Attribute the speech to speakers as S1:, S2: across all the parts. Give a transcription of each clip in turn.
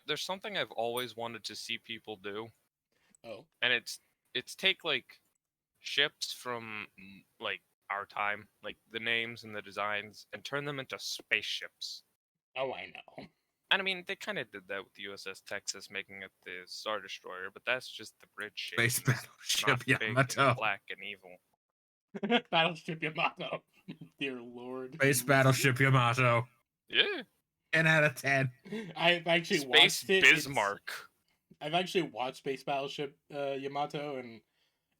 S1: There's something I've always wanted to see people do,
S2: Oh.
S1: and it's take like ships from like our time, like the names and the designs, and turn them into spaceships.
S2: Oh, I know.
S1: And I mean, they kind of did that with the USS Texas, making it the Star Destroyer, but that's just the bridge shape.
S3: Space
S1: and it's not
S3: Battleship
S1: big
S3: Yamato.
S1: and black and evil.
S2: Battleship Yamato. Dear Lord.
S3: Space Battleship Yamato.
S1: Yeah.
S3: 10 out of 10.
S2: I've actually
S1: Space
S2: watched it.
S1: Bismarck.
S2: I've actually watched Space Battleship Yamato, and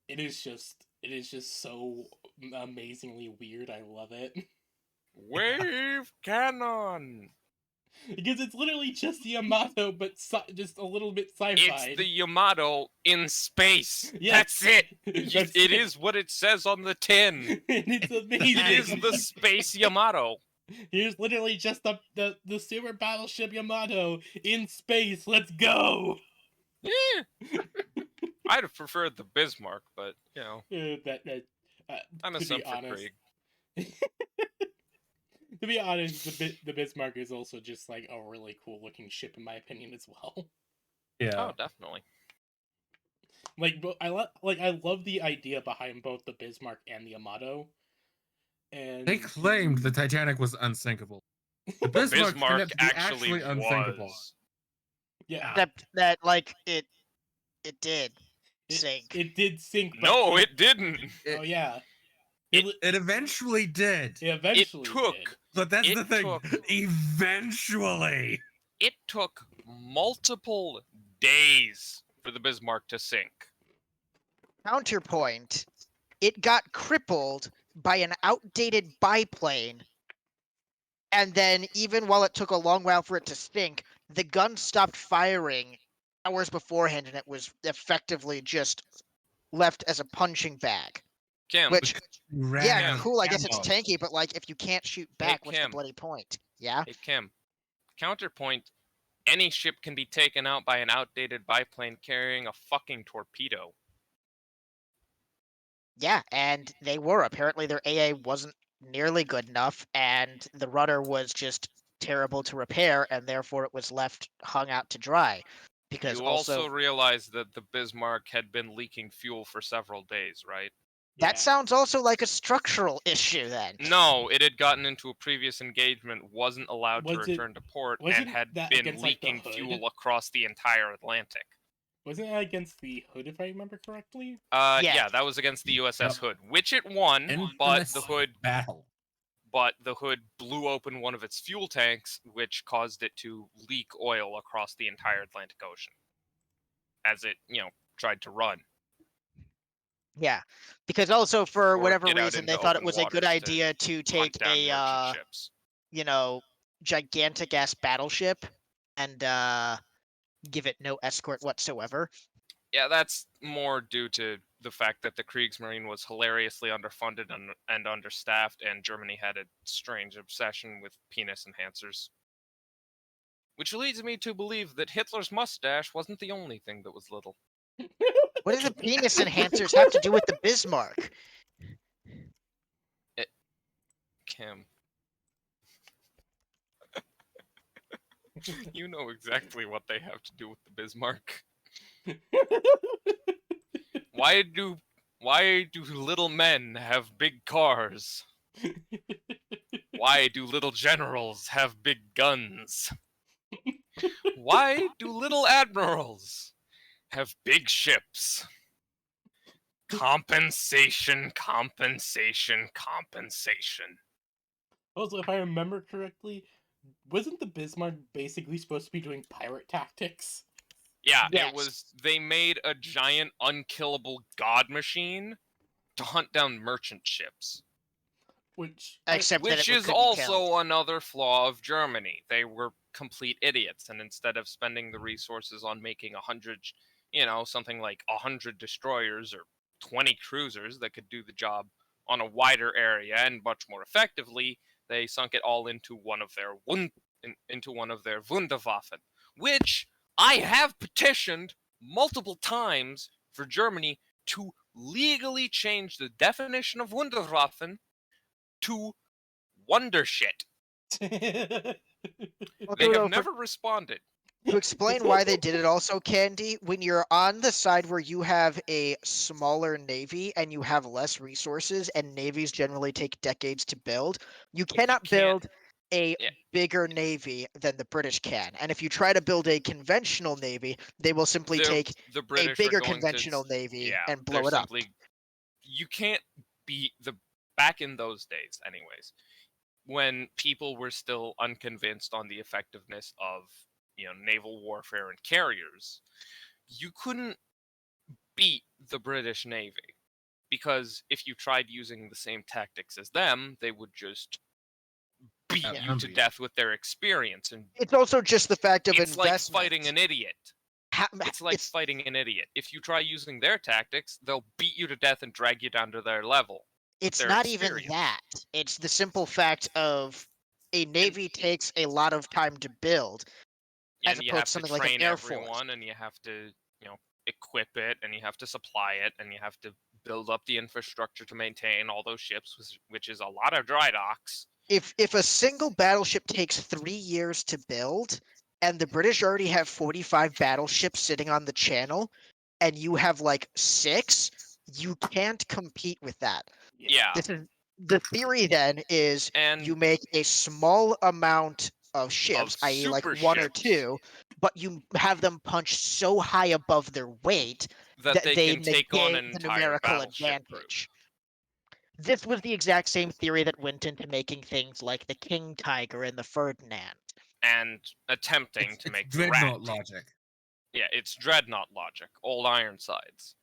S2: it is just so amazingly weird. I love it.
S1: Wave cannon.
S2: Because it's literally just the Yamato, but just a little bit sci-fi.
S1: It's the Yamato in space.
S2: Yes.
S1: That's it.
S2: That's
S1: It is what it says on the tin.
S2: And it's amazing.
S1: It is the space Yamato.
S2: Here's literally just the Super Battleship Yamato in space. Let's go.
S1: Yeah. I'd have preferred the Bismarck, but I'm a
S2: to
S1: sub
S2: be
S1: for
S2: honest,
S1: Krieg.
S2: to be honest, the Bismarck is also just like a really cool looking ship in my opinion as well.
S3: Yeah.
S1: Oh, definitely.
S2: I love the idea behind both the Bismarck and the Yamato. And
S3: They claimed the Titanic was unsinkable. The Bismarck, turned out to be
S1: actually
S3: unsinkable.
S1: was.
S2: Yeah.
S4: Except that, like, it did sink.
S2: It did sink. But
S1: No, it didn't.
S2: Oh yeah.
S3: It eventually did.
S2: It eventually
S1: took.
S2: did.
S3: But that's
S1: It
S3: the thing.
S1: took-
S3: Eventually.
S1: It took multiple days for the Bismarck to sink.
S4: Counterpoint, it got crippled by an outdated biplane, and then even while it took a long while for it to sink, the gun stopped firing hours beforehand, and it was effectively just left as a punching bag.
S1: Kim,
S4: Which,
S3: Ran
S4: yeah,
S3: out of
S4: cool, I guess it's
S3: ammo.
S4: tanky, but like, if you can't shoot back, what's the
S1: Kim.
S4: bloody point? Yeah?
S1: Hey Kim, counterpoint, any ship can be taken out by an outdated biplane carrying a fucking torpedo.
S4: Yeah, and they were. Apparently their AA wasn't nearly good enough, and the rudder was just terrible to repair, and therefore it was left hung out to dry. Because
S1: You also realize that the Bismarck had been leaking fuel for several days, right?
S4: that sounds also like a structural issue then.
S1: No, it had gotten into a previous engagement, wasn't allowed to
S2: Was it-
S1: return to port,
S2: wasn't
S1: and had
S2: that
S1: been
S2: against, like, the
S1: leaking
S2: hood?
S1: fuel across the entire Atlantic.
S2: Wasn't that against the Hood, if I remember correctly?
S4: Yeah.
S1: Yeah, that was against the USS Hood, which it won, but
S3: Infamous
S1: the Hood
S3: battle.
S1: blew open one of its fuel tanks, which caused it to leak oil across the entire Atlantic Ocean as it, tried to run.
S4: Yeah, because also for
S1: Or
S4: whatever
S1: get out
S4: reason they
S1: into
S4: thought it
S1: open
S4: was a good
S1: waters to
S4: idea to
S1: Hunt
S4: take
S1: down
S4: a
S1: merchant ships.
S4: gigantic ass battleship and give it no escort whatsoever.
S1: Yeah, that's more due to the fact that the Kriegsmarine was hilariously underfunded and understaffed, and Germany had a strange obsession with penis enhancers. Which leads me to believe that Hitler's mustache wasn't the only thing that was little.
S4: What do the penis enhancers have to do with the Bismarck?
S1: Kim. You know exactly what they have to do with the Bismarck. Why do little men have big cars? Why do little generals have big guns? Why do little admirals have big ships? Compensation, compensation, compensation.
S2: Also, if I remember correctly, wasn't the Bismarck basically supposed to be doing pirate tactics?
S1: Yeah,
S4: Yes.
S1: it was. They made a giant unkillable god machine to hunt down merchant ships.
S2: Which
S4: Except that
S1: Which
S4: it
S1: is
S4: could be
S1: also
S4: killed.
S1: another flaw of Germany. They were complete idiots, and instead of spending the resources on making 100, something like 100 destroyers or 20 cruisers that could do the job on a wider area and much more effectively, they sunk it all into one of their Wunderwaffen, which I have petitioned multiple times for Germany to legally change the definition of Wunderwaffen to wonder shit.
S4: Well,
S1: They
S4: Kudo,
S1: have never responded.
S4: To explain why they did it also, Candy, when you're on the side where you have a smaller navy and you have less resources, and navies generally take decades to build, you cannot
S1: can't-
S4: build a
S1: yeah.
S4: bigger navy than the British can. And if you try to build a conventional navy, they will simply take
S1: The
S4: a
S1: British
S4: bigger
S1: are going
S4: conventional
S1: to,
S4: navy
S1: yeah,
S4: and
S1: they're
S4: blow it up.
S1: simply, you can't beat the, back in those days anyways, when people were still unconvinced on the effectiveness of, naval warfare and carriers, you couldn't beat the British Navy, because if you tried using the same tactics as them, they would just beat
S3: Yeah,
S1: you to
S3: remember you.
S1: death with their experience. And
S4: It's also just the fact of
S1: it's like
S4: investment.
S1: fighting an idiot. It's like fighting an idiot. If you try using their tactics, they'll beat you to death and drag you down to their level.
S4: It's
S1: their
S4: not even
S1: experience.
S4: that. It's the simple fact of a navy takes a lot of time to build, as
S1: And you
S4: opposed
S1: have
S4: to
S1: to
S4: something like an
S1: train
S4: air force.
S1: everyone, and you have to, equip it, and you have to supply it, and you have to build up the infrastructure to maintain all those ships, which is a lot of dry docks.
S4: If a single battleship takes 3 years to build, and the British already have 45 battleships sitting on the channel, and you have like 6, you can't compete with that.
S1: Yeah.
S4: This is the theory. Then is
S1: And
S4: you make a small amount of ships, i.e., like
S1: super
S4: 1 or
S1: ships
S4: 2, but you have them punched so high above their weight
S1: that they
S4: they
S1: can take on
S4: negate
S1: an
S4: the
S1: entire
S4: numerical
S1: battleship crew.
S4: advantage. This was the exact same theory that went into making things like the King Tiger and the Ferdinand.
S1: And attempting to
S3: It's
S1: make the
S3: dreadnought
S1: Rat.
S3: logic.
S1: Yeah, it's dreadnought logic. Old Ironsides.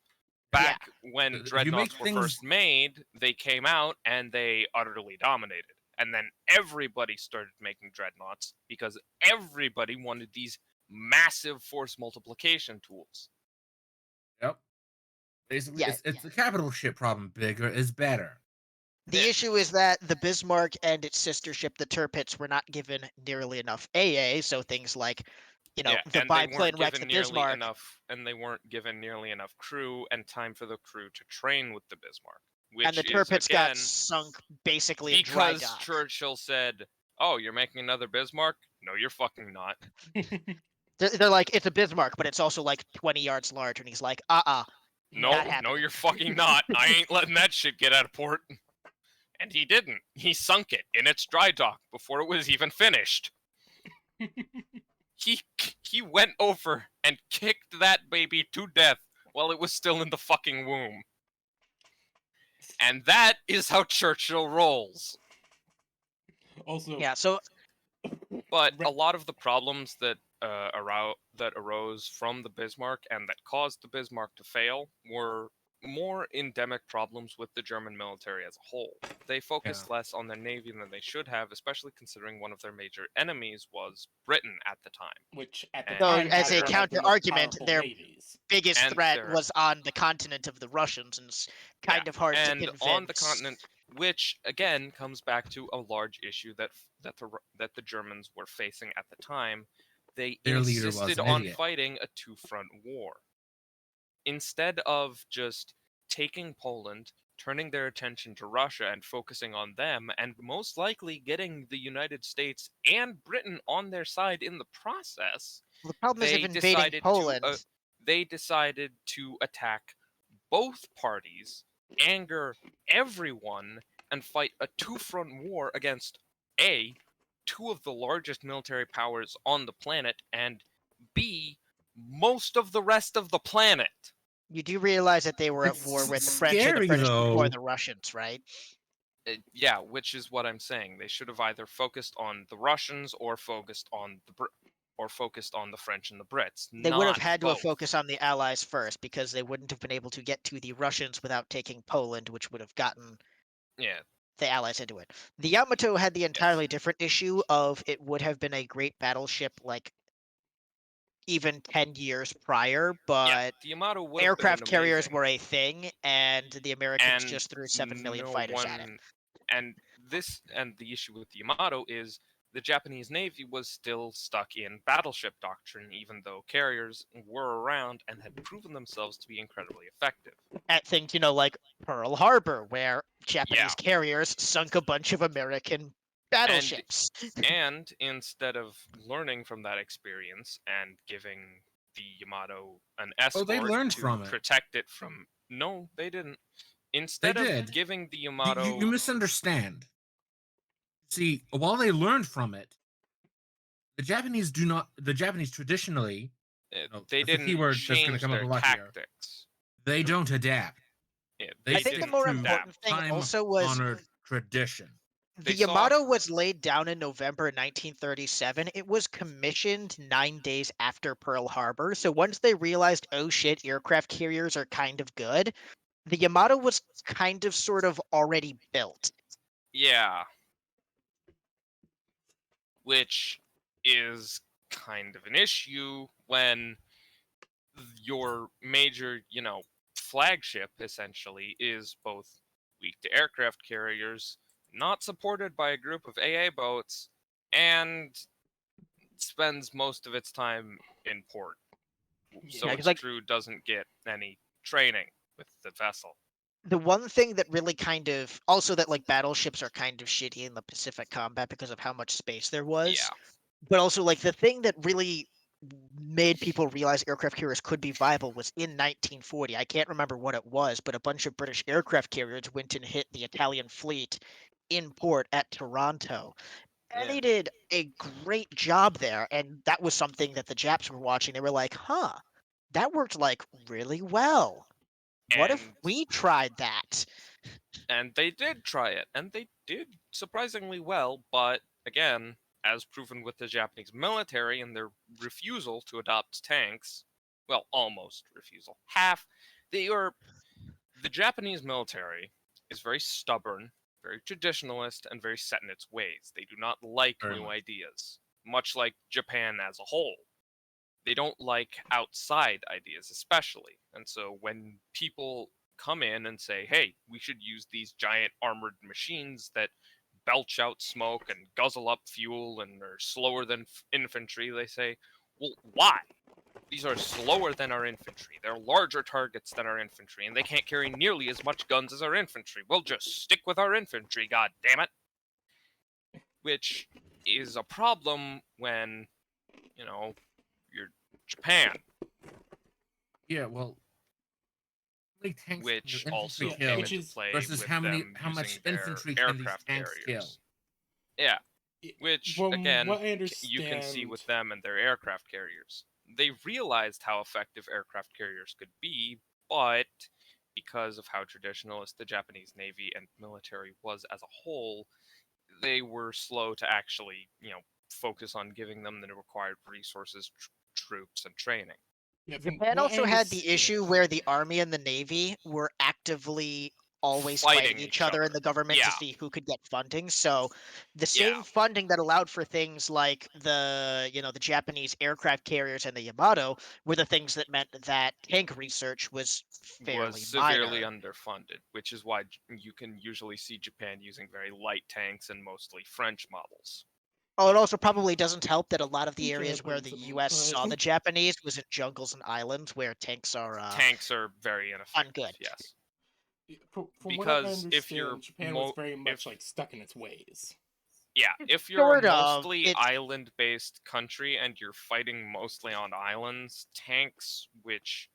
S4: Yeah.
S1: Back when
S3: If you
S1: dreadnoughts
S3: make
S1: were
S3: things-
S1: first made, they came out and they utterly dominated. And then everybody started making dreadnoughts because everybody wanted these massive force multiplication tools.
S3: Yep. Basically,
S4: Yeah,
S3: it's the capital ship problem. Bigger is better.
S4: The
S1: Yeah.
S4: issue is that the Bismarck and its sister ship, the Tirpitz, were not given nearly enough AA, so things like, the
S1: and they
S4: biplane
S1: weren't
S4: wrecked
S1: given
S4: the
S1: nearly
S4: Bismarck.
S1: enough, and they weren't given nearly enough crew and time for the crew to train with the Bismarck, which
S4: And the
S1: is
S4: Tirpitz got
S1: again
S4: sunk basically in dry
S1: because
S4: dock.
S1: Churchill said, "Oh, you're making another Bismarck? No, you're fucking not."
S4: They're like, it's a Bismarck, but it's also like 20 yards larger. And he's like, not
S1: No,
S4: happening.
S1: you're fucking not. I ain't letting that shit get out of port. And he didn't. He sunk it in its dry dock before it was even finished. He went over and kicked that baby to death while it was still in the fucking womb. And that is how Churchill rolls.
S2: Also,
S4: Yeah, so
S1: But a lot of the problems that arose from the Bismarck and that caused the Bismarck to fail were more endemic problems with the German military as a whole. They focused less on their navy than they should have, especially considering one of their major enemies was Britain at the time.
S2: which at the
S1: So,
S2: time
S4: as
S2: had
S4: a
S2: one of the most
S4: counter-argument,
S2: powerful
S4: their
S2: navies.
S4: biggest
S1: And
S4: threat
S1: their-
S4: was on the continent of the Russians, and it's kind of hard to
S1: And
S4: convince.
S1: on the continent, which again comes back to a large issue that the Germans were facing at the time, they
S3: Their leader was
S1: insisted
S3: an
S1: on
S3: idiot.
S1: fighting a two-front war. Instead of just taking Poland, turning their attention to Russia and focusing on them, and most likely getting the United States and Britain on their side in the process,
S4: The problem is,
S1: they
S4: if invading
S1: decided
S4: Poland,
S1: they decided to attack both parties, anger everyone, and fight a two-front war against A, two of the largest military powers on the planet, and B, most of the rest of the planet.
S4: you do realize that they were at
S3: It's
S4: war with the French and the
S3: scary,
S4: British before
S3: though.
S4: the Russians, right?
S1: Yeah, which is what I'm saying. They should have either focused on the Russians or focused on the French and the Brits.
S4: They would have
S1: not
S4: had to have
S1: both.
S4: focused on the Allies first, because they wouldn't have been able to get to the Russians without taking Poland, which would have gotten
S1: Yeah,
S4: the Allies into it. The Yamato had the entirely different issue of it would have been a great battleship like even 10 years prior, but
S1: the Yamato would have been
S4: aircraft carriers
S1: amazing.
S4: were a thing, and the Americans
S1: And
S4: just threw 7 million
S1: no
S4: fighters at it.
S1: one- And the issue with the Yamato is the Japanese Navy was still stuck in battleship doctrine, even though carriers were around and had proven themselves to be incredibly effective.
S4: At things, like Pearl Harbor, where Japanese
S1: Yeah.
S4: carriers sunk a bunch of American Battleships.
S1: And instead of learning from that experience and giving the Yamato an escort
S3: they learned
S1: to
S3: from it.
S1: protect it from... No, they didn't.
S3: They
S1: Instead of
S3: did.
S1: giving the
S3: You,
S1: Yamato...
S3: you misunderstand. See, while they learned from it, the Japanese do not. The Japanese traditionally,
S1: they
S3: that's the
S1: didn't
S3: keyword that's going to
S1: change
S3: come up
S1: their
S3: a lot here.
S1: tactics.
S3: They don't adapt.
S1: Yeah,
S3: They
S4: I think the
S3: stick
S4: more
S3: to
S4: important thing also was
S3: time-honored tradition.
S1: They
S4: the
S1: saw-
S4: Yamato was laid down in November 1937. It was commissioned 9 days after Pearl Harbor. So once they realized, oh shit, aircraft carriers are kind of good, the Yamato was kind of sort of already built.
S1: Yeah. Which is kind of an issue when your major, flagship essentially is both weak to aircraft carriers, not supported by a group of AA boats, and spends most of its time in port. So
S4: Yeah, 'cause,
S1: its
S4: like,
S1: crew doesn't get any training with the vessel.
S4: the one thing that really kind of also that like battleships are kind of shitty in the Pacific combat because of how much space there was.
S1: Yeah.
S4: But also like the thing that really made people realize aircraft carriers could be viable was in 1940. I can't remember what it was, but a bunch of British aircraft carriers went and hit the Italian fleet in port at Toronto. And
S1: Yeah.
S4: they did a great job there. And that was something that the Japs were watching. They were like, huh, that worked like really well. What if
S1: And-
S4: we tried that?
S1: And they did try it, and they did surprisingly well, but again, as proven with the Japanese military and their refusal to adopt tanks, well, almost refusal. The Japanese military is very stubborn, very traditionalist, and very set in its ways. They do not like
S3: Very
S1: new
S3: much.
S1: ideas, much like Japan as a whole. They don't like outside ideas, especially. And so when people come in and say, hey, we should use these giant armored machines that belch out smoke and guzzle up fuel and are slower than infantry, they say, well, why? These are slower than our infantry. They're larger targets than our infantry, and they can't carry nearly as much guns as our infantry. We'll just stick with our infantry, god damn it. Which is a problem when, you're Japan,
S3: Yeah, well, how many tanks can
S1: which
S3: your
S1: also
S3: infantry
S1: came
S3: kill
S1: into
S2: Which is-
S1: play
S3: versus
S1: with
S3: how
S1: them
S3: much
S1: using their
S3: infantry can these
S1: aircraft
S3: tanks kill?
S1: carriers. Yeah,
S2: Y-
S1: which
S2: From
S1: again,
S2: what I
S1: you can see with
S2: understand-
S1: them and their aircraft carriers. They realized how effective aircraft carriers could be, but because of how traditionalist the Japanese Navy and military was as a whole, they were slow to actually, focus on giving them the required resources, troops, and training.
S2: Yeah, from
S4: Japan
S2: what I
S4: also had the
S2: understand-
S4: issue where the army and the navy were actively always fighting each other in the government
S1: Yeah.
S4: to see who could get funding. So the
S1: Yeah.
S4: same funding that allowed for things like the Japanese aircraft carriers and the Yamato were the things that meant that tank research was fairly
S1: Was severely
S4: minor.
S1: underfunded, which is why you can usually see Japan using very light tanks and mostly French models.
S4: Oh, it also probably doesn't help that a lot of the
S2: Which
S4: areas where the
S2: happens,
S4: U.S. saw
S2: but-
S4: the Japanese was in jungles and islands where tanks are
S1: Tanks are very ineffective.
S4: ungood.
S1: Yes.
S2: From what I
S1: Because if you're
S2: understand, Japan was
S1: mo-
S2: very much
S1: if-
S2: like stuck in its ways.
S1: Yeah, if you're
S4: Sort
S1: a
S4: of,
S1: mostly
S4: it's-
S1: island-based country and you're fighting mostly on islands, tanks which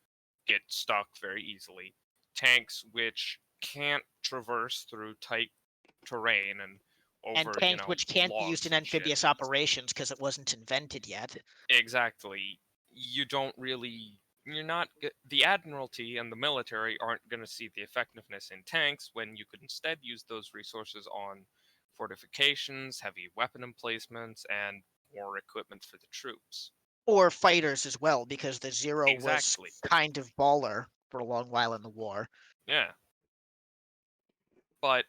S1: get stuck very easily, tanks which can't traverse through tight terrain and over,
S4: and tanks which can't be used
S1: logs
S4: in
S1: and shit.
S4: amphibious operations because it wasn't invented yet.
S1: Exactly. You don't really. You're not. The Admiralty and the military aren't going to see the effectiveness in tanks when you could instead use those resources on fortifications, heavy weapon emplacements, and more equipment for the troops.
S4: Or fighters as well, because the Zero
S1: Exactly.
S4: was kind of baller for a long while in the war.
S1: Yeah. But,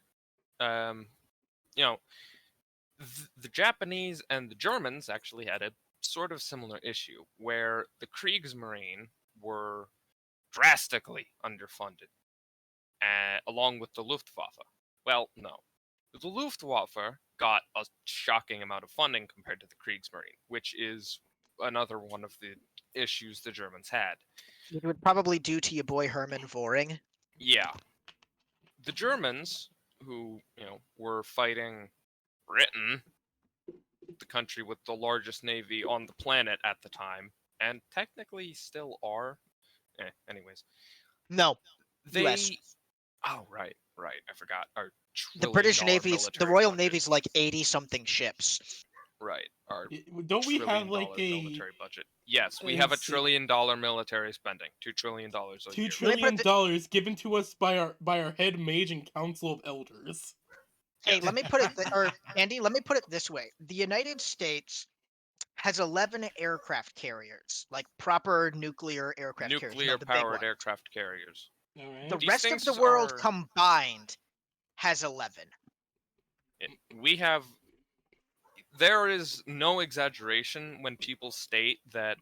S1: the Japanese and the Germans actually had a sort of similar issue where the Kriegsmarine were drastically underfunded, along with the Luftwaffe. Well, no. The Luftwaffe got a shocking amount of funding compared to the Kriegsmarine, which is another one of the issues the Germans had.
S4: It would probably due to your boy Hermann Göring.
S1: Yeah. The Germans, who, were fighting Britain, the country with the largest navy on the planet at the time, and technically still are. Anyways,
S4: No,
S1: they.
S4: US.
S1: Oh, right. I forgot. Our
S4: The British
S1: $1 trillion
S4: Navy's, the
S1: military
S4: Royal
S1: budget.
S4: Navy's like 80 something ships.
S1: Right. Our
S2: Don't we have
S1: $1
S2: like
S1: trillion
S2: a
S1: military budget. Yes, we have a
S2: let's see.
S1: $1 trillion military spending. $2 trillion a
S2: $2
S1: year.
S2: trillion dollars given to us by our head mage and council of elders?
S4: Hey,
S1: Yes.
S4: let me put it, or Andy, let me put it this way: the United States has 11 aircraft carriers, like proper nuclear aircraft carriers, you know, the big
S1: Nuclear-powered
S4: ones.
S1: aircraft carriers.
S2: All right.
S4: The
S1: These
S4: rest of the
S1: things
S4: world
S1: are-
S4: combined has 11.
S1: We have. There is no exaggeration when people state that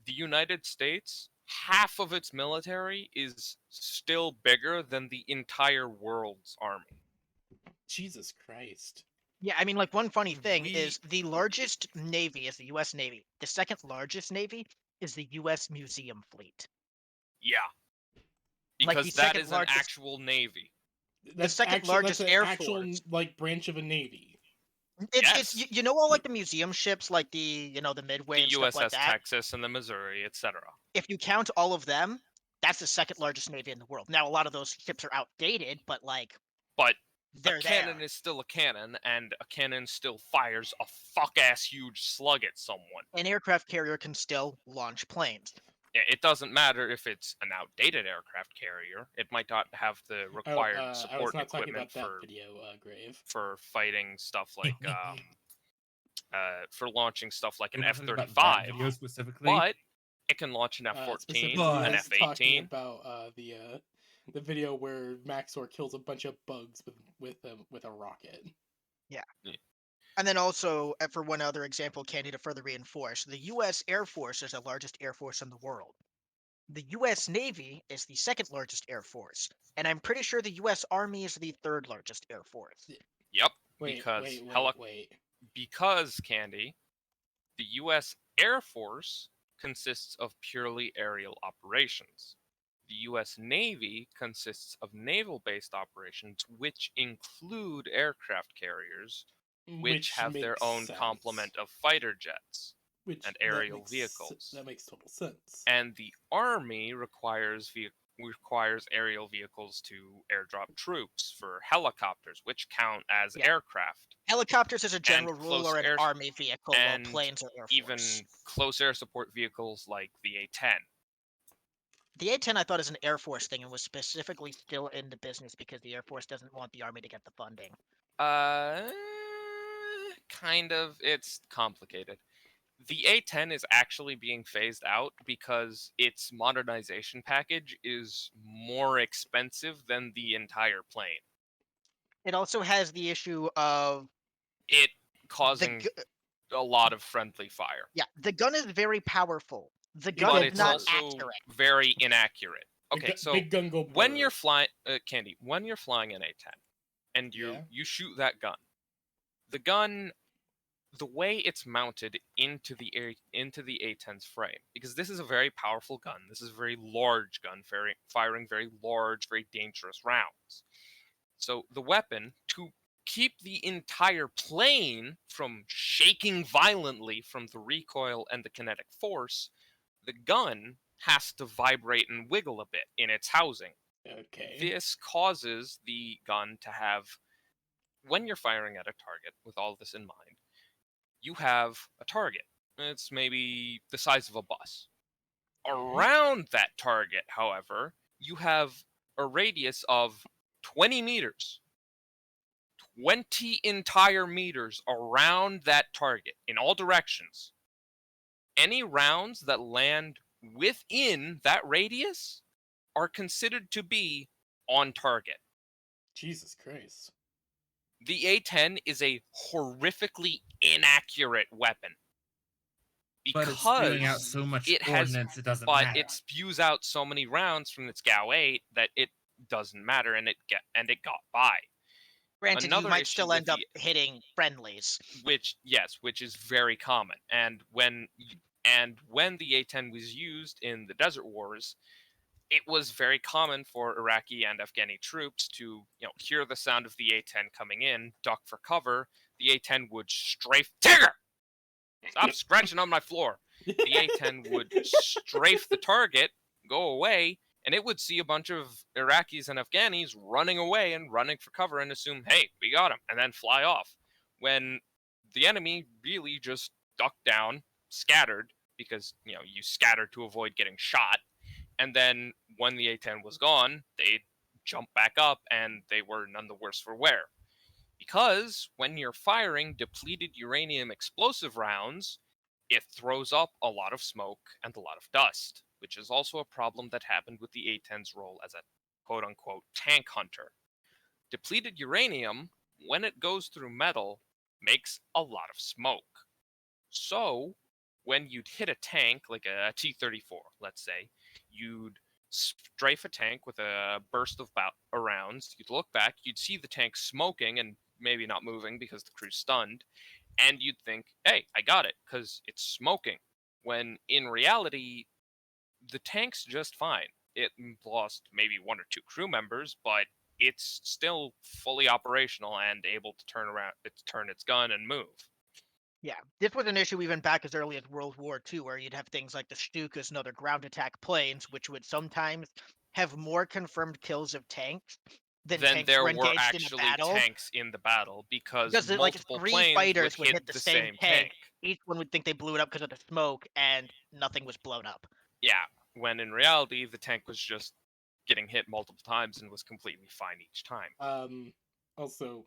S1: the United States, half of its military is still bigger than the entire world's army.
S2: Jesus Christ.
S4: Yeah, I mean, like one funny thing
S1: We-
S4: is the largest navy is the U.S. Navy. The second largest navy is the U.S. Museum Fleet.
S1: Yeah.
S4: Like,
S1: Because
S4: the
S1: that
S4: second
S1: is an
S4: largest-
S1: actual navy.
S2: That's
S4: second
S2: actual,
S4: largest
S2: that's an
S4: air
S2: actual
S4: force.
S2: like branch of a navy.
S4: It's
S1: Yes.
S4: you know all like the museum ships, like the the Midway
S1: The
S4: and stuff
S1: USS
S4: like that.
S1: Texas and the Missouri, etc.
S4: If you count all of them, that's the second largest navy in the world. Now a lot of those ships are outdated, but like
S1: But
S4: they're
S1: a cannon
S4: there.
S1: is still a cannon, and a cannon still fires a fuck-ass huge slug at someone.
S4: An aircraft carrier can still launch planes.
S1: It doesn't matter if it's an outdated aircraft carrier. It might not have the required
S2: I was
S1: support
S2: not talking
S1: equipment
S2: about that video, Grave.
S1: for fighting stuff like for launching stuff like an
S3: You're not talking about that
S1: F-35,
S3: video specifically.
S1: but it can launch an F-14,
S2: Specifically,
S3: But-
S2: I
S1: an
S2: was talking
S1: F-18.
S2: about the video where Maxor kills a bunch of bugs with a rocket.
S4: And then also, for one other example, Candy, to further reinforce, the U.S. Air Force is the largest air force in the world. The U.S. Navy is the second largest air force, and I'm pretty sure the U.S. Army is the third largest air force.
S1: Yep,
S2: Wait,
S1: because
S2: wait.
S1: because Candy, the U.S. Air Force consists of purely aerial operations. The U.S. Navy consists of naval-based operations, which include aircraft carriers, which have their
S2: makes
S1: own
S2: sense.
S1: complement of fighter jets.
S2: Which
S1: and
S2: that
S1: aerial
S2: makes-
S1: vehicles.
S2: That makes total sense.
S1: And the Army requires aerial vehicles to airdrop troops for helicopters, which count as
S4: Yeah.
S1: aircraft.
S4: Helicopters, as a general
S1: close
S4: rule, are an
S1: air-
S4: Army vehicle, while
S1: and
S4: planes are Air Force.
S1: Even close air support vehicles like the A-10.
S4: The A-10, I thought, is an Air Force thing and was specifically still in the business because the Air Force doesn't want the Army to get the funding.
S1: Kind of. It's complicated. The A-10 is actually being phased out because its modernization package is more expensive than the entire plane.
S4: It also has the issue of
S1: It
S4: the
S1: causing
S4: gu-
S1: a lot of friendly fire.
S4: yeah, the gun is very powerful. The
S2: Big
S4: gun
S1: But
S2: gun
S4: is
S1: it's
S4: not
S1: also
S4: accurate.
S1: very inaccurate. Okay,
S2: Big,
S1: so
S2: big gun go
S1: when
S2: brr.
S1: you're flying, Candy, when you're flying an A-10 and
S2: Yeah.
S1: you shoot that gun, the gun, the way it's mounted into the A-10's frame, because this is a very powerful gun. This is a very large gun, firing very large, very dangerous rounds. So the weapon, to keep the entire plane from shaking violently from the recoil and the kinetic force, the gun has to vibrate and wiggle a bit in its housing.
S2: Okay.
S1: This causes the gun to have, when you're firing at a target, with all this in mind, you have a target. It's maybe the size of a bus. Around that target, however, you have a radius of 20 meters. 20 entire meters around that target in all directions. Any rounds that land within that radius are considered to be on target.
S2: Jesus Christ.
S1: The A-10 is a horrifically inaccurate weapon.
S3: But it's spewing out so much
S1: it has-
S3: ordnance, it doesn't
S1: but
S3: matter.
S1: it spews out so many rounds from its GAU-8 that it doesn't matter, and it got by.
S4: Granted,
S1: Another
S4: you might
S1: issue
S4: still
S1: with
S4: end up hitting friendlies.
S1: Which is very common. And when the A-10 was used in the Desert Wars, it was very common for Iraqi and Afghani troops to, hear the sound of the A-10 coming in, duck for cover, the A-10 would strafe Tigger. Stop scratching on my floor. The A-10 would strafe the target, go away, and it would see a bunch of Iraqis and Afghanis running away and running for cover and assume, hey, we got him, and then fly off. When the enemy really just ducked down, scattered, because, you scatter to avoid getting shot, and then when the A-10 was gone, they'd jump back up, and they were none the worse for wear. Because when you're firing depleted uranium explosive rounds, it throws up a lot of smoke and a lot of dust, which is also a problem that happened with the A-10's role as a quote-unquote tank hunter. Depleted uranium, when it goes through metal, makes a lot of smoke. So, when you'd hit a tank, like a T-34, let's say, you'd strafe a tank with a burst of rounds, you'd look back, you'd see the tank smoking and maybe not moving because the crew's stunned, and you'd think, hey, I got it, because it's smoking. When in reality, the tank's just fine. It lost maybe 1 or 2 crew members, but it's still fully operational and able to turn its gun and move.
S4: Yeah, this was an issue even back as early as World War II, where you'd have things like the Stukas and other ground attack planes, which would sometimes have more confirmed kills of tanks than tanks
S1: there
S4: were
S1: were
S4: engaged in a
S1: actually
S4: battle.
S1: tanks in the battle because
S4: Because like
S1: multiple
S4: 3
S1: planes
S4: fighters
S1: would hit the same tank.
S4: Each one would think they blew it up because of the smoke, and nothing was blown up.
S1: Yeah, when in reality, the tank was just getting hit multiple times and was completely fine each time.
S2: Also,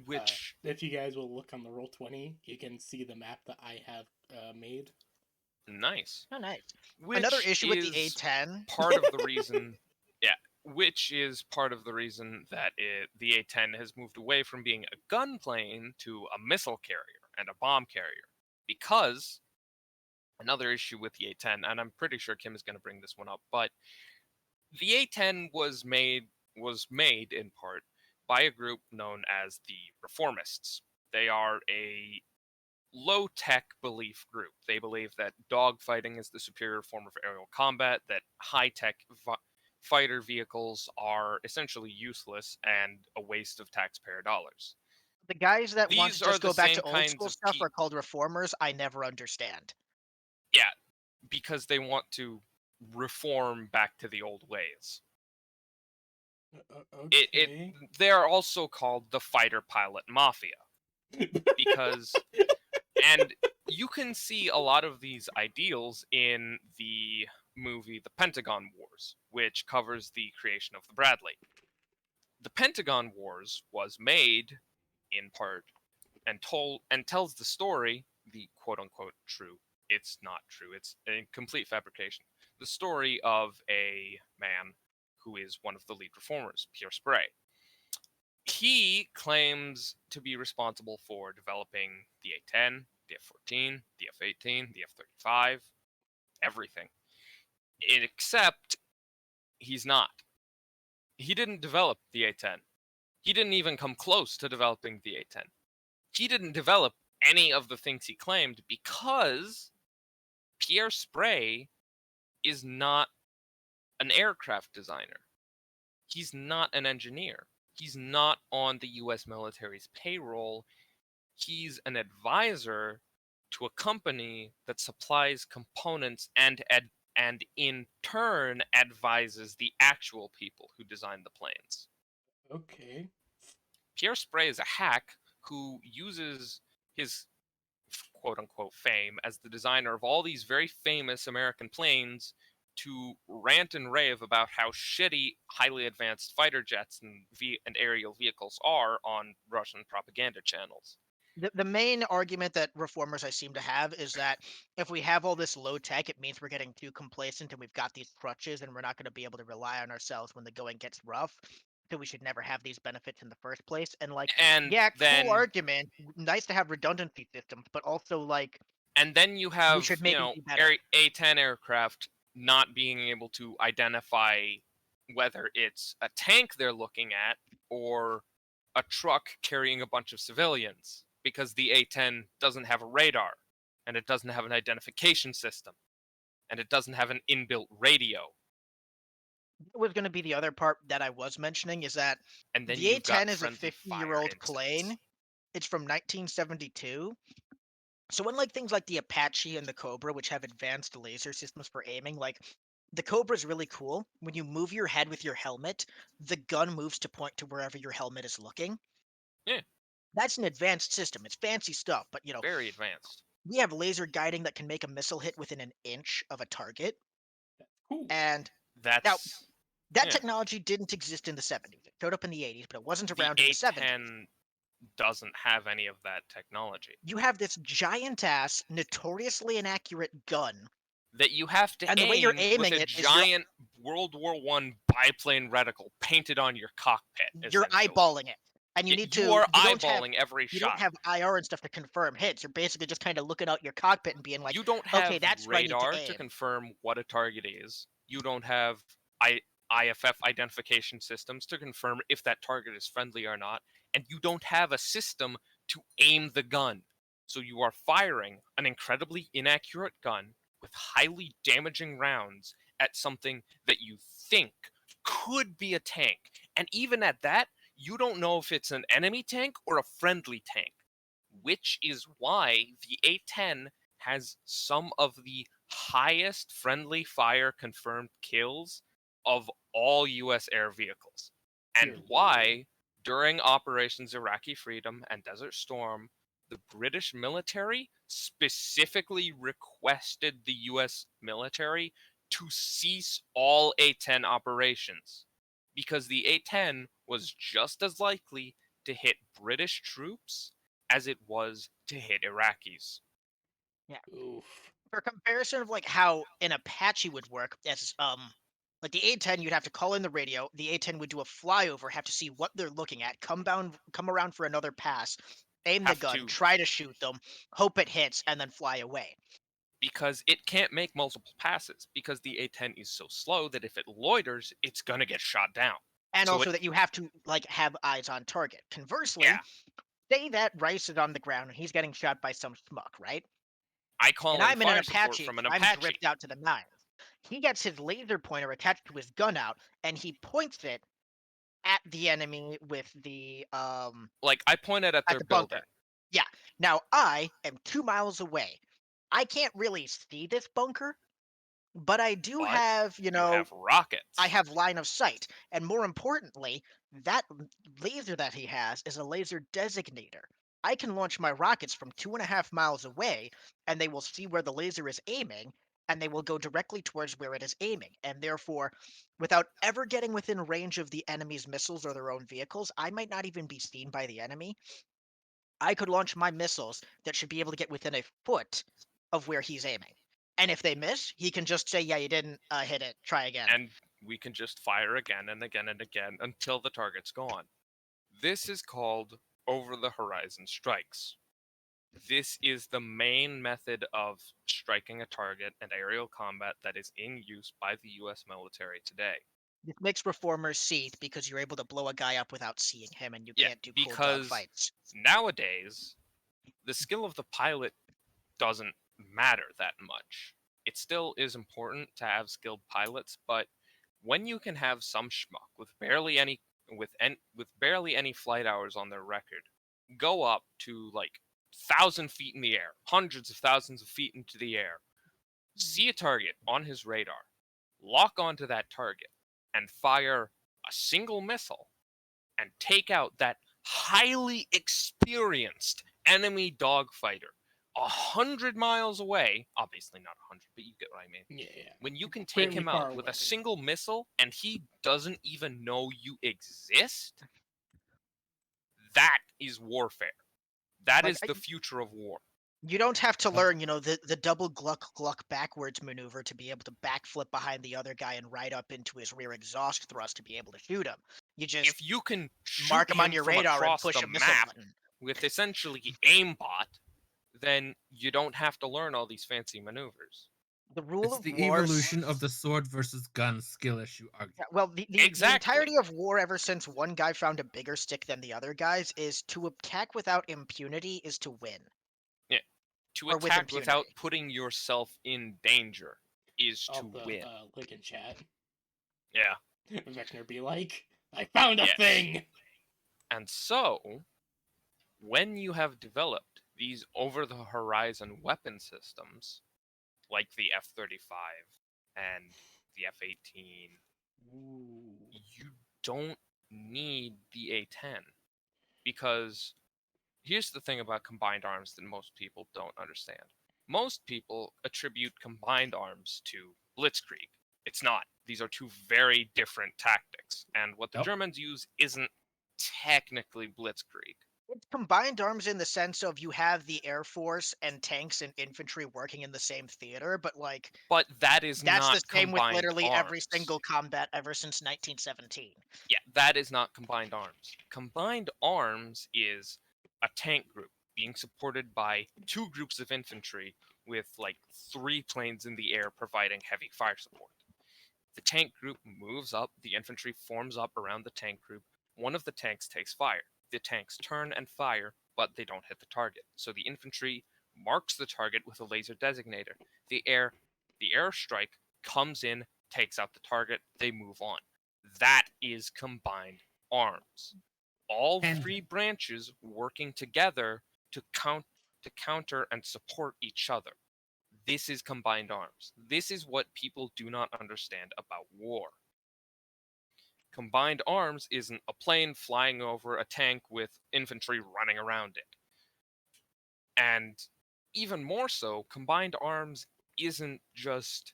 S1: Which
S2: if you guys will look on the Roll20, you can see the map that I have made.
S1: nice.
S4: Oh, nice.
S1: Which
S4: Another issue with the
S1: is
S4: A-10.
S1: part of the reason, which is part of the reason that the A-10 has moved away from being a gun plane to a missile carrier and a bomb carrier. Because another issue with the A-10, and I'm pretty sure Kim is going to bring this one up, but the A-10 was made in part by a group known as the Reformists. They are a low-tech belief group. They believe that dogfighting is the superior form of aerial combat, that high-tech fighter vehicles are essentially useless and a waste of taxpayer dollars.
S4: The guys that want
S1: These
S4: to
S1: are
S4: just
S1: the
S4: go back
S1: same
S4: to old
S1: kinds
S4: school
S1: of
S4: stuff are called reformers. I never understand.
S1: Yeah, because they want to reform back to the old ways.
S2: Okay.
S1: They're also called the fighter pilot mafia because and you can see a lot of these ideals in the movie The Pentagon Wars, which covers the creation of the Bradley. The Pentagon Wars was made in part and tells the story, the quote unquote true. It's not true. It's a complete fabrication. The story of a man who is one of the lead reformers, Pierre Sprey. He claims to be responsible for developing the A-10, the F-14, the F-18, the F-35, everything. Except he's not. He didn't develop the A-10. He didn't even come close to developing the A-10. He didn't develop any of the things he claimed because Pierre Sprey is not an aircraft designer. He's not an engineer. He's not on the US military's payroll. He's an advisor to a company that supplies components and in turn advises the actual people who design the planes.
S2: Okay.
S1: Pierre Sprey is a hack who uses his quote-unquote fame as the designer of all these very famous American planes to rant and rave about how shitty highly advanced fighter jets and aerial vehicles are on Russian propaganda channels.
S4: The main argument that reformers I seem to have is that if we have all this low tech, it means we're getting too complacent and we've got these crutches and we're not going to be able to rely on ourselves when the going gets rough. So we should never have these benefits in the first place. And like,
S1: And
S4: yeah,
S1: then,
S4: cool argument. Nice to have redundancy systems, but also like,
S1: and then you have,
S4: should maybe do better.
S1: A-10 aircraft not being able to identify whether it's a tank they're looking at or a truck carrying a bunch of civilians, because the A-10 doesn't have a radar, and it doesn't have an identification system, and it doesn't have an inbuilt radio.
S4: That was going to be the other part that I was mentioning is that
S1: And then
S4: the
S1: you've got
S4: A-10 is a
S1: friendly fire
S4: 50-year-old
S1: instincts.
S4: plane It's from 1972. So unlike things like the Apache and the Cobra, which have advanced laser systems for aiming, like the Cobra is really cool. When you move your head with your helmet, the gun moves to point to wherever your helmet is looking.
S1: Yeah.
S4: That's an advanced system. It's fancy stuff, but
S1: Very advanced.
S4: we have laser guiding that can make a missile hit within an inch of a target.
S2: Cool.
S4: And
S1: That's
S4: that
S1: Yeah.
S4: technology didn't exist in the 70s. It showed up in the 80s, but it wasn't
S1: the
S4: around in the 70s.
S1: A10 doesn't have any of that technology.
S4: You have this giant ass, notoriously inaccurate gun.
S1: That you have to
S4: And the
S1: aim
S4: way you're
S1: with
S4: aiming
S1: a
S4: it is
S1: giant World War I biplane reticle painted on your cockpit.
S4: you're
S1: essentially.
S4: eyeballing it. And you
S1: Y-
S4: need to.
S1: You are
S4: you don't have-
S1: eyeballing every
S4: You
S1: shot.
S4: don't have IR and stuff to confirm hits. You're basically just kind of looking out your cockpit and being like,
S1: You don't have
S4: okay, that's where I need to
S1: radar to
S4: aim.
S1: confirm what a target is. You don't have IFF identification systems to confirm if that target is friendly or not. And you don't have a system to aim the gun. So you are firing an incredibly inaccurate gun with highly damaging rounds at something that you think could be a tank. And even at that, you don't know if it's an enemy tank or a friendly tank, which is why the A10 has some of the highest friendly fire confirmed kills of all US air vehicles. And
S2: Dear
S1: why, during Operations Iraqi Freedom and Desert Storm, the British military specifically requested the US military to cease all A10 operations because the A10 was just as likely to hit British troops as it was to hit Iraqis.
S2: Oof.
S4: For comparison of like how an Apache would work, as like the A10, you'd have to call in the radio. The A10 would do a flyover, have to see what they're looking at, come around for another pass, aim the
S1: Have
S4: gun,
S1: to-
S4: try to shoot them, hope it hits, and then fly away.
S1: Because it can't make multiple passes because the A10 is so slow that if it loiters, it's gonna get shot down.
S4: And
S1: So
S4: also that you have to like have eyes on target. Conversely,
S1: Yeah.
S4: say that Rice is on the ground and he's getting shot by some schmuck, right?
S1: I call
S4: And
S1: in
S4: I'm in an
S1: fire support
S4: Apache.
S1: from an
S4: I'm
S1: Apache.
S4: dripped out to the nines. He gets his laser pointer attached to his gun out, and he points it at the enemy with the
S1: Like I pointed at their
S4: the bunker.
S1: building.
S4: Now I am 2 miles away. I can't really see this bunker, but I do
S1: But
S4: have,
S1: You have rockets.
S4: I have line of sight. And more importantly, that laser that he has is a laser designator. I can launch my rockets from 2.5 miles away, and they will see where the laser is aiming, and they will go directly towards where it is aiming. And therefore, without ever getting within range of the enemy's missiles or their own vehicles, I might not even be seen by the enemy. I could launch my missiles that should be able to get within a foot of where he's aiming. And if they miss, he can just say, yeah, you didn't hit it, try again.
S1: And we can just fire again and again and again until the target's gone. This is called over the horizon strikes. This is the main method of striking a target and aerial combat that is in use by the US military today.
S4: This makes reformers seethe because you're able to blow a guy up without seeing him, and you
S1: Yeah,
S4: can't do cool dog
S1: because
S4: fights.
S1: Nowadays, the skill of the pilot doesn't matter that much. It still is important to have skilled pilots, but when you can have some schmuck with barely any flight hours on their record go up to like 1,000 feet in the air, hundreds of thousands of feet into the air, see a target on his radar, lock onto that target, and fire a single missile and take out that highly experienced enemy dogfighter 100 miles away, obviously not 100, but you get what I mean.
S2: Yeah.
S1: When you can take
S2: Fairly
S1: him
S2: far
S1: out with
S2: away.
S1: a single missile and he doesn't even know you exist, that is warfare. That
S4: Like,
S1: is the future of war.
S4: You don't have to learn, the double gluck gluck backwards maneuver to be able to backflip behind the other guy and ride up into his rear exhaust thrust to be able to shoot him. You just
S1: If you can shoot
S4: mark him on
S1: him
S4: your
S1: from
S4: radar and
S1: across
S4: push
S1: the
S4: a missile
S1: map
S4: button.
S1: with essentially aimbot, then you don't have to learn all these fancy maneuvers.
S4: The rule
S3: It's
S4: of
S3: the
S4: war
S3: evolution of the sword versus gun skill issue argument.
S4: Yeah, well, the
S1: Exactly.
S4: entirety of war ever since one guy found a bigger stick than the other guys is to attack without impunity is to win.
S1: To
S4: Or with
S1: attack without
S4: impunity.
S1: putting yourself in danger is to
S2: Of the
S1: win.
S2: link in chat.
S1: Yeah.
S2: Vector be like, I found a
S1: Yes.
S2: thing!
S1: And so, when you have developed these over-the-horizon weapon systems, like the F-35 and the F-18,
S2: Ooh.
S1: you don't need the A-10, because here's the thing about combined arms that most people don't understand. Most people attribute combined arms to blitzkrieg. It's not. These are two very different tactics, and what the
S3: Yep.
S1: Germans use isn't technically blitzkrieg.
S4: It's combined arms in the sense of you have the Air Force and tanks and infantry working in the same theater, but like
S1: But that is
S4: that's
S1: not
S4: the same with
S1: combined
S4: literally every
S1: arms.
S4: single combat ever since 1917.
S1: Yeah, that is not combined arms. Combined arms is a tank group being supported by two groups of infantry with like 3 planes in the air providing heavy fire support. The tank group moves up, the infantry forms up around the tank group. One of the tanks takes fire. The tanks turn and fire, but they don't hit the target. So the infantry marks the target with a laser designator. The airstrike comes in, takes out the target, they move on. That is combined arms. All
S3: And-
S1: 3 branches working together to counter and support each other. This is combined arms. This is what people do not understand about war. Combined arms isn't a plane flying over a tank with infantry running around it. And even more so, combined arms isn't just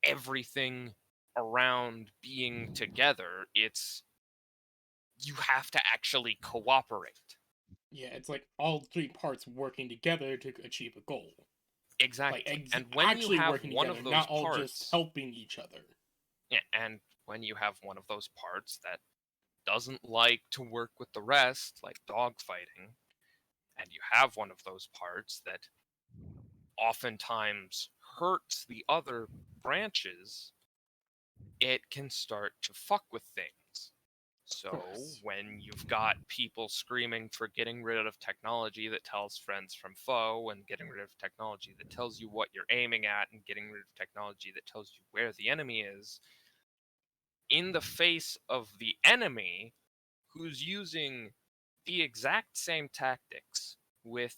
S1: everything around being together. It's you have to actually cooperate.
S2: Yeah, it's like all 3 parts working together to achieve a goal.
S1: Exactly.
S2: Like
S1: and when
S2: actually
S1: you have
S2: working
S1: one
S2: together,
S1: of those
S2: not
S1: parts,
S2: all just helping each other.
S1: yeah, and when you have one of those parts that doesn't like to work with the rest, like dogfighting, and you have one of those parts that oftentimes hurts the other branches, it can start to fuck with things. So
S2: course.
S1: when you've got people screaming for getting rid of technology that tells friends from foe, and getting rid of technology that tells you what you're aiming at, and getting rid of technology that tells you where the enemy is, in the face of the enemy who's using the exact same tactics with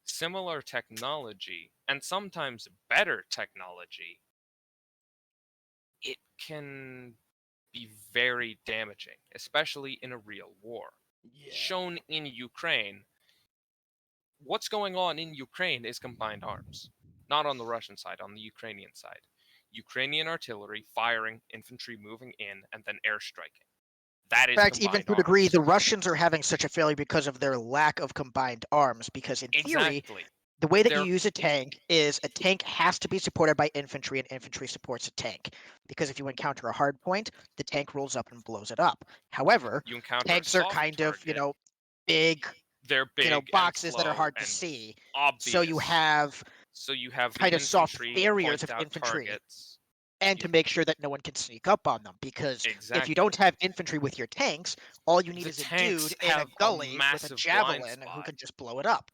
S1: similar technology and sometimes better technology, it can be very damaging, especially in a real war.
S2: Yeah.
S1: Shown in Ukraine, what's going on in Ukraine is combined arms. Not on the Russian side, on the Ukrainian side. Ukrainian artillery firing, infantry moving in, and then airstriking. That is
S4: In fact, even
S1: combined
S4: to a degree,
S1: arms.
S4: the Russians are having such a failure because of their lack of combined arms. Because in theory,
S1: Exactly.
S4: the way that
S1: They're-
S4: you use a tank is a tank has to be supported by infantry, and infantry supports a tank. Because if you encounter a hard point, the tank rolls up and blows it up. However,
S1: You encounter
S4: tanks
S1: a
S4: are
S1: soft
S4: kind of,
S1: target,
S4: big,
S1: they're big
S4: boxes
S1: and
S4: that are
S1: slow
S4: hard to
S1: and
S4: see.
S1: obvious.
S4: So you have
S1: the
S4: kind of soft
S1: infantry
S4: barriers
S1: point
S4: of
S1: out
S4: infantry.
S1: targets.
S4: And to make sure that no one can sneak up on them. Because if
S1: Exactly.
S4: you don't have infantry with your tanks, all you need
S1: The
S4: is a
S1: tanks
S4: dude in a
S1: have a
S4: gully with a
S1: massive blind
S4: javelin who
S1: spot.
S4: can just blow it up.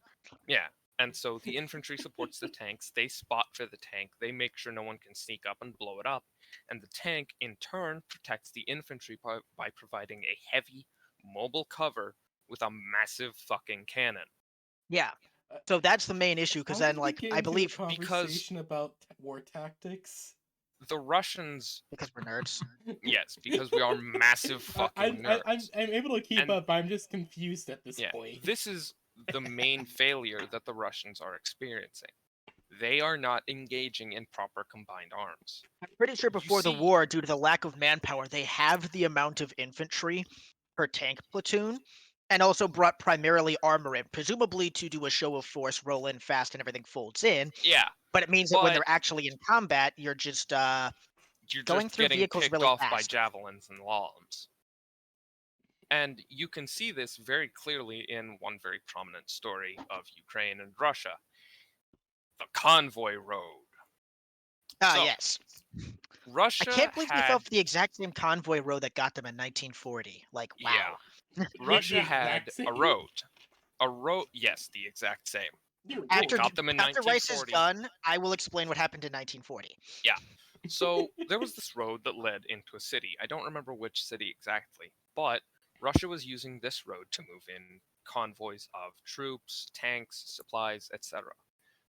S1: Yeah, and so the infantry supports the tanks. They spot for the tank. They make sure no one can sneak up and blow it up. And the tank, in turn, protects the infantry by providing a heavy, mobile cover with a massive fucking cannon.
S4: Yeah.
S2: Uh,
S4: So that's the main issue. Because
S2: How
S4: then,
S2: did we
S4: like,
S2: get
S4: I
S2: into a
S4: believe
S2: conversation about war tactics.
S1: The Russians,
S4: because we're nerds.
S1: yes, because we are massive fucking nerds.
S2: I'm able to keep
S1: And-
S2: up, but I'm just confused at this
S1: Yeah,
S2: point.
S1: this is the main failure that the Russians are experiencing. They are not engaging in proper combined arms.
S4: I'm pretty sure before the
S1: see-
S4: war, due to the lack of manpower, they have the amount of infantry per tank platoon, and also brought primarily armor in, presumably to do a show of force, roll in fast, and everything folds in.
S1: Yeah,
S4: But it means that when
S1: But-
S4: they're actually in combat, you're just
S1: you're
S4: Going
S1: just
S4: through
S1: getting
S4: vehicles
S1: picked
S4: really
S1: off by
S4: fast.
S1: javelins and bombs. And you can see this very clearly in one very prominent story of Ukraine and Russia. The Convoy Road. So,
S4: yes.
S1: Russia
S4: I can't believe they
S1: had,
S4: fell for the exact same convoy road that got them in 1940. Like, wow.
S1: Yeah.
S2: Wait,
S1: Russia
S2: the
S1: had
S2: exact same?
S1: a road. A road, yes, the exact same.
S2: Dude,
S4: After,
S1: got them in
S4: after Rice is
S1: 1940.
S4: done, I will explain what happened in 1940.
S1: So there was this road that led into a city. I don't remember which city exactly, but Russia was using this road to move in convoys of troops, tanks, supplies, etc.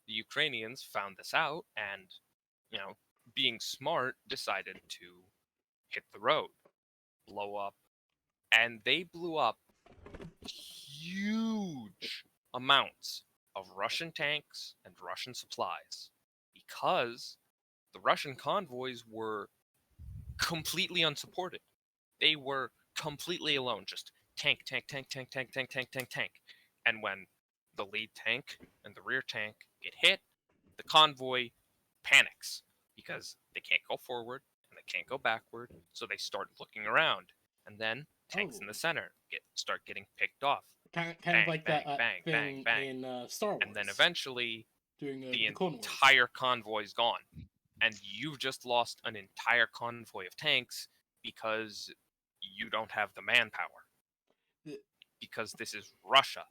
S1: The Ukrainians found this out and, being smart, decided to hit the road, blow up, and they blew up huge amounts of Russian tanks and Russian supplies because the Russian convoys were completely unsupported. They were completely alone, just tank, tank, tank, tank, tank, tank, tank, tank, tank. And when the lead tank and the rear tank get hit, the convoy panics because they can't go forward and they can't go backward, so they start looking around. And then tanks in the center start getting picked off.
S2: Kind
S1: Bang,
S2: of like
S1: bang,
S2: that
S1: bang,
S2: thing
S1: bang, bang.
S2: in Star Wars.
S1: And then eventually
S2: during
S1: the
S2: the Clone Wars.
S1: entire convoy's gone. And you've just lost an entire convoy of tanks because you don't have the manpower. Because this is Russia.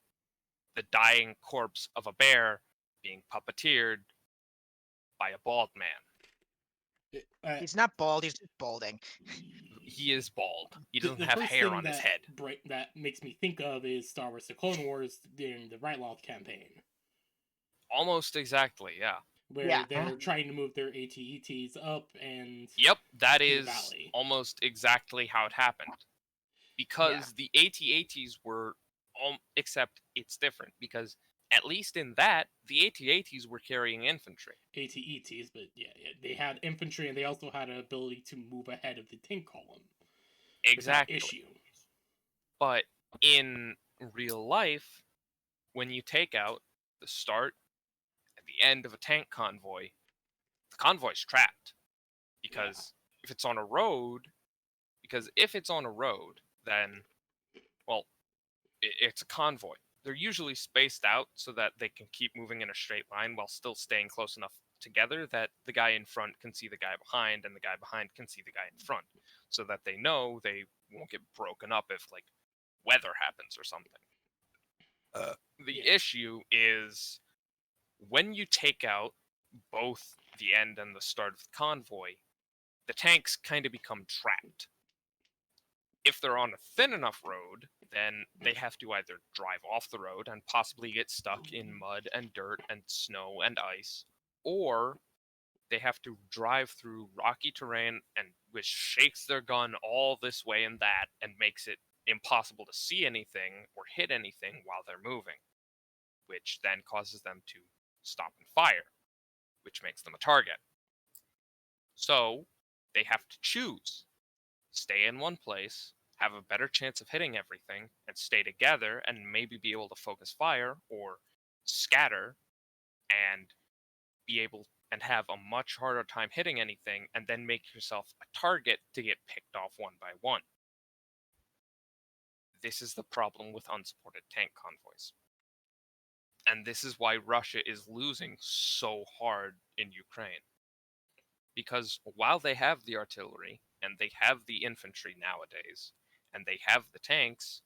S1: The dying corpse of a bear being puppeteered by a bald man.
S4: He's not bald, he's just balding.
S1: He is bald. He doesn't
S2: the
S1: have
S2: first
S1: hair
S2: thing
S1: on his head.
S2: That makes me think of is Star Wars: The Clone Wars during the Ryloth campaign.
S1: Almost exactly, yeah.
S2: Where they're trying to move their AT-ATs up and...
S1: Yep, that is
S2: valley.
S1: almost exactly how it happened. Because the AT-ATs were... except it's different, because at least in that, the AT-ATs were carrying infantry.
S2: AT-ATs, but yeah, they had infantry and they also had an ability to move ahead of the tank column.
S1: Exactly.
S2: Issue.
S1: But in real life, when you take out the start and the end of a tank convoy, the convoy's trapped. Because if it's on a road, then, well, it's a convoy. They're usually spaced out so that they can keep moving in a straight line while still staying close enough together that the guy in front can see the guy behind and the guy behind can see the guy in front, so that they know they won't get broken up if, like, weather happens or something. The issue is when you take out both the end and the start of the convoy, the tanks kind of become trapped. If they're on a thin enough road, then they have to either drive off the road and possibly get stuck in mud and dirt and snow and ice, or they have to drive through rocky terrain and which shakes their gun all this way and that and makes it impossible to see anything or hit anything while they're moving, which then causes them to stop and fire, which makes them a target. So they have to choose. Stay in one place, have a better chance of hitting everything, and stay together and maybe be able to focus fire, or scatter and be able and have a much harder time hitting anything, and then make yourself a target to get picked off one by one. This is the problem with unsupported tank convoys. And this is why Russia is losing so hard in Ukraine. Because while they have the artillery, and they have the infantry nowadays, and they have the tanks,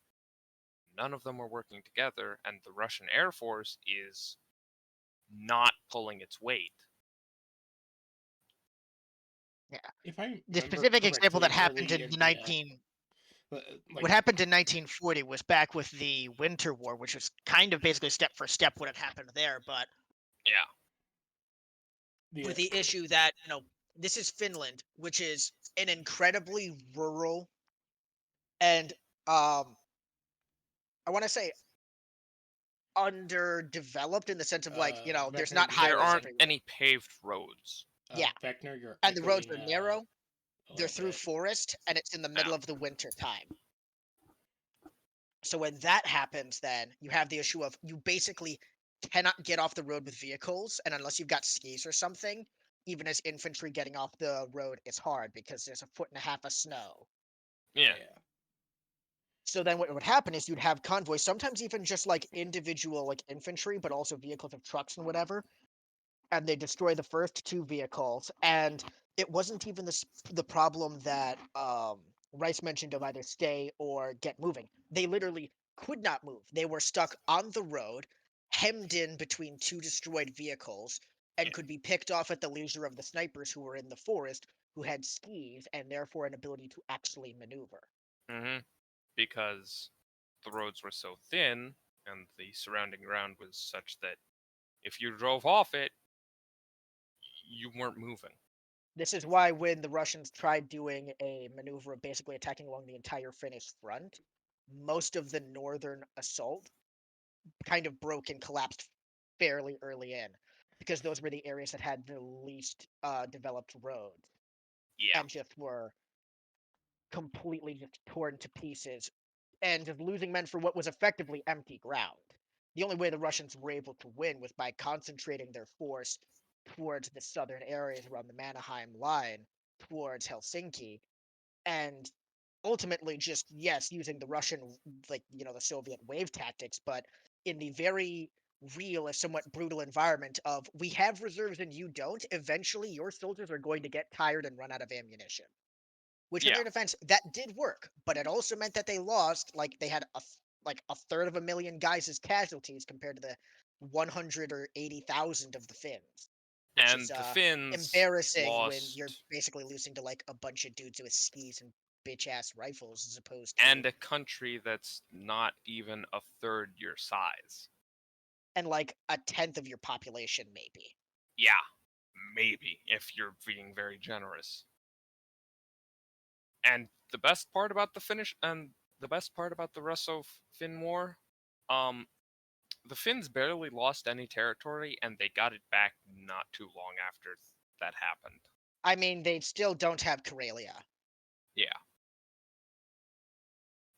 S1: none of them are working together, and the Russian Air Force is not pulling its weight.
S4: Yeah. The specific example that happened in what happened in 1940 was back with the Winter War, which was kind of basically step for step what had happened there, but with the issue that, this is Finland, which is an incredibly rural and I want to say underdeveloped in the sense of, like, there's not highways
S1: There aren't
S4: everywhere.
S1: any paved roads.
S2: Vecna, you're
S4: and the roads are
S2: echoing,
S4: narrow.
S2: a
S4: They're
S2: little
S4: through
S2: bit.
S4: forest, and it's in the middle of the winter time. So when that happens, then you have the issue of you basically cannot get off the road with vehicles, and unless you've got skis or something, even as infantry getting off the road is hard because there's 1.5 feet of snow.
S1: Yeah.
S4: So then what would happen is you'd have convoys, sometimes even just like individual like infantry, but also vehicles of trucks and whatever, and they destroy the first 2 vehicles. And it wasn't even the problem that Rice mentioned of either stay or get moving. They literally could not move. They were stuck on the road, hemmed in between 2 destroyed vehicles, and could be picked off at the leisure of the snipers who were in the forest, who had skis and therefore an ability to actually maneuver.
S1: Mm-hmm. because the roads were so thin and the surrounding ground was such that if you drove off it, you weren't moving.
S4: This is why when the Russians tried doing a maneuver of basically attacking along the entire Finnish front, most of the northern assault kind of broke and collapsed fairly early in, because those were the areas that had the least developed roads
S1: Yeah.
S4: and just were completely just torn to pieces and just losing men for what was effectively empty ground. The only way the Russians were able to win was by concentrating their force towards the southern areas around the Mannerheim line, towards Helsinki, and ultimately just, yes, using the Russian, like, the Soviet wave tactics, but in the very real and somewhat brutal environment of, we have reserves and you don't, eventually your soldiers are going to get tired and run out of ammunition. Which, in
S1: Yeah.
S4: their defense, that did work, but it also meant that they lost, like, they had a third of a million guys as casualties compared to the 100 or 80,000 of the Finns, which
S1: And
S4: is
S1: the Finns
S4: embarrassing when you're
S1: lost,
S4: basically losing to like a bunch of dudes with skis and bitch ass rifles as opposed
S1: and
S4: to
S1: a country that's not even a third your size.
S4: and like a tenth of your population maybe.
S1: Yeah, maybe, if you're being very generous. And the best part about the best part about the Russo-Finn War, um, the Finns barely lost any territory, and they got it back not too long after that happened.
S4: I mean, they still don't have Karelia.
S1: Yeah.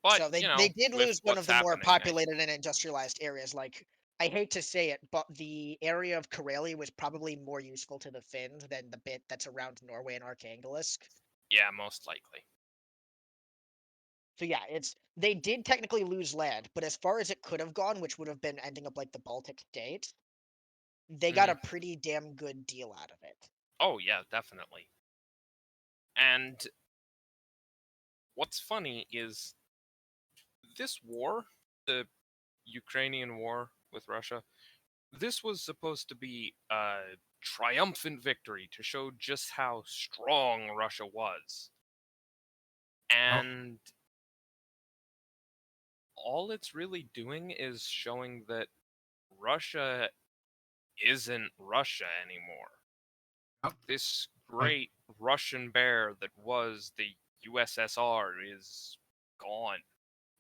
S1: But,
S4: So
S1: you
S4: they
S1: know,
S4: did
S1: with
S4: lose one of
S1: what's
S4: the more
S1: happening,
S4: populated and industrialized areas. Like, I hate to say it, but the area of Karelia was probably more useful to the Finns than the bit that's around Norway and Arkhangelsk.
S1: yeah, most likely.
S4: So yeah, they did technically lose land, but as far as it could have gone, which would have been ending up like the Baltic states, they got a pretty damn good deal out of it.
S1: Oh, yeah, definitely. And what's funny is this war, the Ukrainian war with Russia, this was supposed to be a triumphant victory to show just how strong Russia was. And all it's really doing is showing that Russia isn't Russia anymore.
S3: Yep.
S1: This great Russian bear that was the USSR is gone.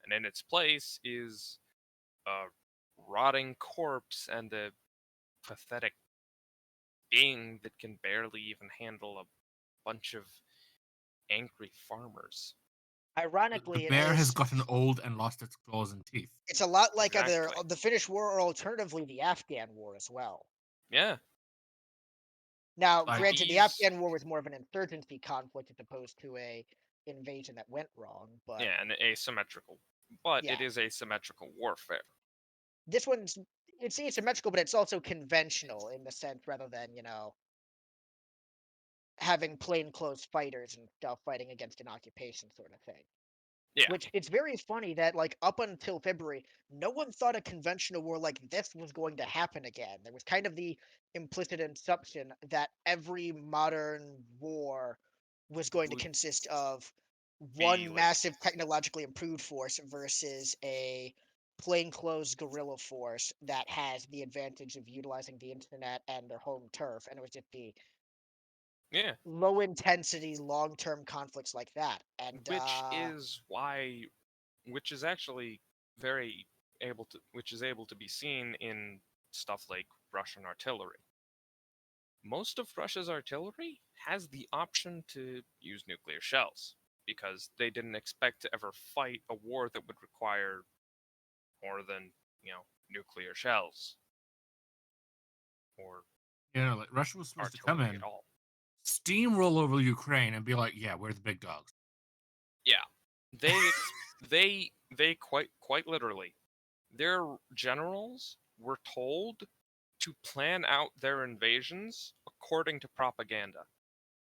S1: And in its place is a rotting corpse and a pathetic being that can barely even handle a bunch of angry farmers.
S4: Ironically,
S3: The
S4: it
S3: bear has
S4: is
S3: gotten old and lost its claws and teeth.
S4: it's a lot like either
S1: Exactly.
S4: the Finnish War or alternatively the Afghan War as well.
S1: Yeah.
S4: Now,
S3: Like-
S4: granted, the
S1: These-
S4: Afghan War was more of an insurgency conflict as opposed to a invasion that went wrong, but
S1: Yeah, and asymmetrical. But it
S4: Yeah.
S1: is asymmetrical warfare.
S4: this one's it's asymmetrical, but it's also conventional in the sense rather than, having plainclothes fighters and stuff fighting against an occupation sort of thing.
S1: Yeah.
S4: Which it's very funny that like up until February, no one thought a conventional war like this was going to happen again. There was kind of the implicit assumption that every modern war was going to
S1: Would
S4: consist of
S1: be
S4: one
S1: like-
S4: massive technologically improved force versus a plainclothes guerrilla force that has the advantage of utilizing the internet and their home turf, and it would just be
S1: Yeah.
S4: low intensity, long term conflicts like that. And
S1: Which is actually which is able to be seen in stuff like Russian artillery. Most of Russia's artillery has the option to use nuclear shells because they didn't expect to ever fight a war that would require more than, nuclear shells or
S3: Like Russia was supposed to come
S1: artillery
S3: in,
S1: at all.
S3: steamroll over Ukraine, and be like, "Yeah, we're the big dogs."
S1: Yeah. They quite literally, their generals were told to plan out their invasions according to propaganda.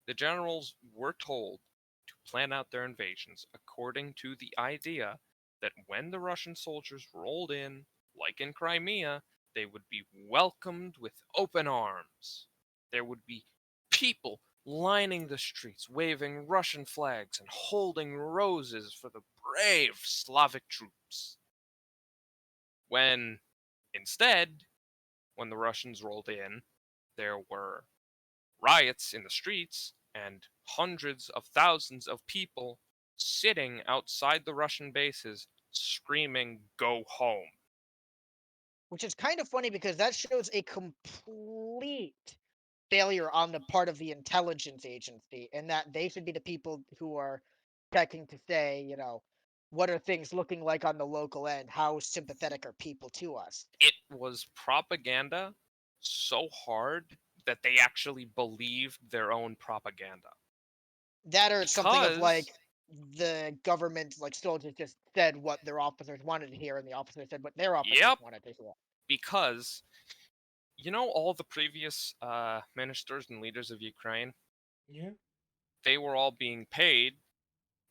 S1: The generals were told to plan out their invasions according to the idea that when the Russian soldiers rolled in, like in Crimea, they would be welcomed with open arms. There would be people lining the streets, waving Russian flags and holding roses for the brave Slavic troops. When, instead, when the Russians rolled in, there were riots in the streets and hundreds of thousands of people sitting outside the Russian bases screaming, "Go home."
S4: Which is kind of funny because that shows a complete failure on the part of the intelligence agency, and that they should be the people who are checking to say, what are things looking like on the local end? How sympathetic are people to us?
S1: It was propaganda so hard that they actually believed their own propaganda.
S4: That or something of like
S1: Because,
S4: the government, like soldiers, just said what their officers wanted to hear, and the officers said what their officers
S1: yep,
S4: wanted to hear.
S1: because all the previous ministers and leaders of Ukraine,
S2: Yeah.
S1: they were all being paid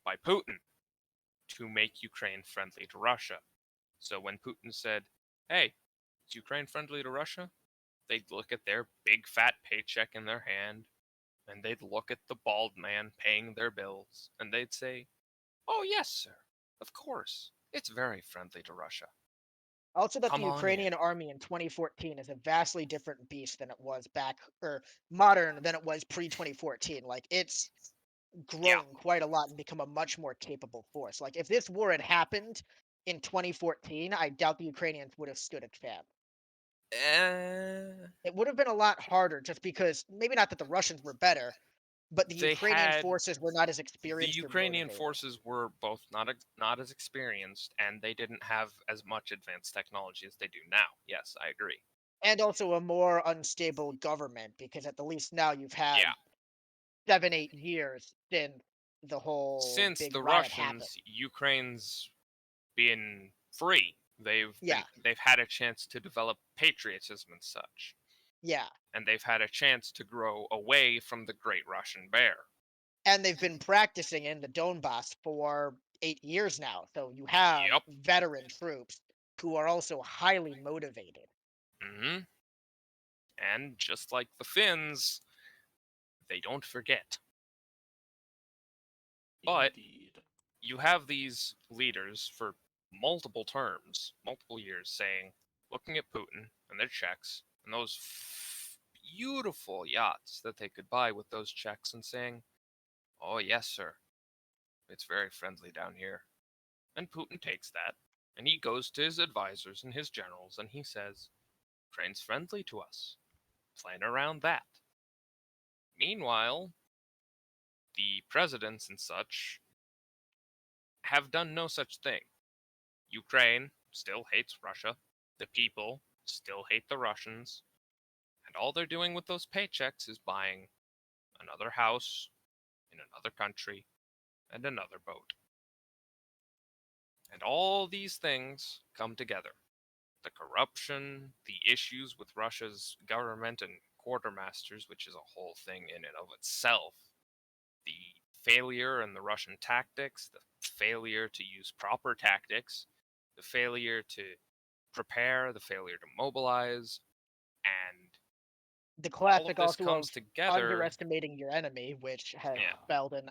S1: by Putin to make Ukraine friendly to Russia. So when Putin said, "Hey, is Ukraine friendly to Russia?" they'd look at their big fat paycheck in their hand, and they'd look at the bald man paying their bills, and they'd say, "Oh, yes, sir. Of course. It's very friendly to Russia.
S4: Also, that the
S1: Come on in."
S4: Ukrainian army in 2014 is a vastly different beast than it was back, or modern than it was pre 2014. Like, it's
S1: Yeah.
S4: grown quite a lot and become a much more capable force. Like, if this war had happened in 2014, I doubt the Ukrainians would have stood a chance.
S1: Eh,
S4: It would have been a lot harder just because maybe not that the Russians were better, but the
S1: they
S4: Ukrainian
S1: had
S4: forces were not as
S1: the
S4: experienced or
S1: Ukrainian
S4: motivated.
S1: forces were both not as experienced, and they didn't have as much advanced technology as they do now. Yes, I agree.
S4: And also a more unstable government, because at the least now you've had
S1: Yeah.
S4: 7, 8 years since the whole
S1: Since
S4: big
S1: the
S4: riot happened.
S1: Russians, Ukraine's been free.
S4: Yeah,
S1: They've had a chance to develop patriotism and such,
S4: yeah.
S1: and they've had a chance to grow away from the Great Russian Bear.
S4: And they've been practicing in the Donbass for 8 years now. So you have
S1: Yep.
S4: veteran troops who are also highly motivated.
S1: Hmm. And just like the Finns, they don't forget. But
S2: Indeed.
S1: you have these leaders for multiple terms, multiple years, looking at Putin and their checks and those beautiful yachts that they could buy with those checks, and saying, "Oh, yes, sir. It's very friendly down here." And Putin takes that, and he goes to his advisors and his generals, and he says, "Ukraine's friendly to us. Plan around that." Meanwhile, the presidents and such have done no such thing. Ukraine still hates Russia. The people still hate the Russians. And all they're doing with those paychecks is buying another house in another country and another boat. And all these things come together. The corruption, the issues with Russia's government and quartermasters, which is a whole thing in and of itself, the failure in the Russian tactics, the failure to use proper tactics, the failure to prepare, the failure to mobilize, and
S4: The
S1: all of
S4: classic
S1: this
S4: also
S1: comes
S4: of
S1: together.
S4: underestimating your enemy, which has
S1: Yeah.
S4: failed in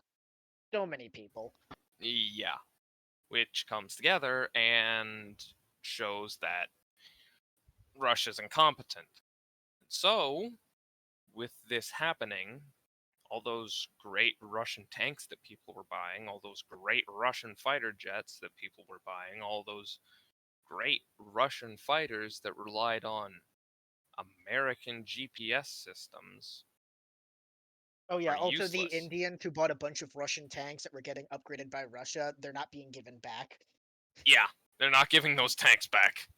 S4: so many people.
S1: Yeah. Which comes together and shows that Russia's incompetent. So, with this happening, all those great Russian tanks that people were buying, all those great Russian fighter jets that people were buying, all those great Russian fighters that relied on American GPS systems
S4: Oh yeah,
S1: are
S4: also the
S1: useless.
S4: Indians who bought a bunch of Russian tanks that were getting upgraded by Russia, they're not being given back.
S1: Yeah, they're not giving those tanks back.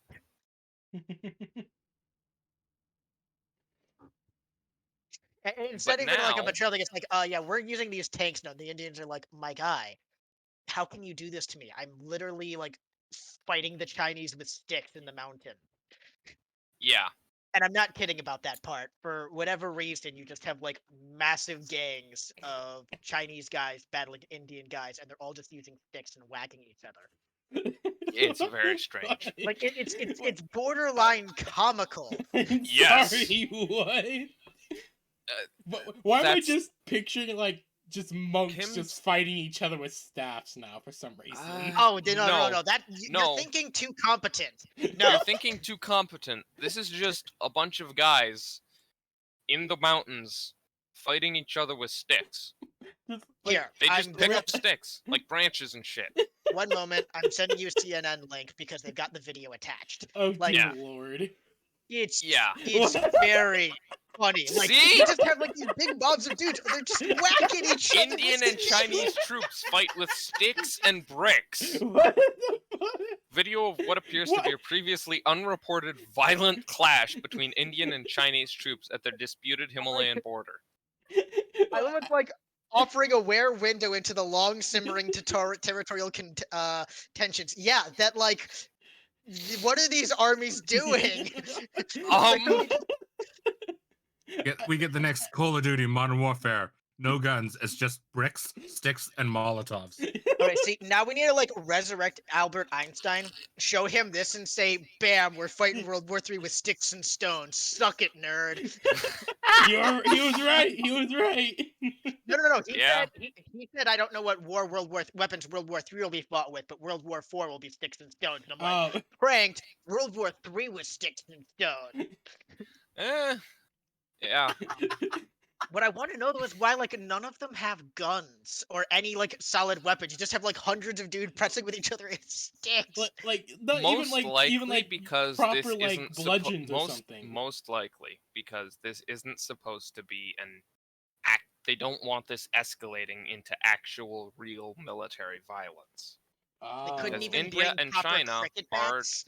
S4: Instead
S1: But
S4: of even like a
S1: now,
S4: betrayal, they just like, yeah, we're using these tanks now. The Indians are like, my guy, how can you do this to me? I'm literally like fighting the Chinese with sticks in the mountain.
S1: yeah,
S4: And I'm not kidding about that part. For whatever reason, you just have like massive gangs of Chinese guys battling Indian guys, and they're all just using sticks and whacking each other.
S1: it's very strange.
S4: Like it's borderline comical.
S2: I'm
S1: Yes.
S2: sorry, what? Why am I
S1: That's-
S2: just picturing like just monks
S1: Him-
S2: just fighting each other with staffs now for some reason?
S4: Oh, no.
S1: No.
S4: That
S1: No.
S4: you're thinking too competent.
S1: You're
S4: No.
S1: thinking too competent. This is just a bunch of guys in the mountains fighting each other with sticks.
S2: Just,
S4: Here,
S1: They
S4: I'm
S1: just pick
S4: gonna-
S1: up sticks, like branches and shit.
S4: One moment, I'm sending you a CNN link because they've got the video attached.
S2: oh
S4: like-
S2: dear
S1: Yeah.
S2: lord.
S4: It's
S1: Yeah.
S4: it's very funny. Like
S1: See?
S4: you just have like these big mobs of dudes, and they're just whacking each other.
S1: Indian
S4: with
S1: and Chinese troops fight with sticks and bricks.
S2: What the fuck?
S1: Video of what appears to be
S2: What?
S1: a previously unreported violent clash between Indian and Chinese troops at their disputed Himalayan border.
S4: I love it, like offering a rare window into the long simmering territorial tensions. Yeah, that like, what are these armies doing?
S3: We get the next Call of Duty Modern Warfare. No guns. It's just bricks, sticks, and Molotovs.
S4: All right, see, now we need to like resurrect Albert Einstein, show him this, and say, "Bam, we're fighting World War III with sticks and stones. Suck it, nerd."
S2: He was right. He was right.
S4: No.
S1: Yeah.
S4: He said, "I don't know what weapons World War III will be fought with, but World War IV will be sticks and stones." And I'm like,
S2: Oh,
S4: pranked. World War III was sticks and stones.
S1: Yeah.
S4: What I want to know though is why like none of them have guns or any like solid weapons. You just have like hundreds of dudes pressing with each other in sticks.
S2: like not
S1: Most likely
S2: even like
S1: because
S2: proper
S1: this
S2: like
S1: isn't
S2: bludgeons or
S1: most
S2: something.
S1: most likely because this isn't supposed to be they don't want this escalating into actual real military violence.
S4: They couldn't
S1: Because
S4: even
S1: India
S4: bring
S1: and
S4: proper
S1: China
S4: cricket
S1: are-
S4: bats.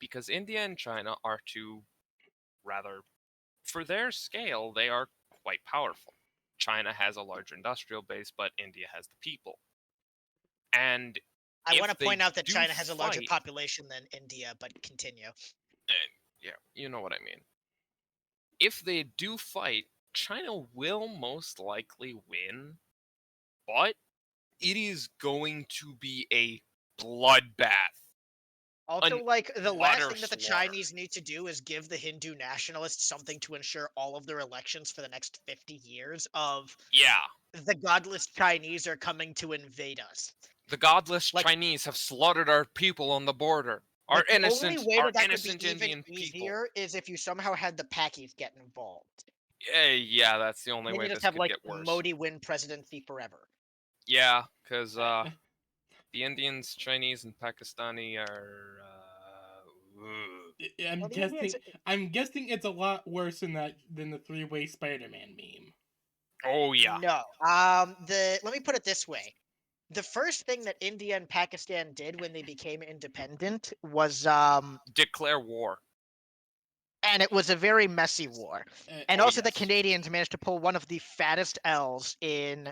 S1: Because India and China are two rather for their scale they are quite powerful. China has a large industrial base, but India has the people. And
S4: I
S1: if
S4: want to
S1: they
S4: point out that
S1: do
S4: China has a larger
S1: fight-
S4: population than India, but continue.
S1: yeah, you know what I mean. If they do fight, China will most likely win, but it is going to be a bloodbath.
S4: Also,
S1: An
S4: like the last
S1: utter
S4: thing that the
S1: slaughter.
S4: Chinese need to do is give the Hindu nationalists something to ensure all of their elections for the next 50 years of
S1: Yeah,
S4: the godless Chinese are coming to invade us.
S1: the godless
S4: Like-
S1: Chinese have slaughtered our people on the border. Our
S4: Like,
S1: innocent,
S4: the only way
S1: our
S4: that that could
S1: innocent
S4: be even
S1: Indian people.
S4: easier is if you somehow had the Pakis get involved.
S1: Yeah, that's the only
S4: Then
S1: way
S4: you
S1: this
S4: just have
S1: could
S4: like
S1: get worse.
S4: Modi win presidency forever.
S1: Yeah, because the Indians, Chinese, and Pakistani are.
S2: I'm
S4: Well, the idea is-
S2: guessing it's a lot worse than the three-way Spider-Man meme.
S1: Oh yeah.
S4: No. Let me put it this way. The first thing that India and Pakistan did when they became independent was
S1: Declare war.
S4: and it was a very messy war. And
S1: Oh,
S4: also the
S1: yes.
S4: Canadians managed to pull one of the fattest L's in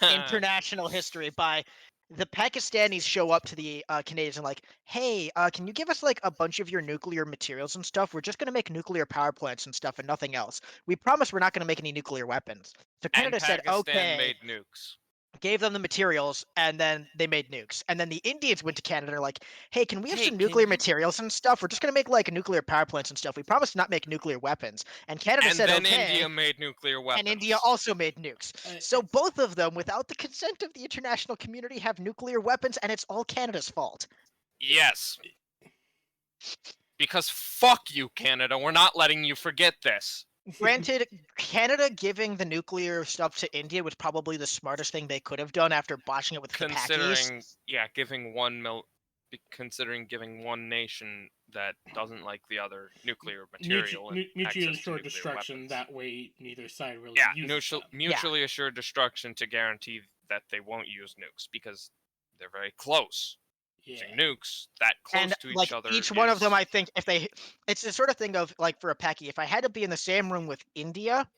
S4: international history by the Pakistanis show up to the Canadians and like, hey, can you give us like a bunch of your nuclear materials and stuff? We're just going to make nuclear power plants and stuff and nothing else. We promise we're not going to make any nuclear weapons. So Canada
S1: and
S4: said,
S1: Pakistan
S4: okay,
S1: made nukes.
S4: gave them the materials, and then they made nukes. And then the Indians went to Canada and are like, hey, can we have
S1: Hey,
S4: some
S1: can
S4: nuclear
S1: you-
S4: materials and stuff? We're just going to make like nuclear power plants and stuff. We promise to not make nuclear weapons. And Canada
S1: And
S4: said,
S1: then
S4: okay.
S1: India made nuclear weapons.
S4: And India also made nukes. So both of them, without the consent of the international community, have nuclear weapons, and it's all Canada's fault.
S1: Yes. Because fuck you, Canada. We're not letting you forget this.
S4: Granted, Canada giving the nuclear stuff to India was probably the smartest thing they could have done after botching it with the Pakis.
S1: Considering giving one nation that doesn't like the other nuclear material and
S2: mutually
S1: access to
S2: assured
S1: nuclear
S2: destruction.
S1: weapons.
S2: That way, neither side really
S1: Yeah,
S2: uses them.
S1: mutually assured destruction to guarantee that they won't use nukes because they're very close.
S2: Yeah.
S1: Using nukes that close
S4: And
S1: to each
S4: like
S1: other.
S4: each one of them,
S1: is-
S4: I think, if they, it's the sort of thing of like for a Paki, if I had to be in the same room with India,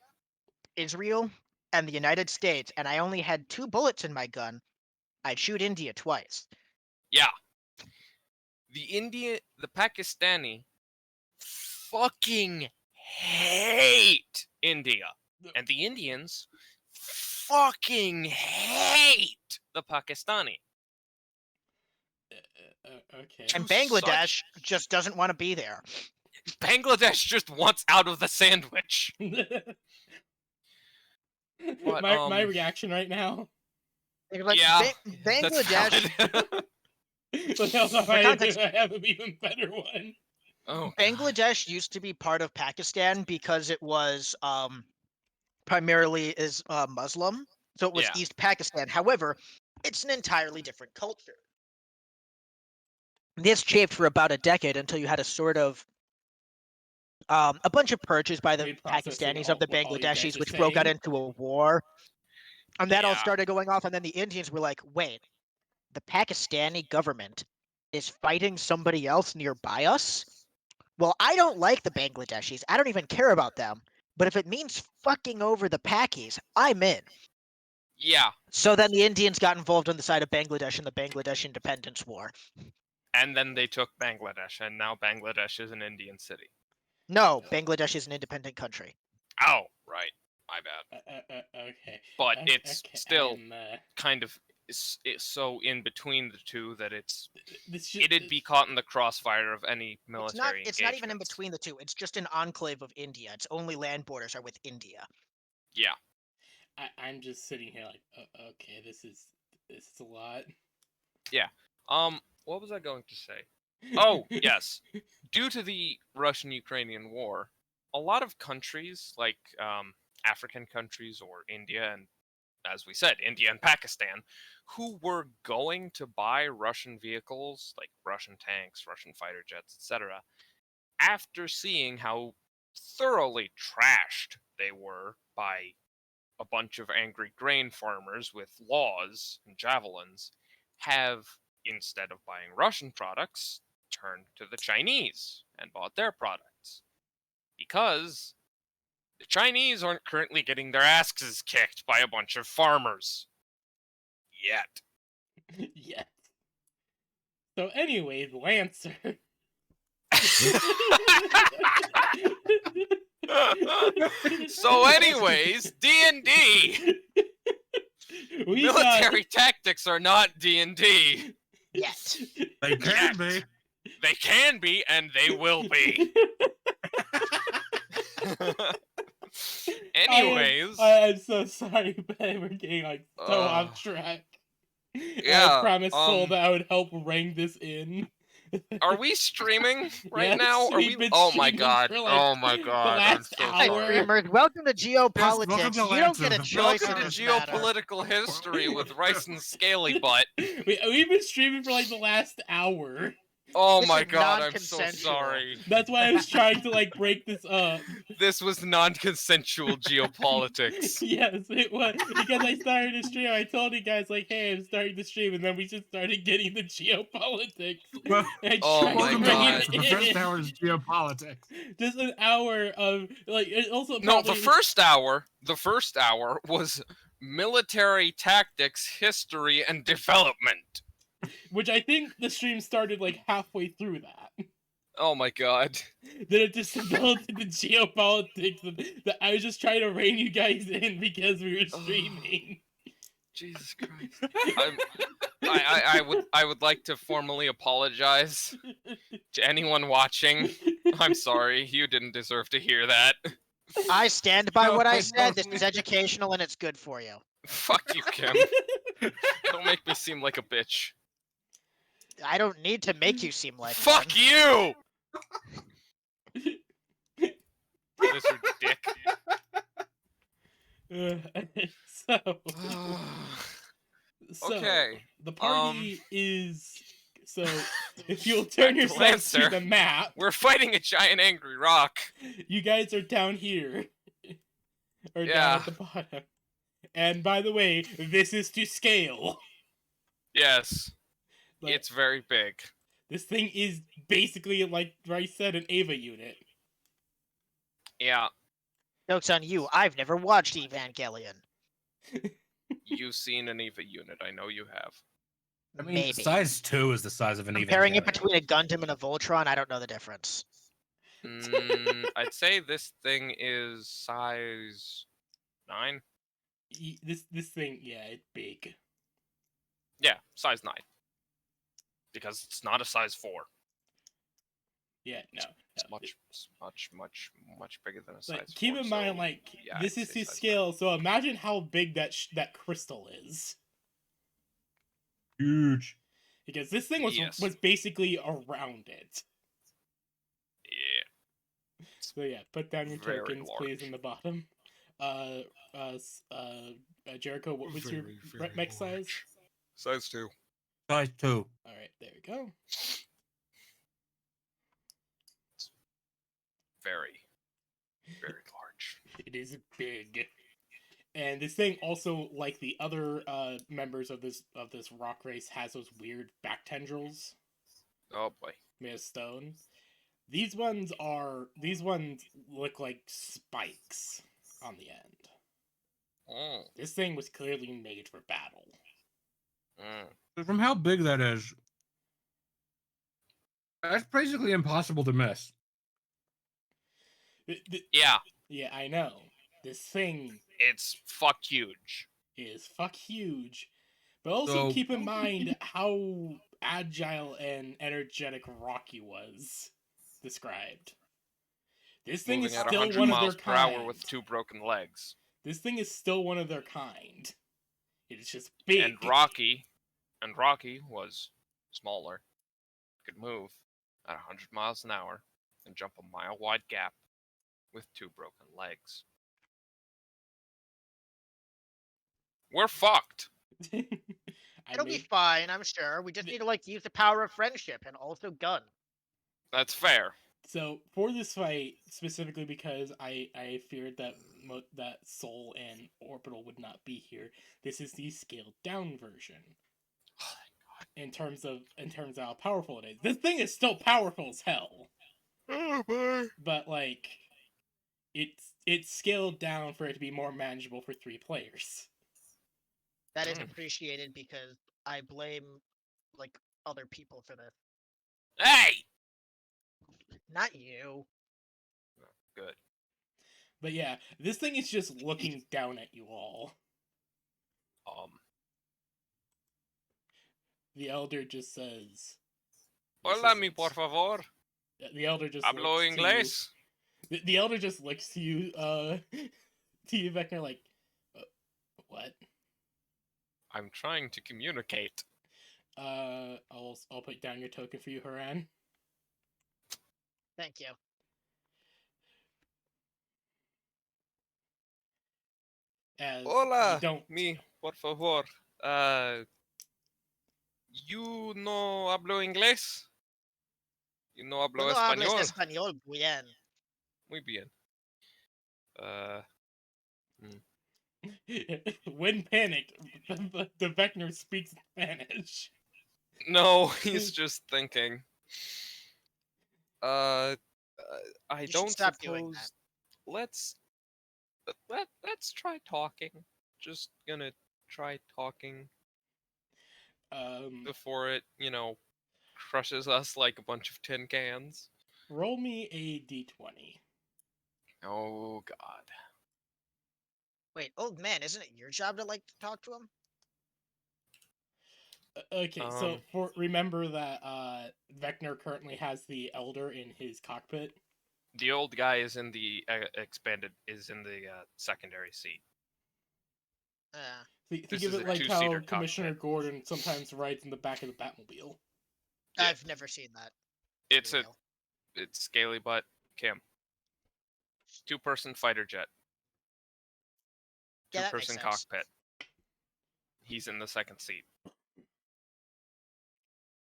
S4: Israel, and the United States, and I only had 2 bullets in my gun, I'd shoot India twice.
S1: Yeah. The Pakistani fucking hate India. And the Indians fucking hate the Pakistani.
S2: Okay.
S4: And
S1: Two
S4: Bangladesh just doesn't want to be there.
S1: Bangladesh just wants out of the sandwich. But,
S2: my reaction right now.
S4: They're like,
S1: yeah, that's
S4: Bangladesh.
S1: valid.
S2: But also,
S4: For context-
S2: I have an even better one.
S1: Oh, God.
S4: Bangladesh used to be part of Pakistan because it was primarily is Muslim, so it was
S1: Yeah.
S4: East Pakistan. However, it's an entirely different culture. This chafed for about a decade until you had a sort of a bunch of purges by the
S2: Reprocessing
S4: Pakistanis of the
S2: all you guys
S4: Bangladeshis,
S2: are
S4: which broke out
S2: saying.
S4: into a war, and that all
S1: Yeah.
S4: started going off. And then the Indians were like, "Wait, the Pakistani government is fighting somebody else nearby us? Well, I don't like the Bangladeshis. I don't even care about them. But if it means fucking over the Pakis, I'm in."
S1: Yeah.
S4: So then the Indians got involved on the side of Bangladesh in the Bangladesh Independence War.
S1: And then they took Bangladesh, and now Bangladesh is an Indian city.
S4: No, Bangladesh is an independent country.
S1: Oh, right. My bad.
S2: Okay.
S1: But it's
S2: Okay,
S1: still
S2: I'm,
S1: kind of it's so in between the two that
S2: this
S1: it'd be caught in the crossfire of any military
S4: It's not even in
S1: engagements.
S4: between the two. It's just an enclave of India. Its only land borders are with India.
S1: Yeah.
S2: I'm just sitting here like, okay, this is a lot.
S1: What was I going to say? Oh, yes. Due to the Russian-Ukrainian war, a lot of countries, like African countries or India, and as we said, India and Pakistan, who were going to buy Russian vehicles, like Russian tanks, Russian fighter jets, etc., after seeing how thoroughly trashed they were by a bunch of angry grain farmers with laws and javelins, have, instead of buying Russian products, turned to the Chinese and bought their products. Because the Chinese aren't currently getting their asses kicked by a bunch of farmers. Yet.
S2: Yes. So, anyways, Lancer.
S1: So anyways, D&D. Military tactics are not D&D.
S4: Yet.
S3: They can be.
S1: They can be, and they will be. Anyways,
S2: I'm so sorry, but we're getting like so off track.
S1: yeah,
S2: I promised Soul
S1: um,
S2: that I would help ring this in.
S1: are we streaming right
S2: Yes,
S1: now? Are
S2: we've
S1: we?
S2: been
S1: Oh my
S2: streaming
S1: god!
S2: for, like,
S1: Oh my
S2: the
S1: god! I'm
S2: last
S1: so
S2: hour.
S4: Hi,
S1: sorry.
S4: streamers. Welcome to Geopolitics.
S3: welcome to
S4: You don't get a
S3: Lancer.
S4: choice
S1: Welcome
S4: in
S1: to
S4: this matter.
S1: geopolitical history with Rice and Scaly Butt.
S2: We've been streaming for like the last hour.
S1: Oh
S4: This
S1: my
S4: is
S1: god! I'm so
S4: non-consensual.
S1: sorry.
S2: That's why I was trying to like break this up.
S1: This was non-consensual geopolitics.
S2: Yes, it was because I started to stream. I told you guys like, "Hey, I'm starting to stream," and then we just started getting the geopolitics.
S3: Well,
S2: And I
S1: Oh
S2: tried
S1: my
S3: welcome
S2: to bring
S1: God.
S3: to
S2: it
S3: the first
S2: in.
S3: hour is geopolitics.
S2: Just an hour of like. It also
S1: No,
S2: probably,
S1: the first hour was military tactics, history, and development.
S2: which I think the stream started like halfway through that.
S1: Oh my god.
S2: Then it just developed into geopolitics. That I was just trying to rein you guys in because we were streaming.
S1: Jesus Christ. I would like to formally apologize to anyone watching. I'm sorry, you didn't deserve to hear that.
S4: I stand by
S3: No,
S4: what I
S3: I
S4: said. This
S3: don't.
S4: is educational and it's good for you.
S1: Fuck you, Kim. Don't make me seem like a bitch.
S4: I don't need to make you seem like
S1: Fuck
S4: one.
S1: you! Lizard dick.
S2: So,
S1: Okay,
S2: the party is so. If you'll turn
S1: to
S2: yourselves to
S1: Lancer.
S2: the map,
S1: we're fighting a giant angry rock.
S2: you guys are down here, or down
S1: Yeah.
S2: at the bottom. And by the way, this is to scale.
S1: Yes,
S2: Like,
S1: it's very big.
S2: this thing is basically, like Rice said, an Ava unit.
S1: Yeah,
S4: Joke's on you. I've never watched Evangelion.
S1: you've seen an EVA unit. I know you have.
S3: I mean,
S4: Maybe.
S3: size 2 is the size of an
S4: Comparing it
S3: Evangelion.
S4: between a Gundam and a Voltron, I don't know the difference.
S1: I'd say this thing is size 9.
S2: This thing, yeah, it's big.
S1: Yeah, size 9. Because it's not a size 4.
S2: Yeah, no.
S1: It's
S2: no.
S1: much bigger than a
S2: Like,
S1: size
S2: keep
S1: 4.
S2: in mind,
S1: so,
S2: like,
S1: yeah,
S2: this
S1: I'd
S2: is
S1: say
S2: his
S1: size 5.
S2: scale, so imagine how big that crystal is.
S3: Huge.
S2: Because this thing
S1: Yes.
S2: was basically around it.
S1: Yeah.
S2: So yeah, put down your
S1: Very
S2: tokens, please,
S1: large.
S2: in the bottom. Jericho, what was your mech size?
S1: Size 2.
S3: Size 2.
S2: All right, there we go.
S1: Very, very large.
S2: It is big. And this thing also, like the other members of this rock race, has those weird back tendrils
S1: Oh boy.
S2: made of stone. These ones look like spikes on the end.
S1: Mm,
S2: This thing was clearly made for battle.
S3: From how big that is, that's basically impossible to miss.
S1: Yeah,
S2: Yeah, I know. This thing
S1: it's fuck huge.
S2: is fuck huge. But also
S3: So-
S2: keep in mind how agile and energetic Rocky was described. This thing
S1: Moving
S2: is
S1: at
S2: still
S1: 100
S2: one of
S1: miles
S2: their
S1: per
S2: kind.
S1: hour with 2 broken legs.
S2: This thing is still one of their kind. It's just big.
S1: And Rocky was smaller, could move at 100 miles an hour and jump a mile-wide gap with 2 broken legs. We're fucked.
S4: It'll be fine, I'm sure. We just need to like use the power of friendship and also gun.
S1: That's fair.
S2: So for this fight specifically, because I feared that that Soul and Orbital would not be here, this is the scaled down version. In terms of how powerful it is, this thing is still powerful as hell.
S1: Oh boy.
S2: But like, it's scaled down for it to be more manageable for 3 players.
S4: That is appreciated because I blame like other people for this.
S1: Hey!
S4: Not you.
S1: Good.
S2: But yeah, this thing is just looking down at you all. The elder just says,
S1: Hola, mi por favor.
S2: The elder just
S1: Hablo
S2: looks to
S1: inglés.
S2: you. The elder just looks to you, to you, Vecna, like, what?
S1: I'm trying to communicate.
S2: I'll put down your token for you, Haran.
S4: Thank you.
S2: As
S1: Hola,
S2: you don't.
S1: mi por favor. You no hablo inglés? You no hablo
S4: No hables
S1: español?
S4: español bien.
S1: Muy bien.
S2: When panicked, the Vecna speaks Spanish.
S1: No, he's just thinking. I
S4: You should
S1: don't
S4: stop doing
S1: suppose. Let's try talking. Just gonna try talking before it, crushes us like a bunch of tin cans.
S2: Roll me a d20.
S1: Oh God.
S4: Wait, old man, isn't it your job to like to talk to him?
S2: Okay, so remember that Vecna currently has the elder in his cockpit.
S1: The old guy is in the secondary seat.
S2: Think
S1: This
S2: of
S1: is
S2: it
S1: a
S2: like how
S1: two-seater
S2: Commissioner
S1: cockpit.
S2: Gordon sometimes rides in the back of the Batmobile.
S1: Yeah.
S4: I've never seen that.
S1: It's
S4: Real.
S1: it's scaly butt Kim. 2-person fighter jet.
S4: Yeah, that makes
S1: 2-person
S4: sense.
S1: cockpit. He's in the second seat.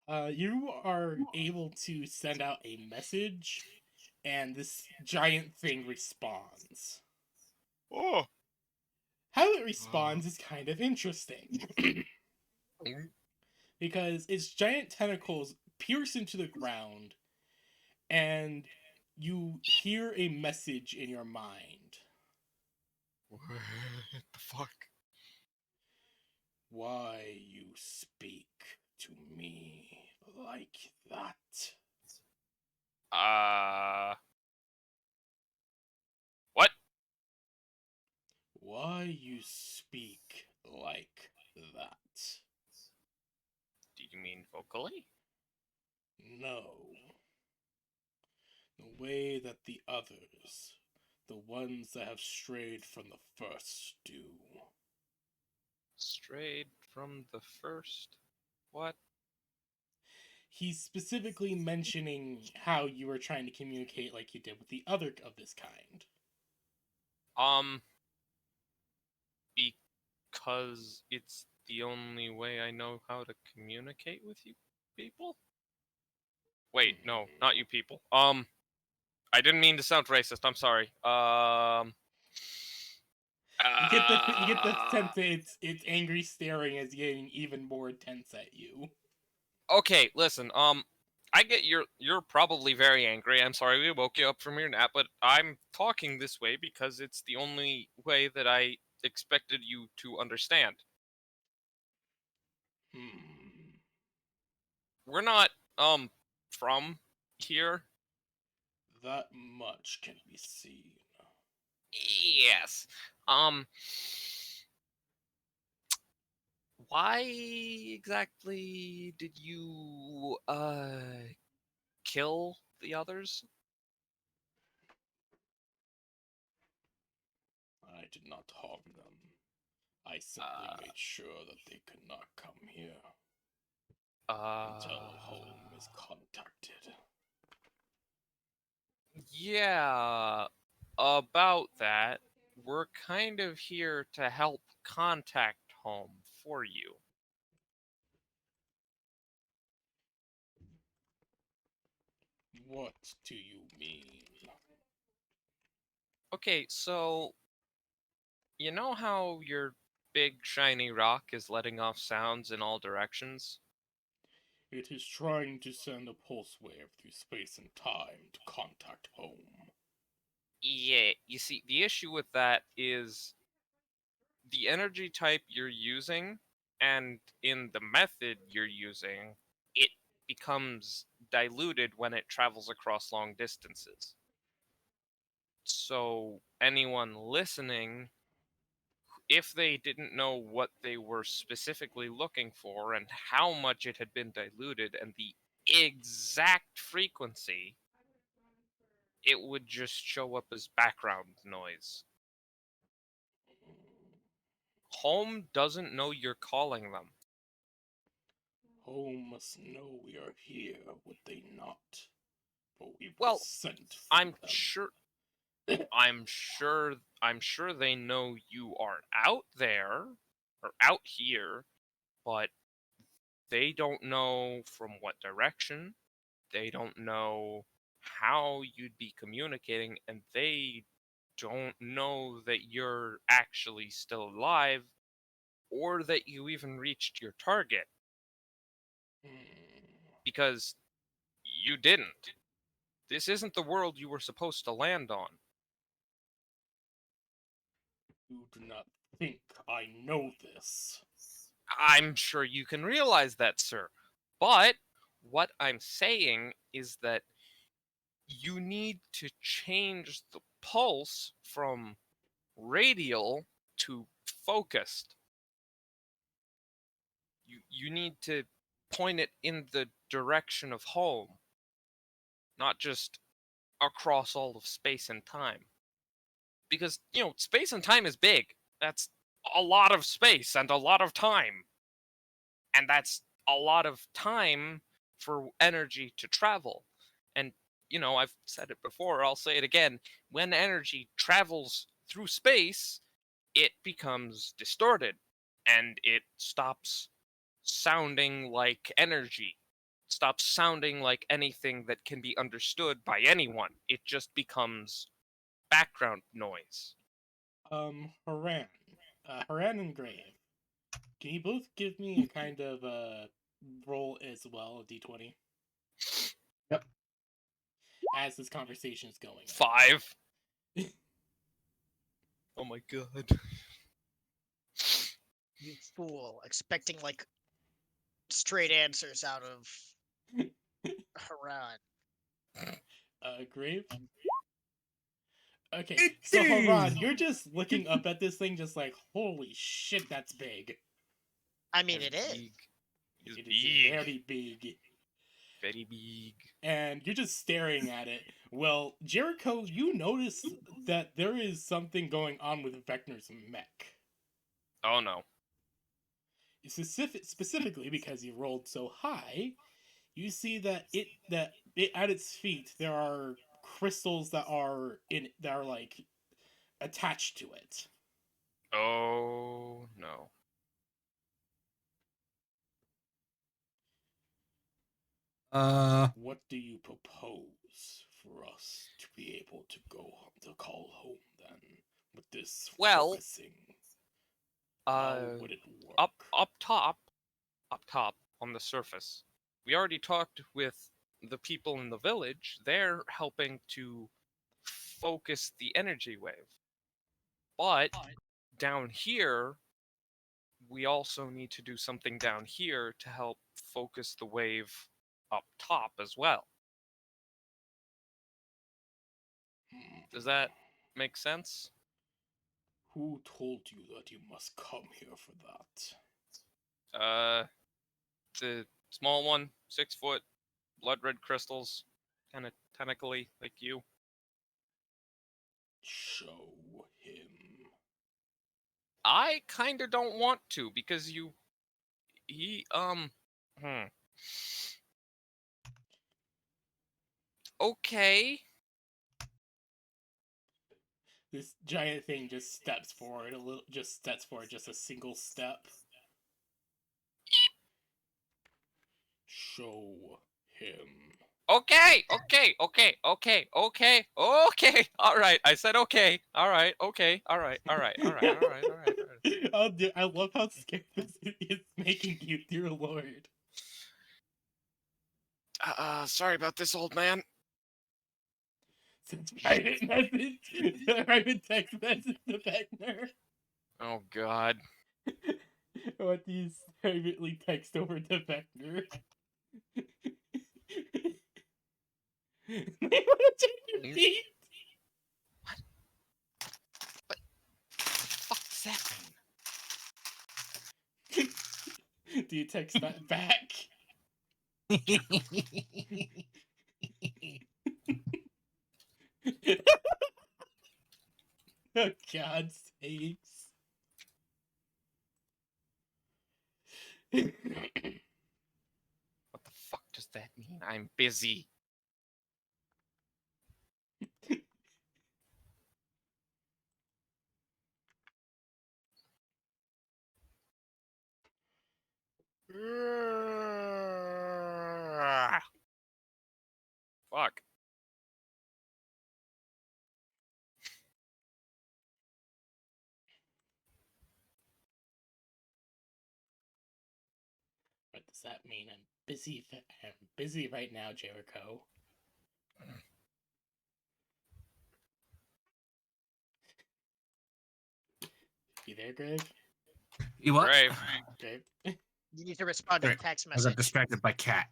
S2: You are able to send out a message, and this giant thing responds.
S1: Oh.
S2: How it responds is kind of interesting. Because its giant tentacles pierce into the ground, and you hear a message in your mind.
S1: What the fuck?
S2: Why you speak to me like that?
S1: What?
S2: Why you speak like that?
S1: Do you mean vocally?
S2: No. The way that the others, the ones that have strayed from the first, do.
S1: Strayed from the first. What?
S2: He's specifically mentioning how you were trying to communicate like you did with the other of this kind.
S1: Because it's the only way I know how to communicate with you people? Wait, no, not you people. I didn't mean to sound racist. I'm sorry.
S2: You get the sense that it's angry staring as getting even more tense at you.
S1: Okay, listen. I get you're probably very angry. I'm sorry we woke you up from your nap, but I'm talking this way because it's the only way that I expected you to understand. We're not from here.
S2: That much can be seen.
S1: Yes. Why exactly did you kill the others?
S2: I did not harm them. I simply made sure that they could not come here until home is contacted.
S1: Yeah, about that. We're kind of here to help contact home for you.
S2: What do you mean?
S1: Okay, so you know how your big shiny rock is letting off sounds in all directions?
S2: It is trying to send a pulse wave through space and time to contact home.
S1: Yeah, you see, the issue with that is the energy type you're using and in the method you're using, it becomes diluted when it travels across long distances. So anyone listening, if they didn't know what they were specifically looking for and how much it had been diluted and the exact frequency, it would just show up as background noise. Home doesn't know you're calling them.
S2: Home must know we are here, would they not? For we were
S1: Well,
S2: sent from
S1: I'm
S2: them.
S1: sure I'm sure they know you are out there or out here, but they don't know from what direction. They don't know how you'd be communicating, and they don't know that you're actually still alive or that you even reached your target because you didn't. This isn't the world you were supposed to land on.
S2: You do not think I know this.
S1: I'm sure you can realize that, sir. But what I'm saying is that you need to change the pulse from radial to focused. You need to point it in the direction of home, not just across all of space and time. Because, space and time is big. That's a lot of space and a lot of time. And that's a lot of time for energy to travel. And, I've said it before, I'll say it again. When energy travels through space, it becomes distorted and it stops sounding like energy, stops sounding like anything that can be understood by anyone. It just becomes background noise.
S2: Haran. Haran and Grave. Can you both give me a kind of roll as well, a d20?
S3: Yep.
S2: As this conversation is going on.
S1: 5. Oh my god.
S4: You fool, expecting like straight answers out of Haran.
S2: Grave? Okay, so Haran, you're just looking up at this thing just like, holy shit, that's big.
S4: I mean, it is.
S1: Big. It's
S2: It is
S1: big.
S2: very big.
S1: very big.
S2: and you're just staring at it. Well, Jericho, you notice that there is something going on with Vecnor's mech.
S1: Oh no.
S2: Specifically because he rolled so high, you see that it at its feet there are crystals that are like attached to it.
S1: Oh no.
S2: What do you propose for us to be able to call home then with this
S1: Well,
S2: focusing? How would it work?
S1: up top on the surface. We already talked with the people in the village. They're helping to focus the energy wave. But down here, we also need to do something down here to help focus the wave up top as well. Does that make sense?
S2: Who told you that you must come here for that?
S1: The small one, 6 foot, blood red crystals, kind of tentacly like you.
S2: Show him.
S1: I kind of don't want to because Okay.
S2: This giant thing just steps forward just a single step. Show him.
S1: Okay. All right. I said okay. All right. Okay. All right.
S2: I love how scared this is making you, dear lord.
S1: Sorry about this, old man.
S2: Sends private message. Private text message to Vector.
S1: Oh God.
S2: What do you privately text over to Vector? They want to change your feet.
S1: What the fuck does that mean?
S2: Do you text that back? Oh, God's sakes.
S1: What the fuck does that mean? I'm busy. Fuck.
S2: What does that mean? I'm busy. I'm busy right now, Jericho. You there, Grave?
S3: You what?
S1: Brave.
S2: Grave?
S4: You need to respond to the
S3: Great.
S4: text
S3: I got
S4: message.
S3: distracted by cat.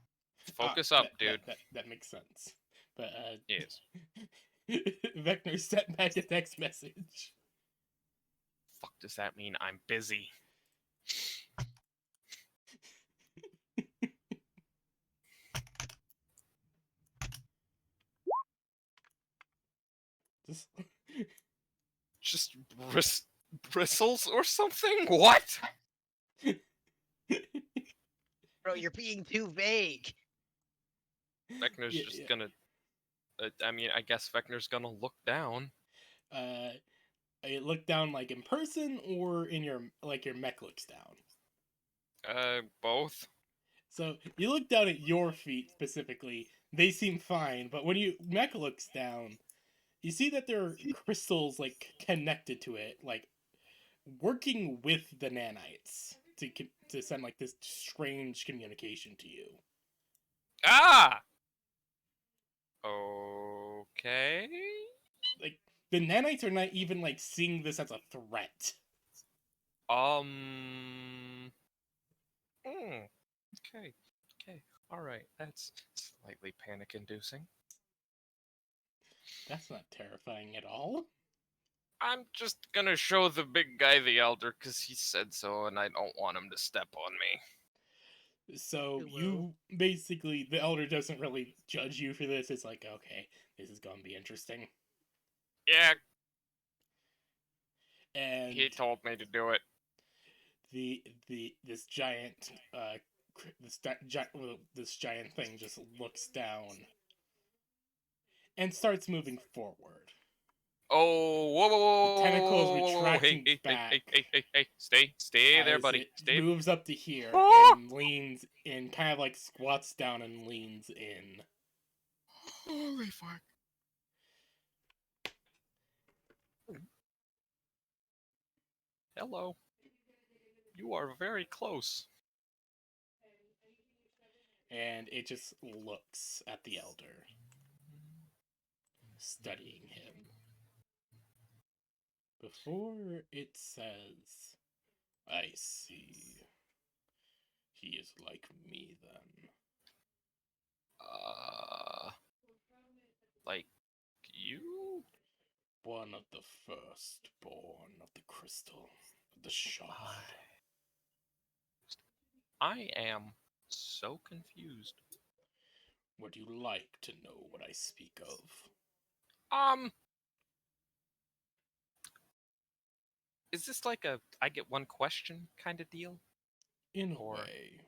S1: Focus up, dude.
S2: That makes sense. But
S1: Yes.
S2: Vector sent back a text message.
S1: Fuck does that mean? I'm busy.
S2: Just
S1: Just bristles or something? What?
S4: Bro, you're being too vague.
S1: Vecnor's
S2: Yeah,
S1: just
S2: yeah.
S1: gonna. I mean, I guess Vecnor's gonna look down.
S2: You look down like in person or in your mech looks down.
S1: Both.
S2: So you look down at your feet specifically. They seem fine, but when you mech looks down, you see that there are crystals like connected to it, like working with the nanites to send like this strange communication to you.
S1: Ah. Okay.
S2: Like the nanites are not even like seeing this as a threat.
S1: Okay. All right. That's slightly panic-inducing.
S2: That's not terrifying at all.
S1: I'm just gonna show the big guy the elder because he said so, and I don't want him to step on me.
S2: So
S4: Who will?
S2: you basically, the elder doesn't really judge you for this. It's like, okay, this is gonna be interesting.
S1: Yeah,
S2: And
S1: he told me to do it.
S2: this giant this giant thing just looks down and starts moving forward.
S1: Oh, whoa, whoa, whoa,
S2: The tentacles
S1: whoa, whoa, whoa, whoa,
S2: retracting
S1: hey,
S2: back
S1: stay there,
S2: as
S1: buddy,
S2: it
S1: stay.
S2: moves up to here
S1: Ah!
S2: and leans in, kind of like squats down and leans in.
S1: Holy fuck. Hello. You are very close.
S2: And it just looks at the elder, studying him. Before it says, I see. He is like me then.
S1: Like you?
S2: One of the firstborn of the crystal, of the shard.
S1: I am so confused.
S2: Would you like to know what I speak of?
S1: Is this like a I get one question kind of deal?
S2: In a
S1: Or-
S2: way.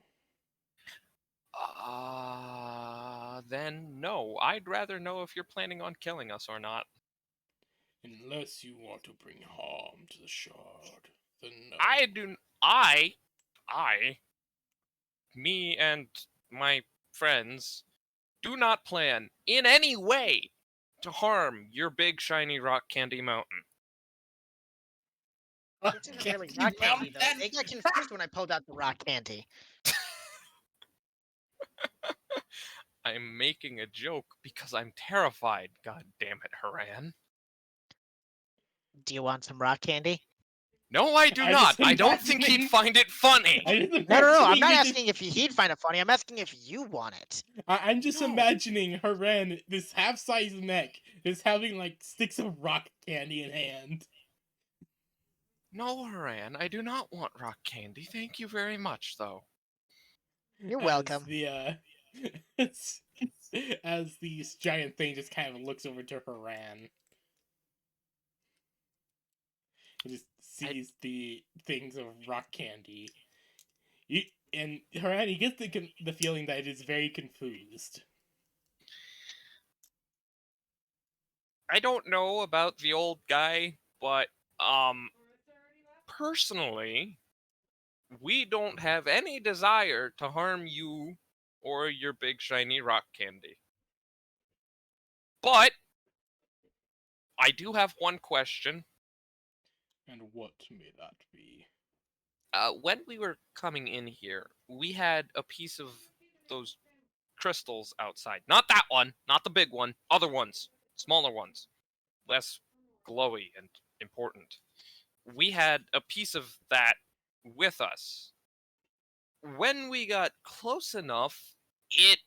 S1: Then no. I'd rather know if you're planning on killing us or not.
S2: Unless you want to bring harm to the shard, then no.
S1: Me and my friends do not plan in any way to harm your big shiny rock candy mountain.
S4: This isn't really rock candy, though. They got confused when I pulled out the rock candy.
S1: I'm making a joke because I'm terrified. God damn it, Haran.
S4: Do you want some rock candy?
S1: No, I do
S2: I'm
S1: not.
S2: just
S1: I don't think he'd
S2: imagining-
S1: find it funny.
S4: No. I'm not asking if he'd find it funny. I'm asking if you want it.
S2: I'm just
S1: No.
S2: imagining Haran, this half-sized mech, is having like sticks of rock candy in hand.
S1: No, Haran, I do not want rock candy. Thank you very much, though.
S4: You're
S2: As
S4: welcome.
S2: The as the giant thing just kind of looks over to Haran. He just sees the things of rock candy. And Haran, he gets the feeling that it is very confused.
S1: I don't know about the old guy, but personally, we don't have any desire to harm you or your big shiny rock candy. But I do have one question.
S2: And what may that be?
S1: When we were coming in here, we had a piece of those crystals outside. Not that one, not the big one, other ones, smaller ones, less glowy and important. We had a piece of that with us. When we got close enough, it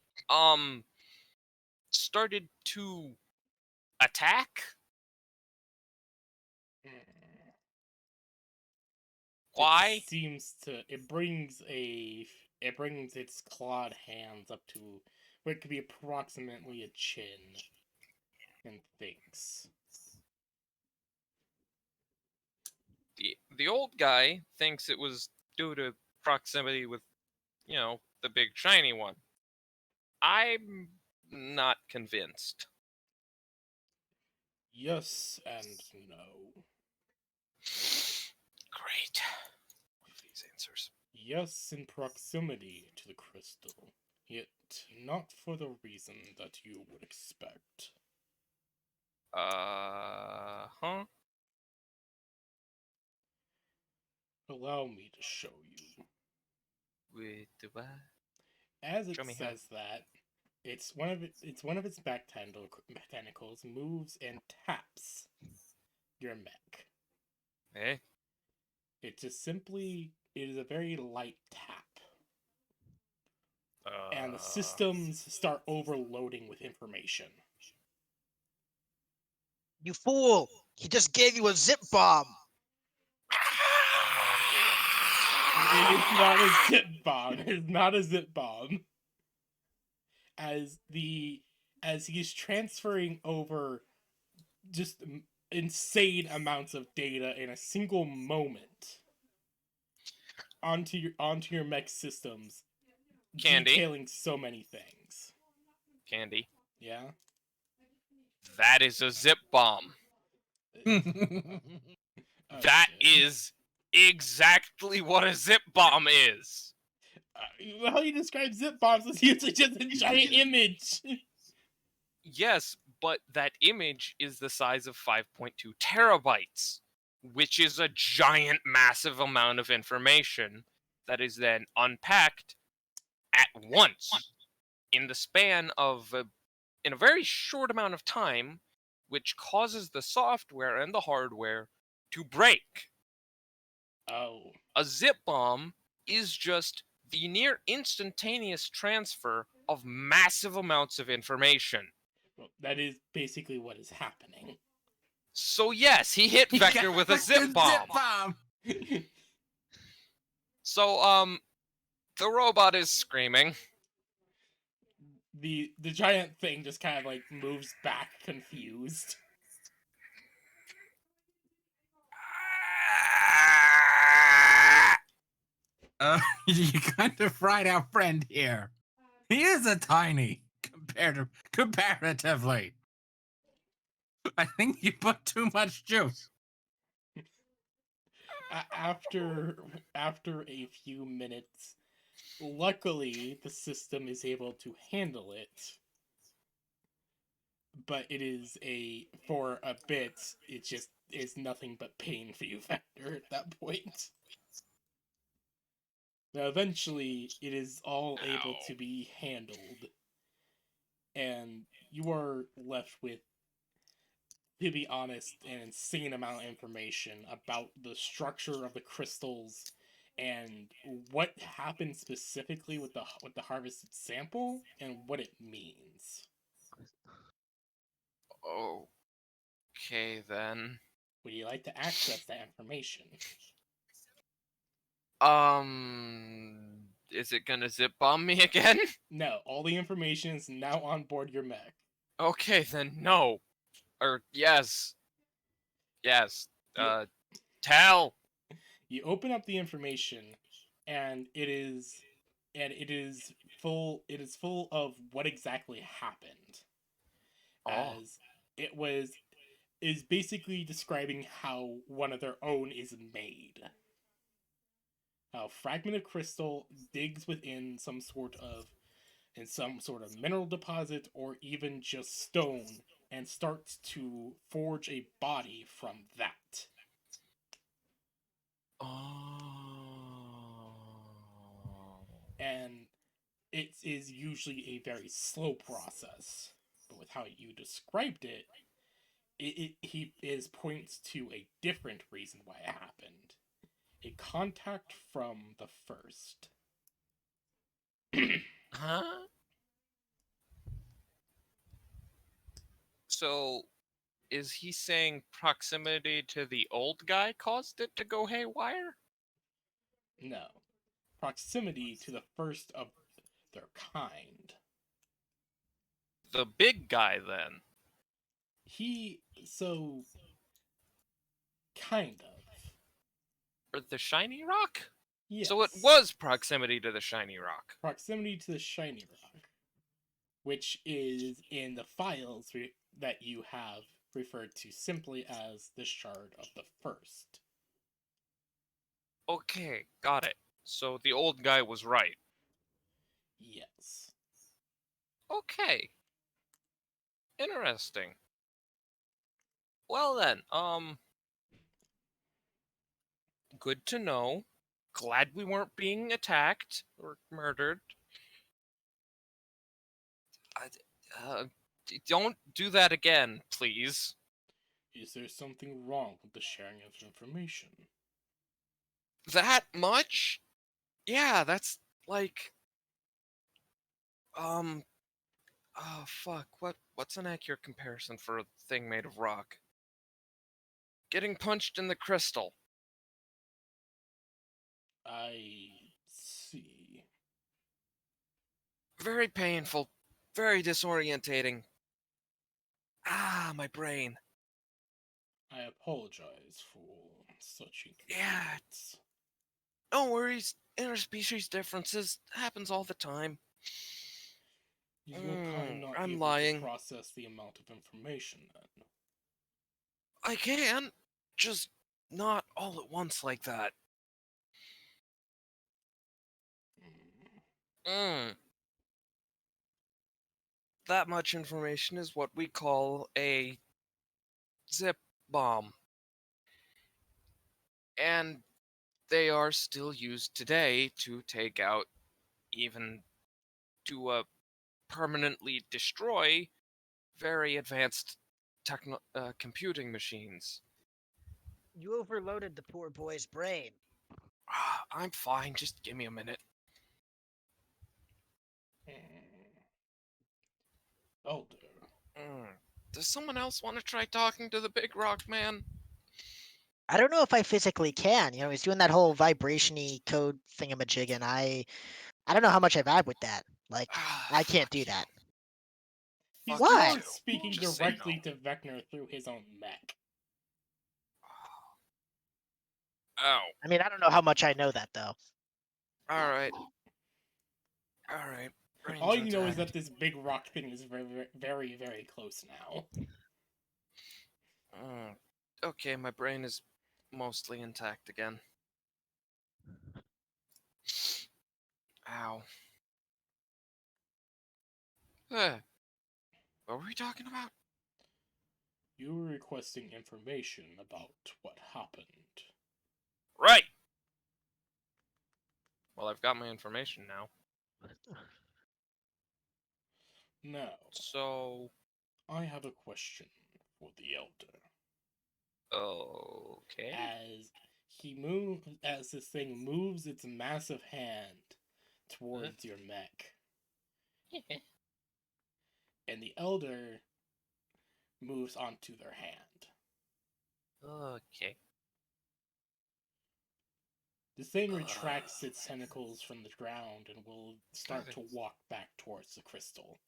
S1: started to attack. Why?
S2: It brings its clawed hands up to where it could be approximately a chin, and thinks.
S1: The old guy thinks it was due to proximity with, the big shiny one. I'm not convinced.
S2: Yes and no.
S1: Great. With these answers.
S2: Yes, in proximity to the crystal, yet not for the reason that you would expect.
S1: Huh?
S2: Allow me to show you.
S1: Wait, what?
S2: As it
S1: Show me how.
S2: says that, it's one of its back tentacles moves and taps your mech.
S1: Eh?
S2: It is a very light tap. And the systems start overloading with information.
S4: You fool! He just gave you a zip bomb!
S2: It is not a zip bomb. It is not a zip bomb. As he's transferring over just insane amounts of data in a single moment onto your mech systems,
S1: Candy.
S2: detailing so many things.
S1: Candy.
S2: Yeah.
S1: That is a zip bomb.
S2: Oh,
S1: That
S2: shit.
S1: is exactly what a zip bomb is.
S2: How you describe zip bombs is usually just a giant image.
S1: Yes, but that image is the size of 5.2 terabytes, which is a giant, massive amount of information that is then unpacked at once in the span of in a very short amount of time, which causes the software and the hardware to break.
S2: Oh.
S1: A zip bomb is just the near instantaneous transfer of massive amounts of information.
S2: Well, that is basically what is happening.
S1: So yes, he hit Vector with a zip bomb. So the robot is screaming.
S2: The giant thing just kind of like moves back confused.
S3: You kind of fried our friend here. He is a tiny comparatively. I think you put too much juice.
S2: After a few minutes, luckily the system is able to handle it. But it is for a bit, it just is nothing but pain for you, Vector, at that point. Now, eventually, it is all able to be handled, and you are left with, to be honest, an insane amount of information about the structure of the crystals and what happened specifically with the harvested sample and what it means.
S1: Okay then.
S2: Would you like to access that information?
S1: Is it gonna zip bomb me again?
S2: No, all the information is now on board your mech.
S1: Okay then, no. Or yes. Yes.
S2: Yeah.
S1: Tell.
S2: You open up the information, and it is full of what exactly happened. As it is basically describing how one of their own is made. A fragment of crystal digs within some sort of mineral deposit or even just stone and starts to forge a body from that. And it is usually a very slow process. But with how you described it, he points to a different reason why it happened. A contact from the first.
S1: Huh? So, is he saying proximity to the old guy caused it to go haywire?
S2: No. Proximity to the first of their kind.
S1: The big guy, then.
S2: Kind of.
S1: Or the shiny rock?
S2: Yes.
S1: So it was proximity to the shiny rock.
S2: Proximity to the shiny rock, which is in the files that you have referred to simply as the Shard of the First.
S1: Okay, got it. So the old guy was right.
S2: Yes.
S1: Okay. Interesting. Well then, good to know. Glad we weren't being attacked or murdered. Don't do that again, please.
S2: Is there something wrong with the sharing of information?
S1: That much? Yeah, that's like oh fuck, what's an accurate comparison for a thing made of rock? Getting punched in the crystal.
S2: I see.
S1: Very painful, very disorientating. Ah, my brain.
S2: I apologize for such
S1: Yeah.
S2: inconvenience.
S1: No worries. Interspecies differences happens all the time.
S2: Is your kind not
S1: I'm
S2: able
S1: lying.
S2: to process the amount of information then?
S1: I can, just not all at once like that.
S2: Hmm.
S1: Mm. That much information is what we call a zip bomb. And they are still used today to take out, even to permanently destroy, very advanced computing machines.
S4: You overloaded the poor boy's brain.
S1: Ah, I'm fine, just give me a minute.
S2: Elder.
S1: Does someone else want to try talking to the big rock man?
S4: I don't know if I physically can. You know, he's doing that whole vibration-y code thingamajig, and I don't know how much I vibe with that. Like, I can't
S1: Fuck
S4: do
S1: you.
S4: that.
S2: He's
S1: Fuck you
S4: Why?
S2: not
S1: too.
S2: speaking
S1: Just say
S2: directly
S1: no.
S2: to Vecna through his own mech.
S1: Oh,
S4: I mean, I don't know how much I know that though.
S1: alright. Alright.
S2: All
S1: Range
S2: you know is
S1: intact.
S2: that this big rock thing is very, very, very close now.
S1: Okay, my brain is mostly intact again. Ow. What were we talking about?
S2: You were requesting information about what happened.
S1: Right! Well, I've got my information now.
S2: Now,
S1: So,
S2: I have a question for the Elder.
S1: okay.
S2: As this thing moves its massive hand towards your mech, and the Elder moves onto their hand.
S1: Okay.
S2: The thing retracts its tentacles from the ground and will start to walk back towards the crystal.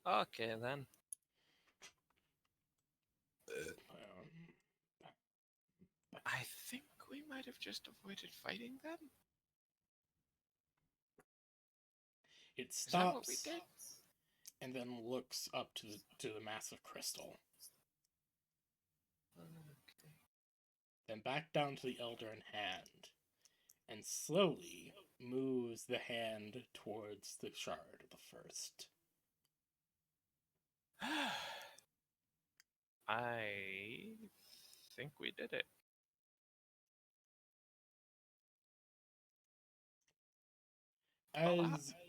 S1: Okay, then. I think we might have just avoided fighting them.
S2: It
S1: Is that what we
S2: stops
S1: did?
S2: and then looks up to the massive crystal.
S1: Okay.
S2: Then back down to the Elder in hand, and slowly moves the hand towards the shard of the first.
S1: I think we did it.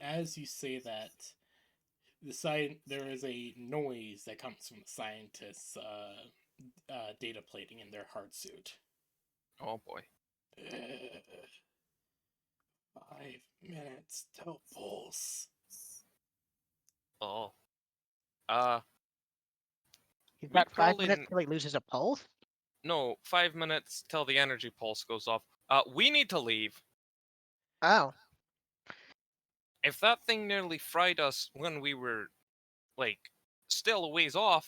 S2: As you say that, there is a noise that comes from the scientists' data plating in their hard suit.
S1: Oh boy.
S2: 5 minutes till pulse.
S1: Oh.
S4: He's
S1: We
S4: got 5
S1: probably
S4: minutes till he loses a pulse.
S1: No, 5 minutes till the energy pulse goes off. We need to leave.
S4: Oh,
S1: If that thing nearly fried us when we were, like, still a ways off,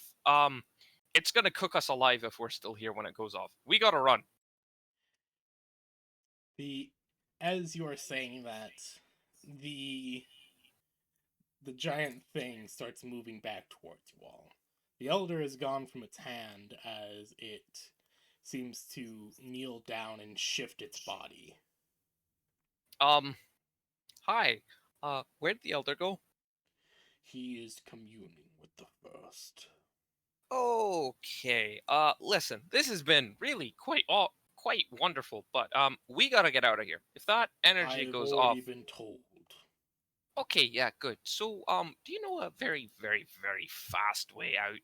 S1: it's gonna cook us alive if we're still here when it goes off. We gotta run.
S2: As you are saying that, the giant thing starts moving back towards you all. The Elder is gone from its hand as it seems to kneel down and shift its body.
S1: Hi. Where'd the Elder go?
S2: He is communing with the first.
S1: Okay. Listen, this has been really quite wonderful, but we gotta get out of here. If that energy
S2: I've
S1: goes
S2: already
S1: off.
S2: been told.
S1: Okay, yeah, good. So, do you know a very, very, very fast way out?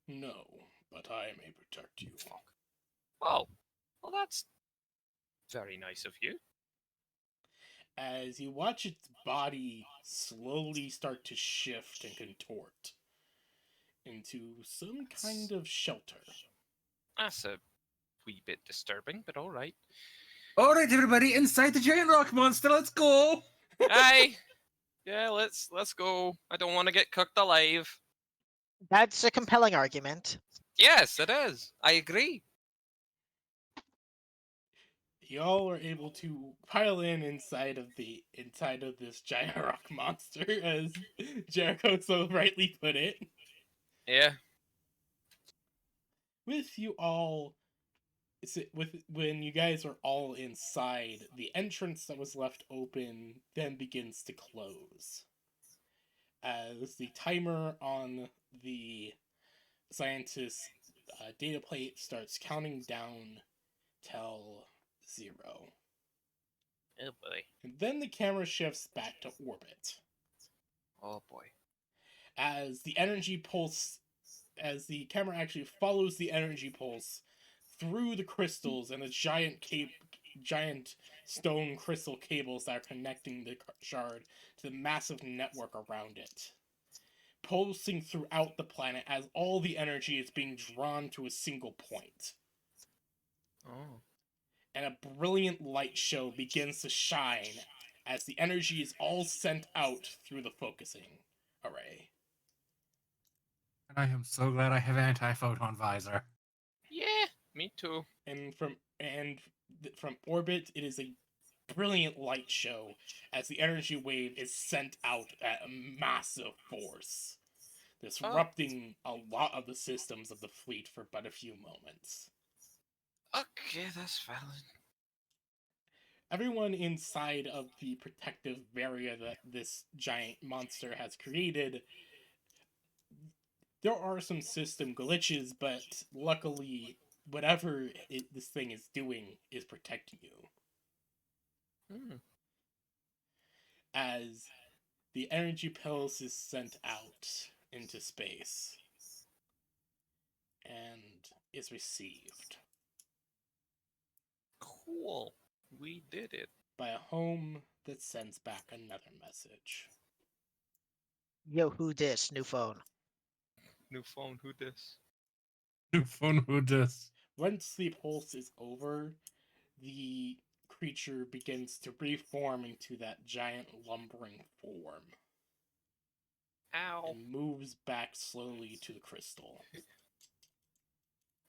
S2: No, but I may protect you.
S1: Fuck. Oh, well, that's very nice of you.
S2: As you watch its body slowly start to shift and contort into some kind of shelter.
S1: That's a wee bit disturbing, but all right.
S3: All right, everybody, inside the giant rock monster. Let's go.
S1: Aye. Yeah, let's go. I don't want to get cooked alive.
S4: That's a compelling argument.
S1: Yes, it is. I agree.
S2: Y'all are able to pile inside of this giant rock monster, as Jericho so rightly put it.
S1: Yeah.
S2: With you all, when you guys are all inside, the entrance that was left open then begins to close, as the timer on the scientist's data plate starts counting down till 0.
S1: Oh boy.
S2: And then the camera shifts back to orbit.
S1: Oh boy.
S2: As the camera actually follows the energy pulse through the crystals and the giant stone crystal cables that are connecting the shard to the massive network around it, pulsing throughout the planet as all the energy is being drawn to a single point.
S1: Oh.
S2: And a brilliant light show begins to shine as the energy is all sent out through the focusing array.
S3: And I am so glad I have anti-photon visor.
S1: Yeah, me too.
S2: And from orbit, it is a brilliant light show as the energy wave is sent out at a massive force, disrupting a lot of the systems of the fleet for but a few moments.
S1: Okay, that's valid.
S2: Everyone inside of the protective barrier that this giant monster has created, there are some system glitches, but luckily, whatever this thing is doing is protecting you.
S1: Hmm.
S2: As the energy pulse is sent out into space and is received
S1: Cool. We did it.
S2: by a home that sends back another message.
S4: Yo, who dis? New phone.
S1: New phone, who this?
S3: New phone, who dis?
S2: Once the pulse is over, the creature begins to reform into that giant lumbering form
S1: Ow.
S2: and moves back slowly to the crystal,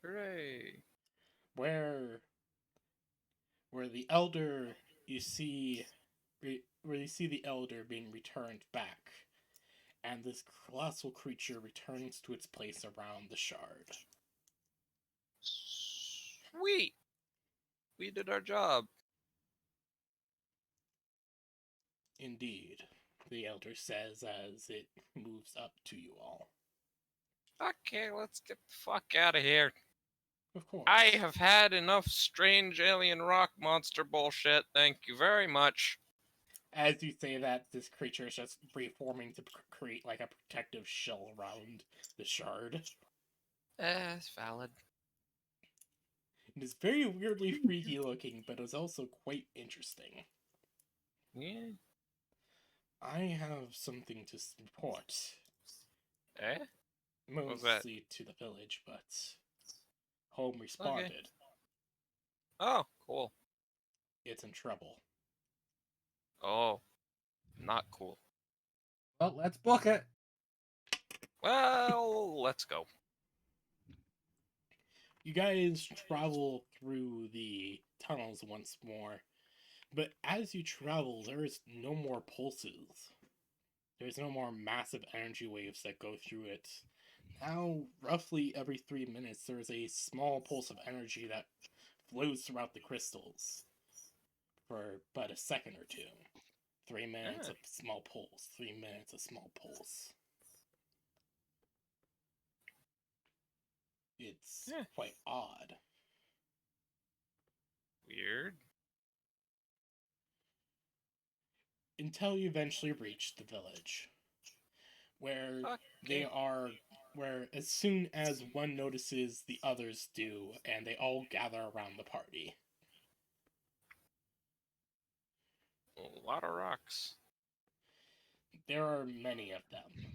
S1: Hooray.
S2: where the elder you see where you see the elder being returned back, and this colossal creature returns to its place around the shard.
S1: Sweet. We did our job.
S2: Indeed, the elder says as it moves up to you all.
S1: Okay, let's get the fuck out of here.
S2: Of course.
S1: I have had enough strange alien rock monster bullshit. Thank you very much.
S2: As you say that, this creature is just reforming to create like a protective shell around the shard.
S1: It's valid.
S2: It is very weirdly freaky looking, but is also quite interesting.
S1: Yeah.
S2: I have something to report.
S1: Eh? was that?
S2: Mostly to the village, but home responded.
S1: Oh, cool.
S2: It's in trouble.
S1: Oh, not cool.
S3: Well, let's book it.
S1: Well, let's go.
S2: You guys travel through the tunnels once more, but as you travel, there is no more pulses. There's no more massive energy waves that go through it. Now, roughly every 3 minutes, there is a small pulse of energy that flows throughout the crystals for but a second or two. 3 minutes of small pulse, 3 minutes of small pulse. It's quite odd.
S1: Weird.
S2: Until you eventually reach the village, where where as soon as one notices, the others do, and they all gather around the party.
S1: A lot of rocks.
S2: There are many of them.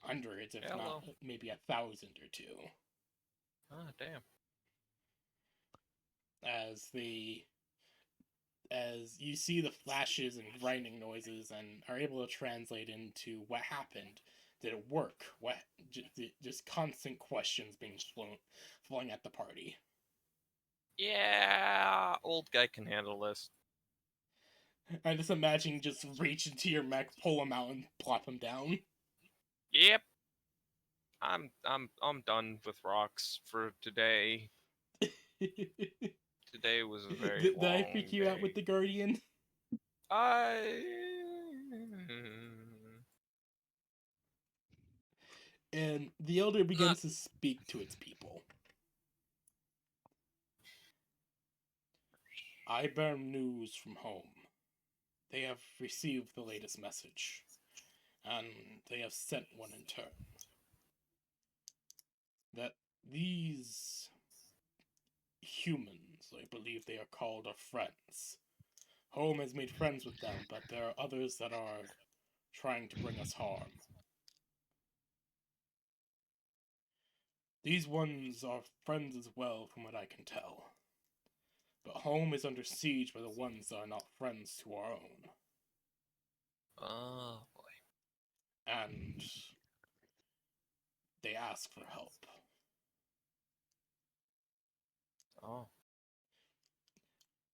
S2: Hundreds, if
S1: Hello.
S2: not maybe 1,000 or two.
S1: Ah, damn.
S2: As the as you see the flashes and grinding noises and are able to translate into what happened. Did it work? What? Just constant questions being flowing at the party.
S1: Yeah, old guy can handle this.
S2: I just imagine just reach into your mech, pull him out, and plop him down.
S1: Yep. I'm done with rocks for today. Today was a very
S2: Did
S1: long
S2: I freak you out with the Guardian?
S1: I
S2: And the Elder begins to speak to its people. I bear news from home. They have received the latest message, and they have sent one in turn. That these humans, I believe they are called, are friends. Home has made friends with them, but there are others that are trying to bring us harm. These ones are friends as well, from what I can tell. But home is under siege by the ones that are not friends to our own.
S1: oh boy.
S2: And they ask for help.
S1: Oh.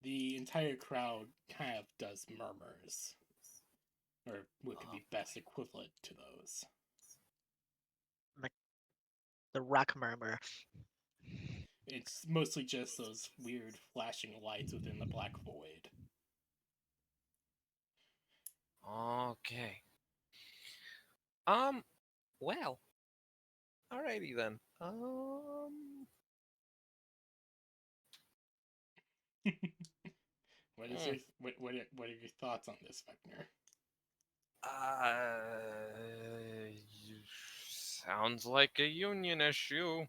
S2: The entire crowd kind of does murmurs. Or what could be best equivalent to those.
S4: The rock murmur.
S2: It's mostly just those weird flashing lights within the black void.
S1: Okay. Well. Alrighty then.
S2: What is what are your thoughts on this, Vector?
S1: Sounds like a union issue.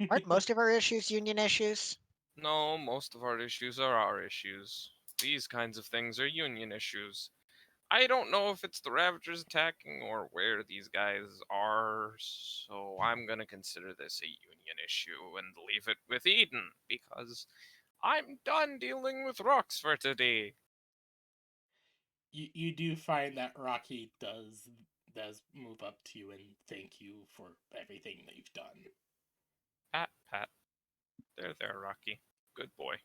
S4: Aren't most of our issues union issues?
S1: No, most of our issues are our issues. These kinds of things are union issues. I don't know if it's the Ravagers attacking or where these guys are, so I'm gonna consider this a union issue and leave it with Eden, because I'm done dealing with rocks for today.
S2: You do find that Rocky does move up to you and thank you for everything that you've done.
S1: Pat. There, Rocky. Good boy.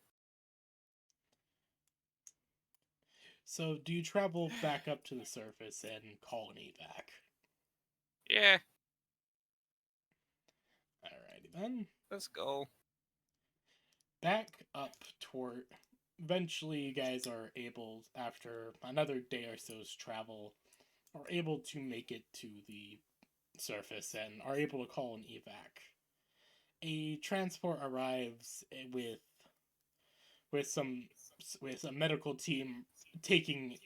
S2: So, do you travel back up to the surface and call an evac?
S1: Yeah,
S2: Alrighty then.
S1: let's go.
S2: Back up toward. Eventually, you guys are able, after another day or so's travel, are able to make it to the surface and are able to call an evac. A transport arrives with a medical team taking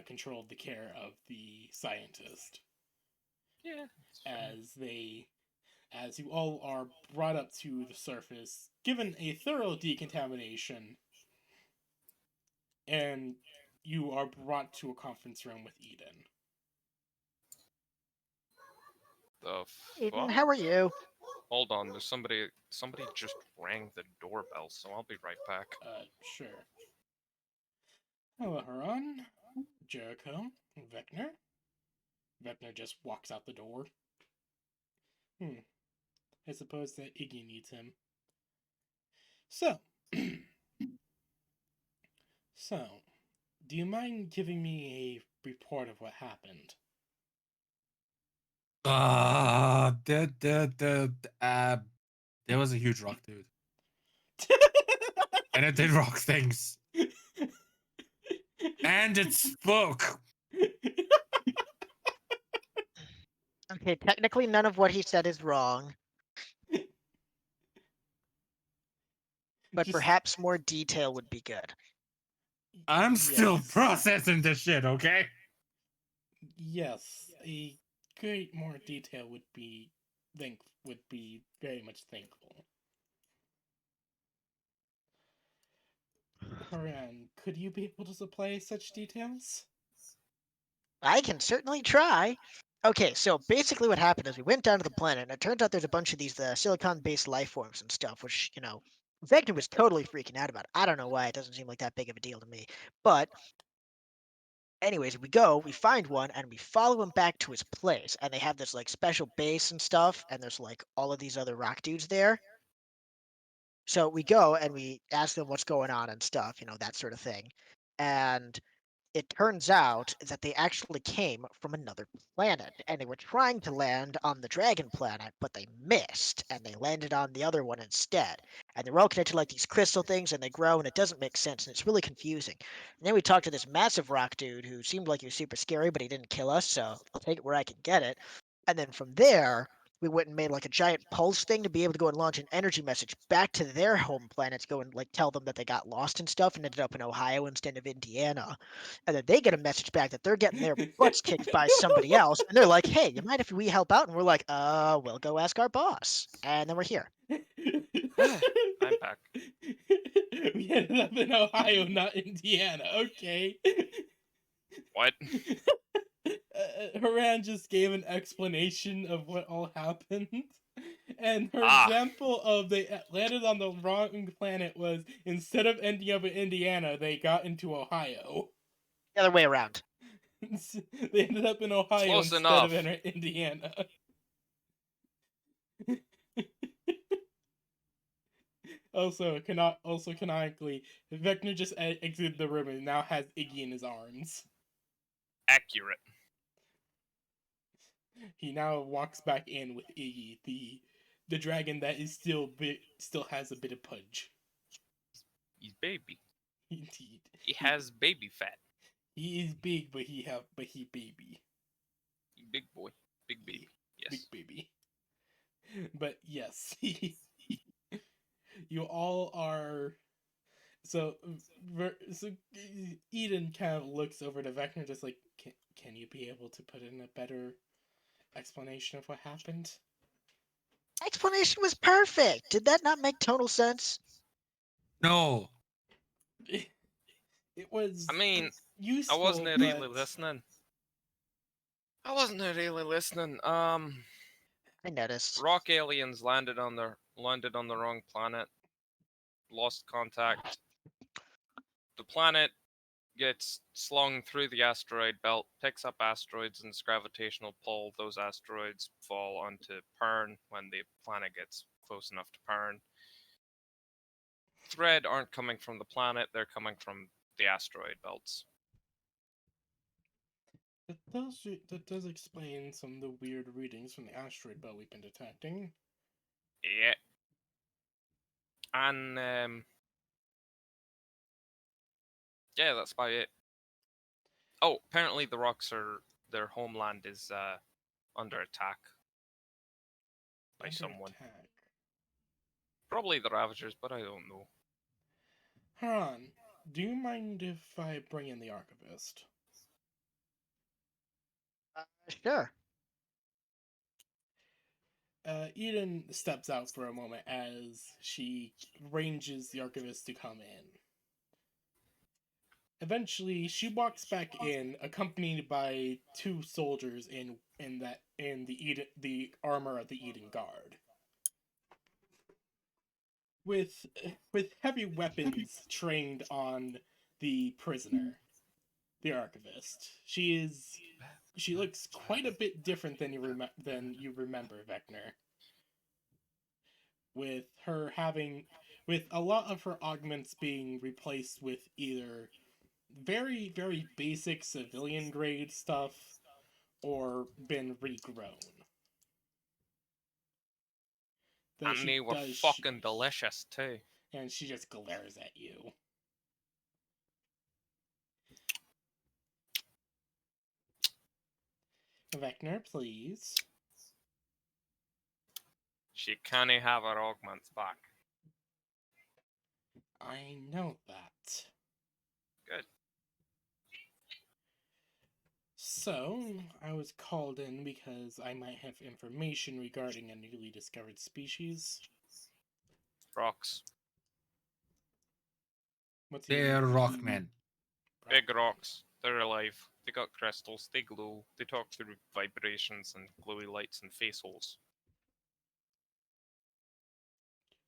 S2: control of the care of the scientist.
S1: Yeah.
S2: As you all are brought up to the surface, given a thorough decontamination, and you are brought to a conference room with Eden.
S1: The
S4: Eden,
S1: fuck?
S4: how are you?
S1: Hold on, there's somebody just rang the doorbell, so I'll be right back.
S2: Sure. Hello, Huron, Jericho, Vecna. Vecna just walks out the door. I suppose that Iggy needs him. So, do you mind giving me a report of what happened?
S3: There was a huge rock, dude. And it did rock things. And it spoke.
S4: Okay, technically none of what he said is wrong. But
S2: Just-
S4: perhaps more detail would be good.
S3: I'm still
S2: Yes.
S3: processing this shit, okay?
S2: Yes, a great more detail would be very much thankful. Haran, could you be able to supply such details?
S4: I can certainly try. Okay, so basically what happened is we went down to the planet, and it turns out there's a bunch of these silicon-based life forms and stuff, which, Vector was totally freaking out about it. I don't know why. It doesn't seem like that big of a deal to me. But anyways, we find one, and we follow him back to his place. And they have this like special base and stuff, and there's like all of these other rock dudes there. So we go and we ask them what's going on and stuff, that sort of thing. And it turns out that they actually came from another planet, and they were trying to land on the dragon planet, but they missed, and they landed on the other one instead. And they're all connected like these crystal things, and they grow, and it doesn't make sense, and it's really confusing. And then we talked to this massive rock dude who seemed like he was super scary, but he didn't kill us, so I'll take it where I can get it. And then from there, we went and made like a giant pulse thing to be able to go and launch an energy message back to their home planet to go and like tell them that they got lost and stuff and ended up in Ohio instead of Indiana. And then they get a message back that they're getting their butts kicked by somebody else, and they're like, "Hey, you mind if we help out?" And we're like, we'll go ask our boss." And then we're here.
S1: I'm back.
S2: We ended up in Ohio, not Indiana. Okay.
S1: What?
S2: Haran just gave an explanation of what all happened. And her
S1: Ah.
S2: example of they landed on the wrong planet was instead of ending up in Indiana, they got into Ohio.
S4: The other way around.
S2: They ended up in Ohio
S1: Close
S2: instead
S1: enough.
S2: of in Indiana. Also canonically, Vecna just exited the room and now has Iggy in his arms.
S1: Accurate.
S2: He now walks back in with Iggy, the dragon that is still has a bit of pudge.
S1: He's baby.
S2: Indeed.
S1: He has baby fat.
S2: He is big, but he baby.
S1: Big boy. Big baby. Yes.
S2: Big baby. But yes, you all are. So Eden kind of looks over to Vecna, just like, can you be able to put in a better explanation of what happened?
S4: Explanation was perfect. Did that not make total sense?
S3: No.
S2: It was.
S1: I mean,
S2: useful,
S1: I wasn't
S2: but...
S1: really listening.
S4: I noticed.
S1: Rock aliens landed on the wrong planet. Lost contact. The planet gets slung through the asteroid belt, picks up asteroids in its gravitational pull. Those asteroids fall onto Pern when the planet gets close enough to Pern. Thread aren't coming from the planet, they're coming from the asteroid belts.
S2: That does explain some of the weird readings from the asteroid belt we've been detecting.
S1: Yeah. And yeah, that's about it. Oh, apparently the rocks their homeland is under attack by
S2: Under
S1: someone.
S2: attack.
S1: Probably the Ravagers, but I don't know.
S2: Haran, do you mind if I bring in the Archivist?
S4: Sure.
S2: Eden steps out for a moment as she arranges the Archivist to come in. Eventually, she walks back in, accompanied by two soldiers in the armor of the Eden Guard, with heavy weapons trained on the prisoner, the Archivist. She looks quite a bit different than you remember, Vecna. With a lot of her augments being replaced with either very, very basic civilian grade stuff or been regrown.
S1: And they were fucking delicious too.
S2: And she just glares at you. Vecna, please.
S1: She can't have her augments back.
S2: I know that.
S1: Good.
S2: So, I was called in because I might have information regarding a newly discovered species.
S1: Rocks.
S3: They're rockmen.
S1: Big rocks. They're alive. They got crystals. They glow. They talk through vibrations and glowy lights and face holes.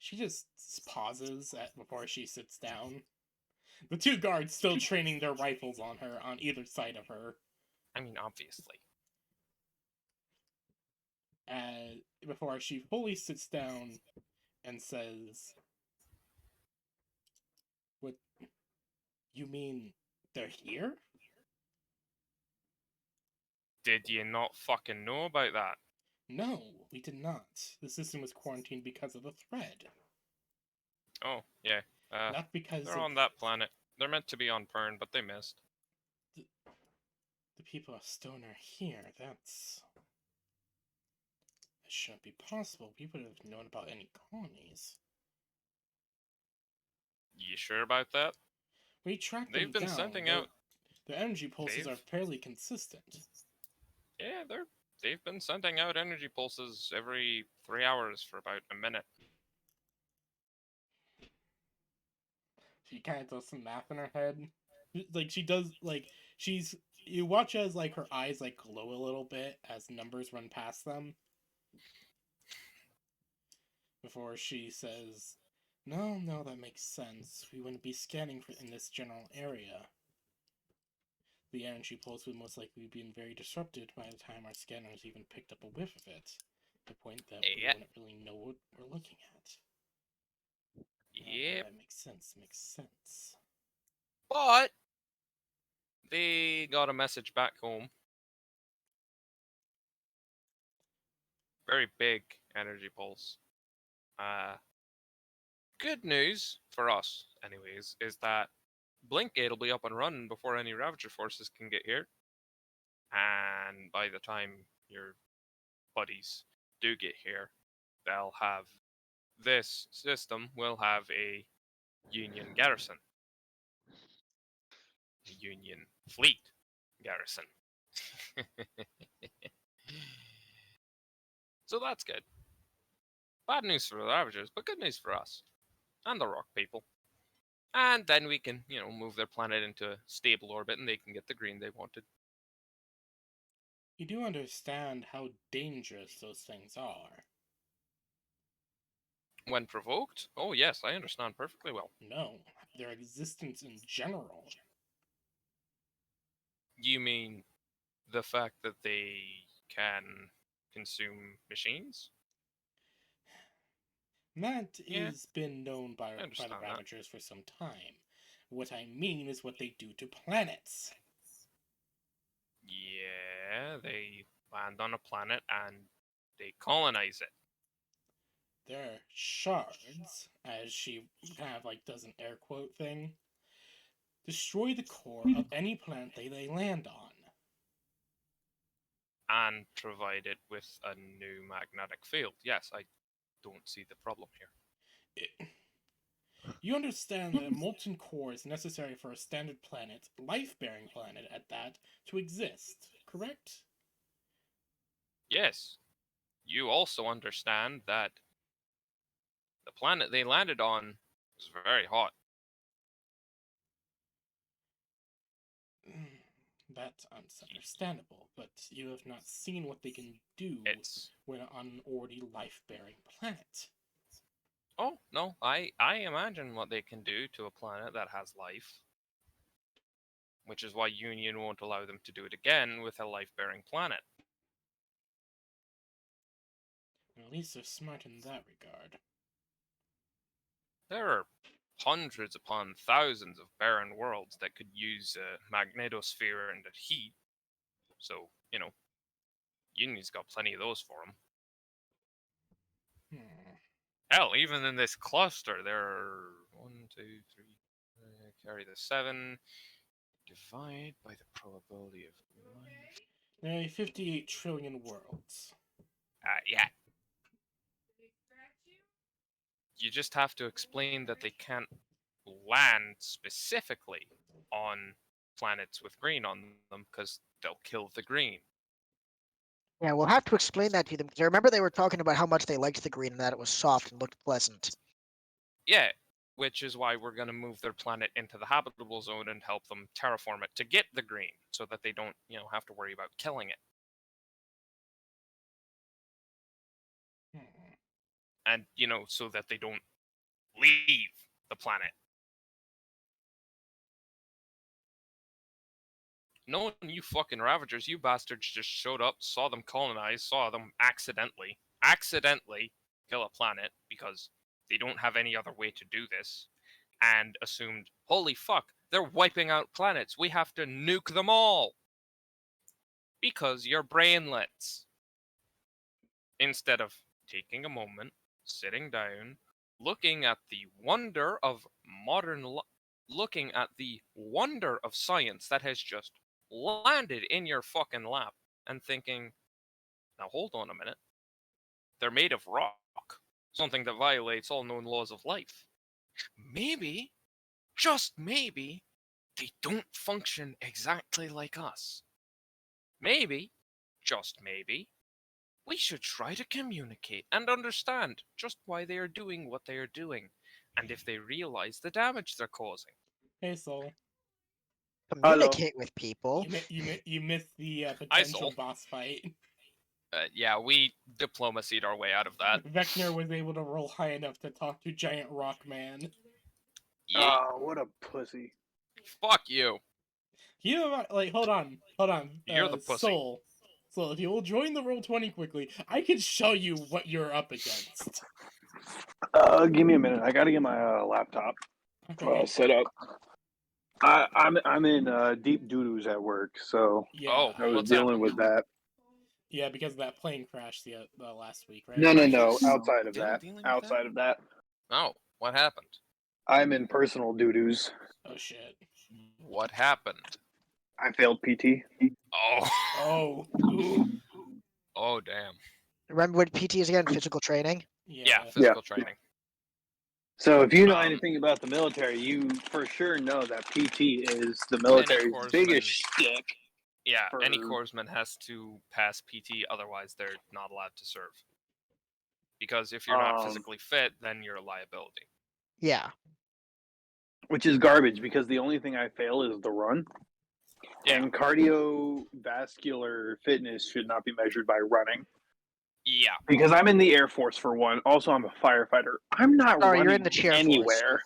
S2: She just pauses before she sits down. The two guards still training their rifles on her on either side of her.
S1: I mean, obviously.
S2: Before she fully sits down and says, "What? You mean they're here?"
S1: Did you not fucking know about that?
S2: No, we did not. The system was quarantined because of the thread.
S1: Oh, yeah.
S2: Not because
S1: They're
S2: of
S1: on that planet. They're meant to be on Pern, but they missed.
S2: the people of Stone are here. That shouldn't be possible. We would have known about any colonies.
S1: You sure about that?
S2: We tracked
S1: They've
S2: them
S1: been
S2: down.
S1: sending out.
S2: The energy pulses are
S1: They've-
S2: fairly consistent.
S1: Yeah, they've been sending out energy pulses every 3 hours for about a minute.
S2: She kind of does some math in her head. Like she does, like you watch as like her eyes like glow a little bit as numbers run past them. Before she says, "No, that makes sense. We wouldn't be scanning in this general area. The energy pulse would most likely be very disrupted by the time our scanners even picked up a whiff of it. The point that we
S1: Yeah.
S2: wouldn't really know what we're looking at."
S1: Yep.
S2: That makes sense.
S1: But they got a message back home. Very big energy pulse. Good news for us, anyways, is that Blinkgate will be up and running before any Ravager forces can get here. And by the time your buddies do get here, they'll have this system will have a Union garrison. A Union fleet garrison. So that's good. Bad news for the Ravagers, but good news for us. And the Rock people. And then we can, move their planet into a stable orbit and they can get the green they wanted.
S2: You do understand how dangerous those things are.
S1: When provoked? Oh, yes, I understand perfectly well.
S2: No, their existence in general.
S1: You mean the fact that they can consume machines?
S2: That
S1: Yeah,
S2: has been known by the
S1: understand that.
S2: Ravagers for some time. What I mean is what they do to planets.
S1: Yeah, they land on a planet and they colonize it.
S2: Their shards, as she kind of like does an air quote thing, destroy the core of any planet they land on.
S1: And provide it with a new magnetic field. Yes, I don't see the problem here.
S2: You understand that a molten core is necessary for a standard planet, life-bearing planet at that, to exist, correct?
S1: Yes, you also understand that the planet they landed on is very hot.
S2: That's understandable, but you have not seen what they can do
S1: It's
S2: when on an already life-bearing planet.
S1: oh no, I imagine what they can do to a planet that has life, which is why Union won't allow them to do it again with a life-bearing planet.
S2: At least they're smart in that regard.
S1: There are hundreds upon thousands of barren worlds that could use a magnetosphere and a heat. So, Union's got plenty of those for them. Hell, even in this cluster, there are 1, 2, 3. Carry the 7. Divide by the probability of life.
S2: Nearly 58 trillion worlds.
S1: Yeah. You just have to explain that they can't land specifically on planets with green on them because they'll kill the green.
S4: Yeah, we'll have to explain that to them because I remember they were talking about how much they liked the green and that it was soft and looked pleasant.
S1: Yeah, which is why we're going to move their planet into the habitable zone and help them terraform it to get the green so that they don't, have to worry about killing it. And, so that they don't leave the planet. No, you fucking Ravagers, you bastards just showed up, saw them colonize, saw them accidentally kill a planet because they don't have any other way to do this, and assumed, holy fuck, they're wiping out planets, we have to nuke them all! Because you're brainlets. Instead of taking a moment, sitting down, looking at the wonder of looking at the wonder of science that has just landed in your fucking lap, and thinking, now hold on a minute, they're made of rock, something that violates all known laws of life. Maybe, just maybe, they don't function exactly like us. Maybe, just maybe, we should try to communicate and understand just why they are doing what they are doing, and if they realize the damage they're causing.
S2: Hey, Soul.
S4: Communicate with people.
S2: You missed the
S1: Hi,
S2: potential
S1: Soul.
S2: boss fight.
S1: Yeah, we diplomacied our way out of that.
S2: Vecna was able to roll high enough to talk to Giant Rock Man.
S1: Yeah,
S5: Oh, what a pussy.
S1: fuck you.
S2: Hold on.
S1: You're the pussy.
S2: Soul, if you will join the Roll20 quickly, I can show you what you're up against.
S5: Give me a minute. I gotta get my laptop
S2: Okay.
S5: set up. I'm in deep doo-doos at work, so
S2: Yeah.
S1: Oh.
S5: I was
S1: What's
S5: dealing
S1: happening?
S5: with that.
S2: Yeah, because of that plane crash the last week, right?
S5: No.
S1: Yes.
S5: Outside of that.
S1: Dealing with
S5: Outside of that,
S1: Oh, what happened?
S5: I'm in personal doo-doos.
S2: Oh shit.
S1: What happened?
S5: I failed PT.
S1: Oh.
S2: Oh. Ooh.
S1: Oh, damn.
S4: Remember what PT is again? Physical training.
S1: Yeah, physical training.
S5: So if you know
S1: Um,
S5: anything about the military, you for sure know that PT is the military's
S1: corpsman.
S5: biggest shtick.
S1: Yeah, any
S5: For-
S1: corpsman has to pass PT, otherwise they're not allowed to serve. Because if you're not physically fit, then you're a liability.
S4: Yeah.
S5: Which is garbage because the only thing I fail is the run.
S1: Yeah.
S5: And cardiovascular fitness should not be measured by running.
S1: Yeah.
S5: Because I'm in the Air Force for one. Also, I'm a firefighter. I'm not
S4: Sorry,
S5: running
S4: you're in the chair force.
S5: anywhere.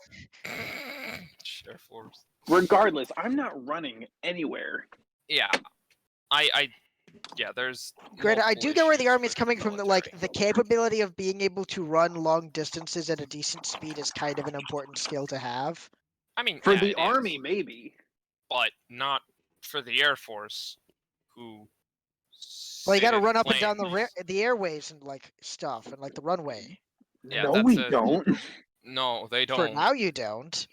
S1: Share force.
S5: Regardless, I'm not running anywhere.
S1: Yeah. Yeah, there's.
S4: Granted, I
S1: multiple
S4: do get where the
S1: issues
S4: army's
S1: with
S4: coming from. That like
S1: military.
S4: the capability of being able to run long distances at a decent speed is kind of an important skill to have.
S1: I mean,
S5: For
S1: yeah,
S5: the
S1: it
S5: Army,
S1: is,
S5: maybe.
S1: but not for the Air Force, who.
S4: Well, you got to
S1: sit in
S4: run up and down
S1: planes.
S4: the airways and like stuff and like the runway.
S1: Yeah,
S5: no,
S1: that's
S5: we
S1: a-
S5: don't.
S1: No, they
S4: For
S1: don't.
S4: now, you don't.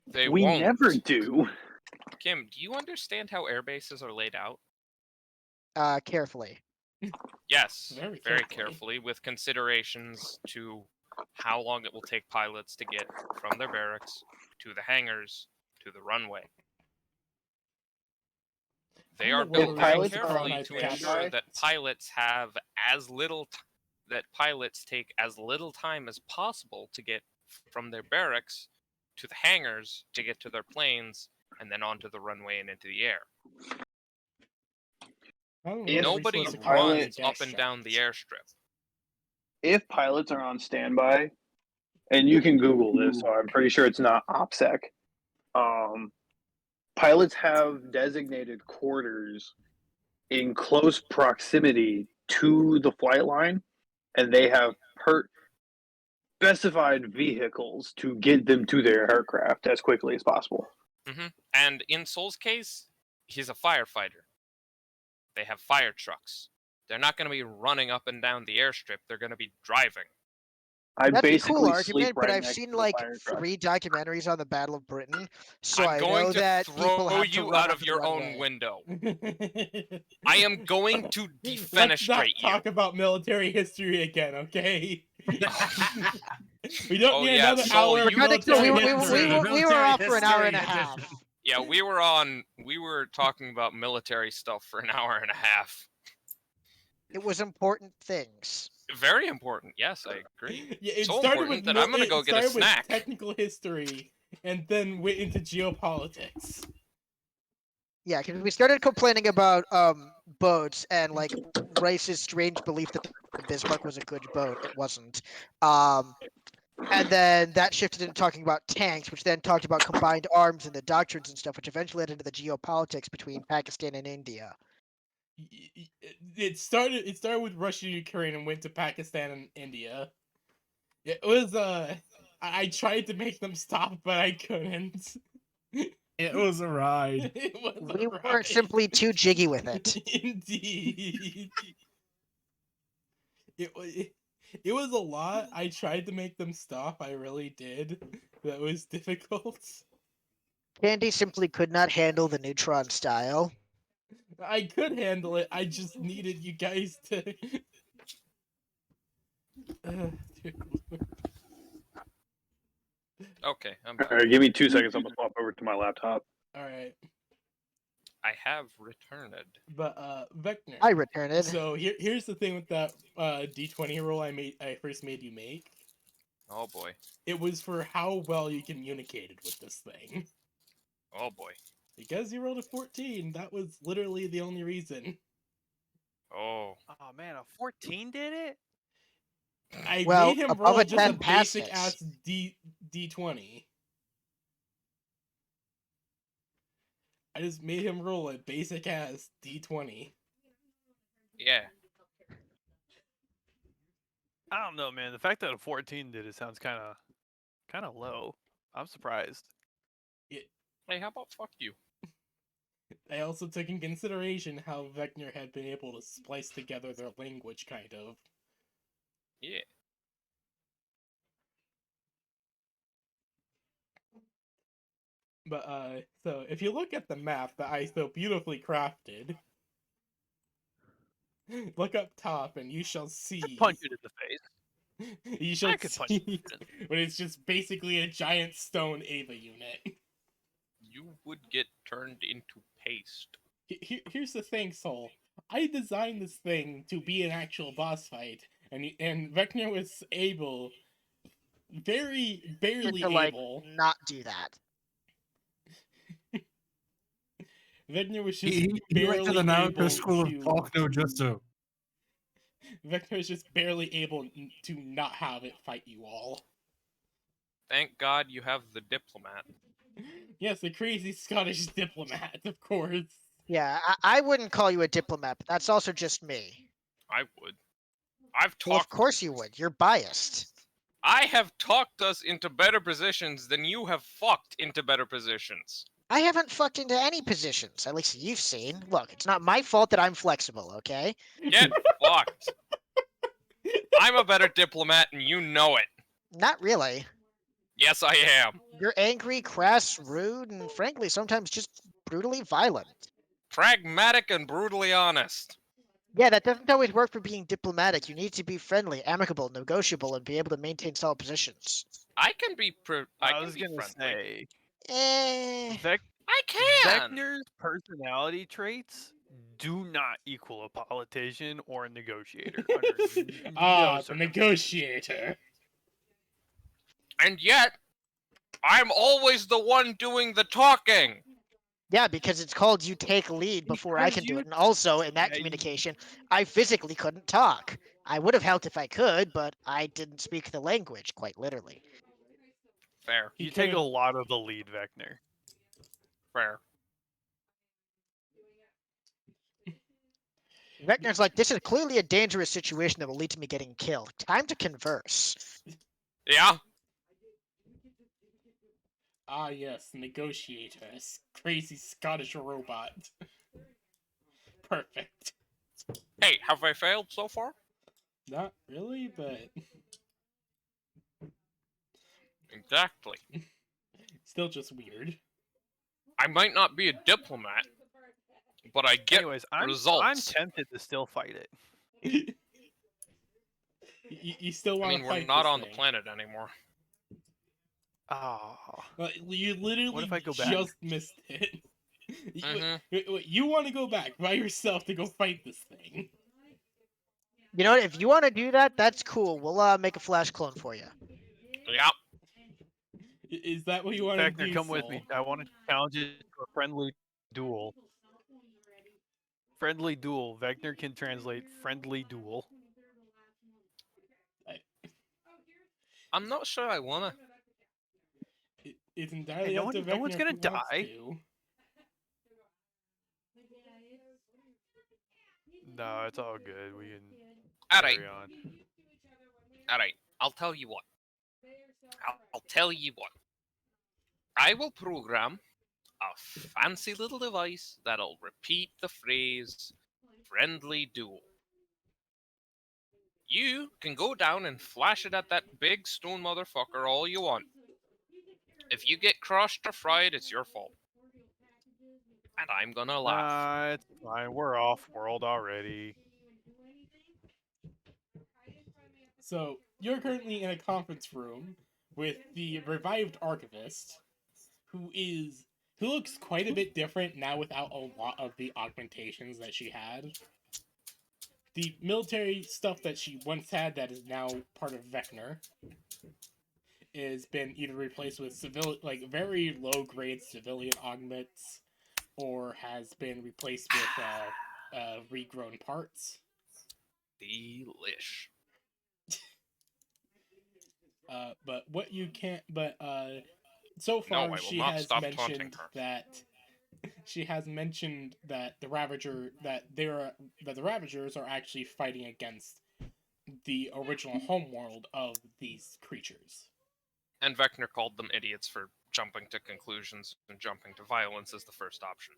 S1: They
S5: We
S1: won't.
S5: never do.
S1: Kim, do you understand how air bases are laid out?
S4: Carefully.
S1: Yes,
S2: Very
S1: very
S2: carefully.
S1: carefully, with considerations to how long it will take pilots to get from their barracks to the hangars to the runway. They are
S2: wonder where
S1: built
S5: If
S1: very
S5: pilots are
S1: carefully
S5: on
S1: to ensure
S5: standby-
S1: that pilots have as little that pilots take as little time as possible to get from their barracks to the hangars to get to their planes and then onto the runway and into the air.
S5: If
S1: Nobody
S5: a pilot-
S1: runs up and down the airstrip.
S5: If pilots are on standby, and you can Google this, so I'm pretty sure it's not OPSEC. Pilots have designated quarters in close proximity to the flight line, and they have specified vehicles to get them to their aircraft as quickly as possible.
S1: And in Soul's case, he's a firefighter. They have fire trucks. They're not going to be running up and down the airstrip. They're going to be driving.
S5: I
S4: That's a
S5: basically
S4: cool
S5: sleep
S4: argument, but
S5: right
S4: I've
S5: next
S4: seen
S5: to the
S4: like
S5: fire truck.
S4: 3 documentaries on the Battle of Britain, so
S1: I'm
S4: I
S1: going
S4: know
S1: to
S4: that people
S1: throw
S4: have to
S1: you
S4: run
S1: out
S4: up
S1: of
S4: the
S1: your own
S4: runway.
S1: window. I am going to
S2: Let's not
S1: defenestrate you.
S2: talk about military history again, okay? We don't
S1: Oh,
S2: need
S1: yeah,
S2: another
S1: Soul,
S2: hour of
S1: you-
S4: We're gonna-
S2: military
S4: we
S2: history.
S4: were off for an hour and a
S3: Military
S4: half.
S3: history
S1: Yeah, we were talking about military stuff for an hour and a half.
S4: It was important things.
S1: Very important. Yes, I agree.
S2: Yeah, it
S1: So
S2: started
S1: important
S2: with
S1: that I'm gonna go get a
S2: started with
S1: snack.
S2: technical history, and then went into geopolitics.
S4: Yeah, because we started complaining about boats and like Rice's strange belief that the Bismarck was a good boat. It wasn't. And then that shifted into talking about tanks, which then talked about combined arms and the doctrines and stuff, which eventually led into the geopolitics between Pakistan and India.
S2: It started with Russia and Ukraine and went to Pakistan and India. It was I tried to make them stop, but I couldn't.
S3: It was a ride.
S2: It was
S4: We
S2: a
S4: were
S2: ride.
S4: simply too jiggy with it.
S2: Indeed. It was a lot. I tried to make them stop. I really did. That was difficult.
S4: Candy simply could not handle the neutron style.
S2: I could handle it. I just needed you guys to. Dude.
S1: Okay, I'm
S5: All
S1: back.
S5: right, give me 2 seconds. I'm gonna swap over to my laptop.
S2: All right,
S1: I have returned.
S2: but Vector.
S4: I returned.
S2: So here's the thing with that D20 roll I first made you make.
S1: Oh boy.
S2: It was for how well you communicated with this thing.
S1: Oh boy.
S2: Because you rolled a 14, that was literally the only reason.
S1: Oh.
S6: Oh man, a 14 did it?
S2: I
S4: Well,
S2: made him
S4: above
S2: roll
S4: a
S2: just a
S4: 10 passes.
S2: basic ass D20. I just made him roll a basic ass D20.
S1: Yeah.
S6: I don't know, man. The fact that a 14 did it sounds kind of low. I'm surprised.
S1: Hey, how about fuck you?
S2: I also took in consideration how Vector had been able to splice together their language, kind of.
S1: Yeah.
S2: But, so if you look at the map that I so beautifully crafted, look up top and you shall see.
S6: Punch it in the face.
S2: You shall
S6: I could punch it in
S2: see when it's just basically a giant stone Ava unit.
S1: You would get turned into paste.
S2: Here's the thing, Soul. I designed this thing to be an actual boss fight, and Vector was able, very barely
S4: To like
S2: able.
S4: not do that.
S2: Vector was just
S3: He went to
S2: barely
S3: the
S2: able
S3: Naruto school of
S2: to.
S3: Talk no Jutsu.
S2: Vector was just barely able to not have it fight you all.
S1: Thank God you have the diplomat.
S2: Yes, the crazy Scottish diplomat, of course.
S4: Yeah, I wouldn't call you a diplomat, but that's also just me.
S1: I would. I've
S4: Well, of
S1: talked.
S4: course you would. You're biased.
S1: I have talked us into better positions than you have fucked into better positions.
S4: I haven't fucked into any positions, at least you've seen. Look, it's not my fault that I'm flexible, okay?
S1: Get fucked. I'm a better diplomat and you know it.
S4: Not really.
S1: Yes, I am.
S4: You're angry, crass, rude, and frankly, sometimes just brutally violent.
S1: Pragmatic and brutally honest.
S4: Yeah, that doesn't always work for being diplomatic. You need to be friendly, amicable, negotiable, and be able to maintain solid positions.
S1: I can be
S6: I
S1: can
S6: was
S1: be
S6: gonna
S1: friendly.
S6: say,
S4: Eh.
S1: I can.
S6: Vector's personality traits do not equal a politician or a negotiator. under no
S2: Ah, the
S6: circumstance.
S2: negotiator.
S1: And yet, I'm always the one doing the talking.
S4: Yeah, because it's called you take lead before I
S6: Because
S4: can do
S6: you-
S4: it. And also, in that
S6: Yeah, you-
S4: communication, I physically couldn't talk. I would have helped if I could, but I didn't speak the language, quite literally.
S1: Fair.
S2: He
S6: You take a
S2: could've-
S6: lot of the lead, Vector.
S1: Fair.
S4: Vector's like, this is clearly a dangerous situation that will lead to me getting killed. Time to converse.
S1: Yeah?
S2: Ah, yes, negotiator. Crazy Scottish robot. Perfect.
S1: Hey, have I failed so far?
S2: Not really, but
S1: Exactly.
S2: still just weird.
S1: I might not be a diplomat, but I get
S6: Anyways, I'm
S1: results.
S6: tempted to still fight it.
S2: You still
S1: I
S2: want to
S1: mean,
S2: fight
S1: we're not
S2: this
S1: on the
S2: thing.
S1: planet anymore.
S6: Oh,
S2: You literally
S6: if I go back?
S2: just missed it.
S1: Mhm.
S2: You want to go back by yourself to go fight this thing.
S4: You know what? If you want to do that, that's cool. We'll make a flash clone for you.
S1: Yeah.
S2: Is that what you want to
S6: Vector,
S2: do,
S6: come with me.
S2: Soul?
S6: I want to challenge it to a friendly duel. Friendly duel. Vector can translate friendly duel.
S1: I'm not sure I wanna.
S2: It's entirely
S6: no
S2: up to
S6: one- no one's
S2: Vecna
S6: gonna
S2: if he wants
S6: die.
S2: to.
S6: No, it's all good. We can
S1: Alright,
S6: carry on.
S1: alright. I'll tell you what. I'll tell you what. I will program a fancy little device that'll repeat the phrase friendly duel. You can go down and flash it at that big stone motherfucker all you want. If you get crushed or fried, it's your fault. And I'm gonna laugh.
S6: Nah, it's fine. We're off world already.
S2: So you're currently in a conference room with the revived archivist, who looks quite a bit different now without a lot of the augmentations that she had. The military stuff that she once had that is now part of Vecna has been either replaced with very low grade civilian augments, or has been replaced with regrown parts.
S1: Delish.
S2: But what you can't, but so
S1: No,
S2: far
S1: I will
S2: she
S1: not
S2: has
S1: stop taunting
S2: mentioned
S1: her.
S2: that she has mentioned that the Ravagers are actually fighting against the original homeworld of these creatures.
S1: And Vecna called them idiots for jumping to conclusions and jumping to violence as the first option.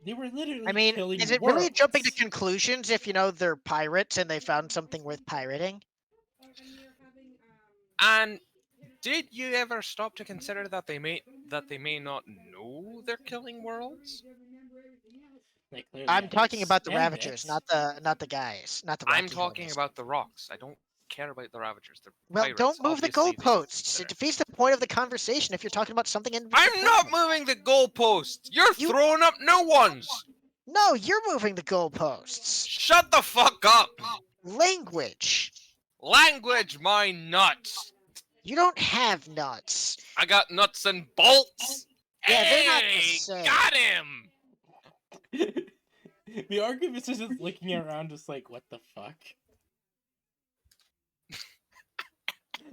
S2: They were literally
S4: I mean,
S2: killing
S4: is it really
S2: worlds.
S4: jumping to conclusions if you know they're pirates and they found something worth pirating?
S1: And did you ever stop to consider that they may not know they're killing worlds?
S2: They clearly
S4: I'm talking about the
S2: understand
S4: Ravagers,
S2: it.
S4: not the guys, not the.
S1: I'm
S4: Rocky
S1: talking
S4: homies.
S1: about the rocks. I don't care about the Ravagers. They're
S4: Well,
S1: pirates.
S4: don't move the
S1: Obviously, they
S4: goalposts.
S1: consider-
S4: It defeats the point of the conversation if you're talking about something in.
S1: I'm not moving the goalposts. You're
S4: You-
S1: throwing up new ones.
S4: No, you're moving the goalposts.
S1: Shut the fuck up.
S4: Language.
S1: Language, my nuts.
S4: You don't have nuts.
S1: I got nuts and bolts.
S4: Yeah, they're not the
S1: Hey,
S4: same.
S1: got him.
S2: The archivist is just looking around, just like, what the fuck?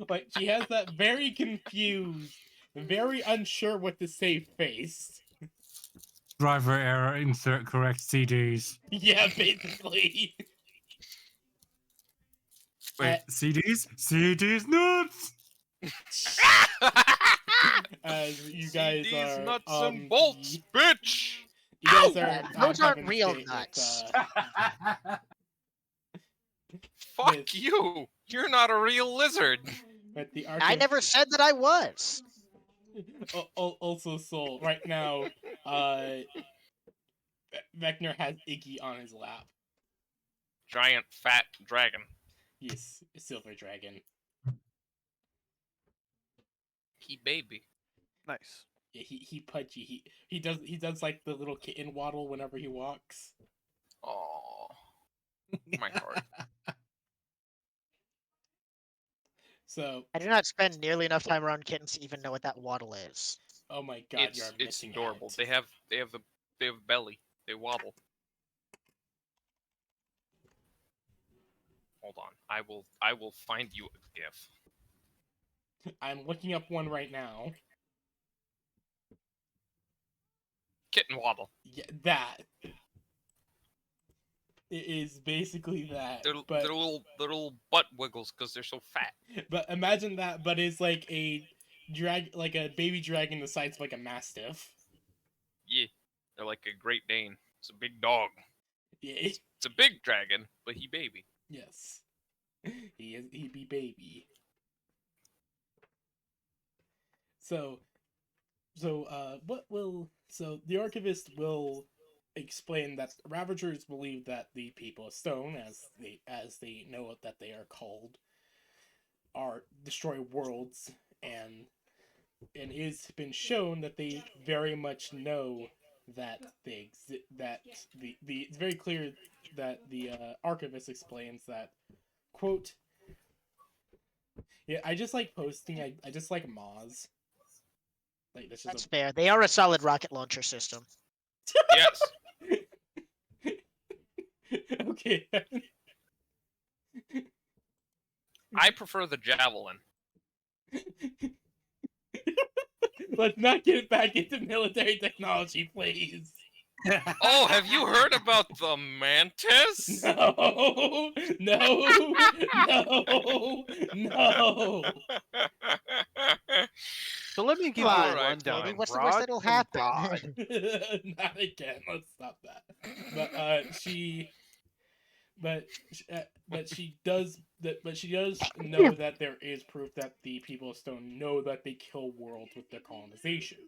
S2: Like, she has that very confused, very unsure what to say face.
S3: Driver error, insert correct CDs.
S2: Yeah, basically.
S3: Wait, CDs? CDs nuts!
S2: As you guys
S1: CDs,
S2: are
S1: nuts
S2: on
S1: and bolts,
S2: the-
S1: bitch.
S2: You guys
S1: Ow!
S2: are
S4: Yeah, those aren't
S2: having
S4: real
S2: state with,
S4: nuts.
S1: Fuck
S2: Yes.
S1: you. You're not a real lizard.
S2: but the
S4: I
S2: archivist
S4: never said that I was.
S2: also Soul right now. Vecna has Iggy on his lap.
S1: Giant fat dragon.
S2: Yes, a silver dragon.
S1: He baby.
S6: Nice.
S2: Yeah, he pudgy. He does like the little kitten waddle whenever he walks.
S1: Oh, my heart.
S2: So,
S1: Uh,
S4: I do not spend nearly enough time around kittens to even know what that waddle is.
S2: oh my god, you're
S1: It's
S2: missing
S1: adorable.
S2: out.
S1: They have belly. They waddle. Hold on. I will find you a gif.
S2: I'm looking up one right now.
S1: Kitten waddle.
S2: Yeah, that. It is basically that.
S1: They're
S2: but
S1: little butt wiggles because they're so fat.
S2: but imagine that, but it's like a baby dragon the size of like a mastiff.
S1: Yeah, they're like a Great Dane. It's a big dog.
S2: Yeah.
S1: It's a big dragon, but he baby.
S2: Yes. He be baby. So the archivist will explain that Ravagers believe that the people of Stone, as they know that they are called, are destroy worlds, and it's been shown that they very much know that they that the it's very clear that the archivist explains that, quote, yeah, I just like posting, I just like Moz. Like that's
S4: That's
S2: just
S4: fair. They are a solid rocket launcher system.
S1: Yes.
S2: okay.
S1: I prefer the javelin.
S2: Let's not get back into military technology, please.
S1: Oh, have you heard about the mantis?
S2: No, no, no, no.
S6: So let me give you
S4: Fine,
S6: a
S1: Alright,
S6: rundown.
S4: Maybe
S1: fine.
S4: what's the worst
S6: Rock
S4: that'll
S6: and
S4: happen?
S6: Rod.
S2: Not again. Let's stop that. But she does that. But she does know that there is proof that the people of Stone know that they kill worlds with their colonization.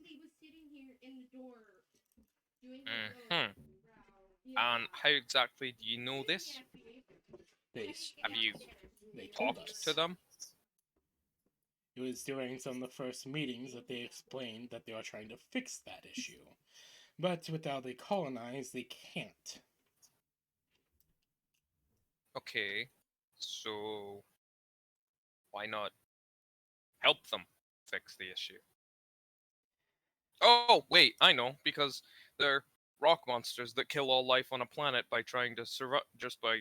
S1: Mhm. And how exactly do you know this?
S2: They
S1: Have you
S2: they told
S1: talked
S2: us.
S1: to them?
S2: It was during some of the first meetings that they explained that they are trying to fix that issue. But without they colonize, they can't.
S1: Okay, so why not help them fix the issue? Oh, wait, I know, because they're rock monsters that kill all life on a planet by trying to survive, just by,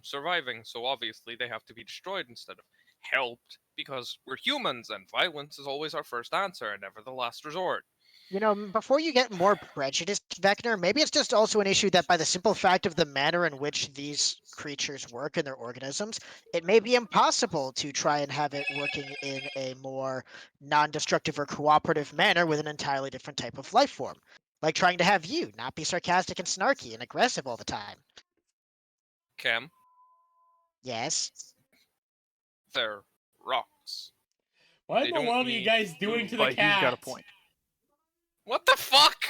S1: surviving, so obviously they have to be destroyed instead of helped, because we're humans and violence is always our first answer and never the last resort.
S4: You know, before you get more prejudiced, Vector, maybe it's just also an issue that by the simple fact of the manner in which these creatures work in their organisms, it may be impossible to try and have it working in a more non-destructive or cooperative manner with an entirely different type of life form. Like trying to have you not be sarcastic and snarky and aggressive all the time.
S1: Chem,
S4: Yes.
S1: they're rocks.
S2: What
S1: They
S2: the
S1: don't
S2: world are you
S1: need
S2: guys doing to the
S6: But
S2: cat?
S6: he's got a point.
S1: What the fuck?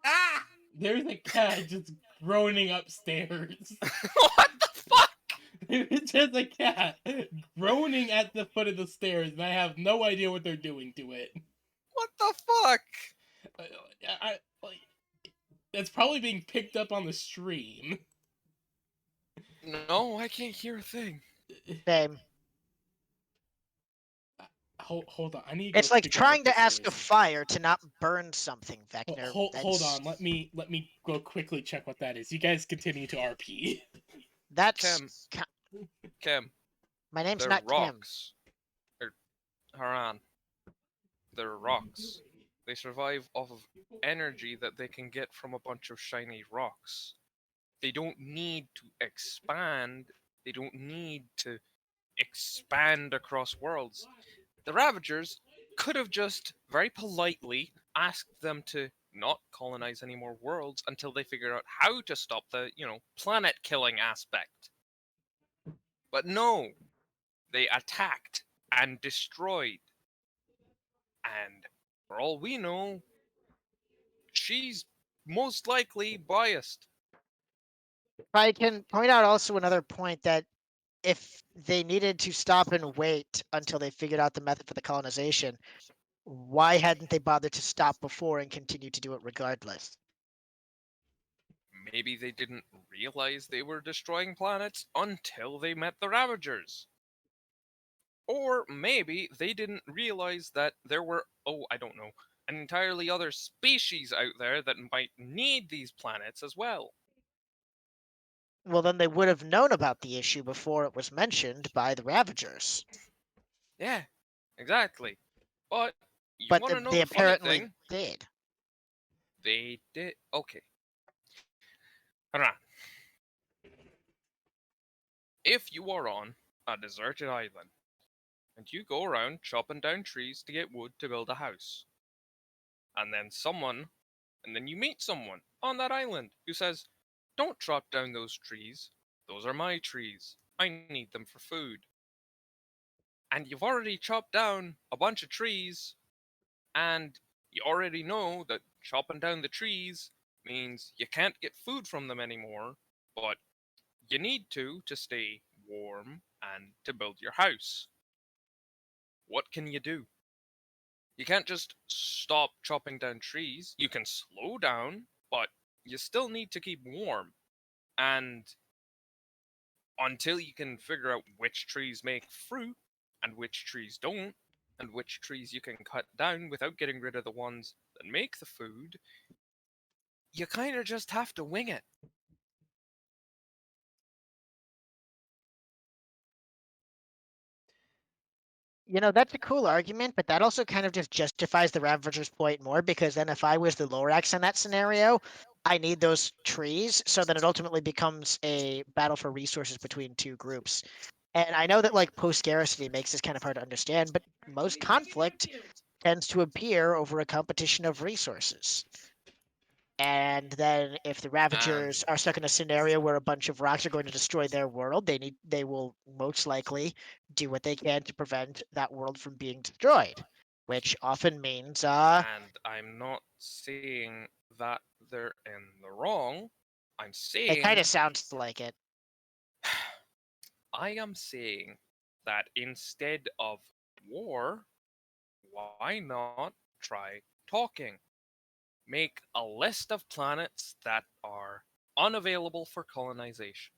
S2: Ah! There's a cat just groaning upstairs.
S1: What the fuck?
S2: It's just a cat groaning at the foot of the stairs, and I have no idea what they're doing to it.
S1: What the fuck?
S2: Like, that's probably being picked up on the stream.
S1: No, I can't hear a thing.
S4: Same.
S2: Hold on, I need to
S4: It's
S2: go
S4: like
S2: figure out what
S4: trying to
S2: this
S4: ask a
S2: is.
S4: fire to not burn something, Vector.
S2: Hold on, let me go quickly check what that is. You guys continue to RP.
S4: That's
S1: Chem,
S4: my name's
S1: they're
S4: not Kim.
S1: rocks. Haran. They're rocks. They survive off of energy that they can get from a bunch of shiny rocks. They don't need to expand. They don't need to expand across worlds. The Ravagers could have just very politely asked them to not colonize any more worlds until they figure out how to stop the, planet killing aspect. But no, they attacked and destroyed. And for all we know, she's most likely biased.
S4: If I can point out also another point that if they needed to stop and wait until they figured out the method for the colonization, why hadn't they bothered to stop before and continue to do it regardless?
S1: Maybe they didn't realize they were destroying planets until they met the Ravagers. Or maybe they didn't realize that there were, I don't know, an entirely other species out there that might need these planets as well.
S4: Well, then they would have known about the issue before it was mentioned by the Ravagers.
S1: Yeah, exactly. But you
S4: But
S1: want to know
S4: they
S1: the funny
S4: apparently
S1: thing?
S4: did.
S1: They did. Okay. Hold on. If you are on a deserted island and you go around chopping down trees to get wood to build a house, and then you meet someone on that island who says, "Don't chop down those trees. Those are my trees. I need them for food." And you've already chopped down a bunch of trees, and you already know that chopping down the trees means you can't get food from them anymore, but you need to stay warm and to build your house. What can you do? You can't just stop chopping down trees. You can slow down, but you still need to keep warm. And until you can figure out which trees make fruit and which trees don't, and which trees you can cut down without getting rid of the ones that make the food, you kind of just have to wing it.
S4: You know, that's a cool argument, but that also kind of just justifies the Ravager's point more, because then if I was the Lorax in that scenario, I need those trees, so then it ultimately becomes a battle for resources between two groups. And I know that like post-scarcity makes this kind of hard to understand, but most conflict tends to appear over a competition of resources. And then if the Ravagers are stuck in a scenario where a bunch of rocks are going to destroy their world, they will most likely do what they can to prevent that world from being destroyed, which often means
S1: And I'm not saying that they're in the wrong. I'm
S4: it
S1: saying
S4: kind of sounds like it.
S1: I am saying that instead of war, why not try talking? Make a list of planets that are unavailable for colonization.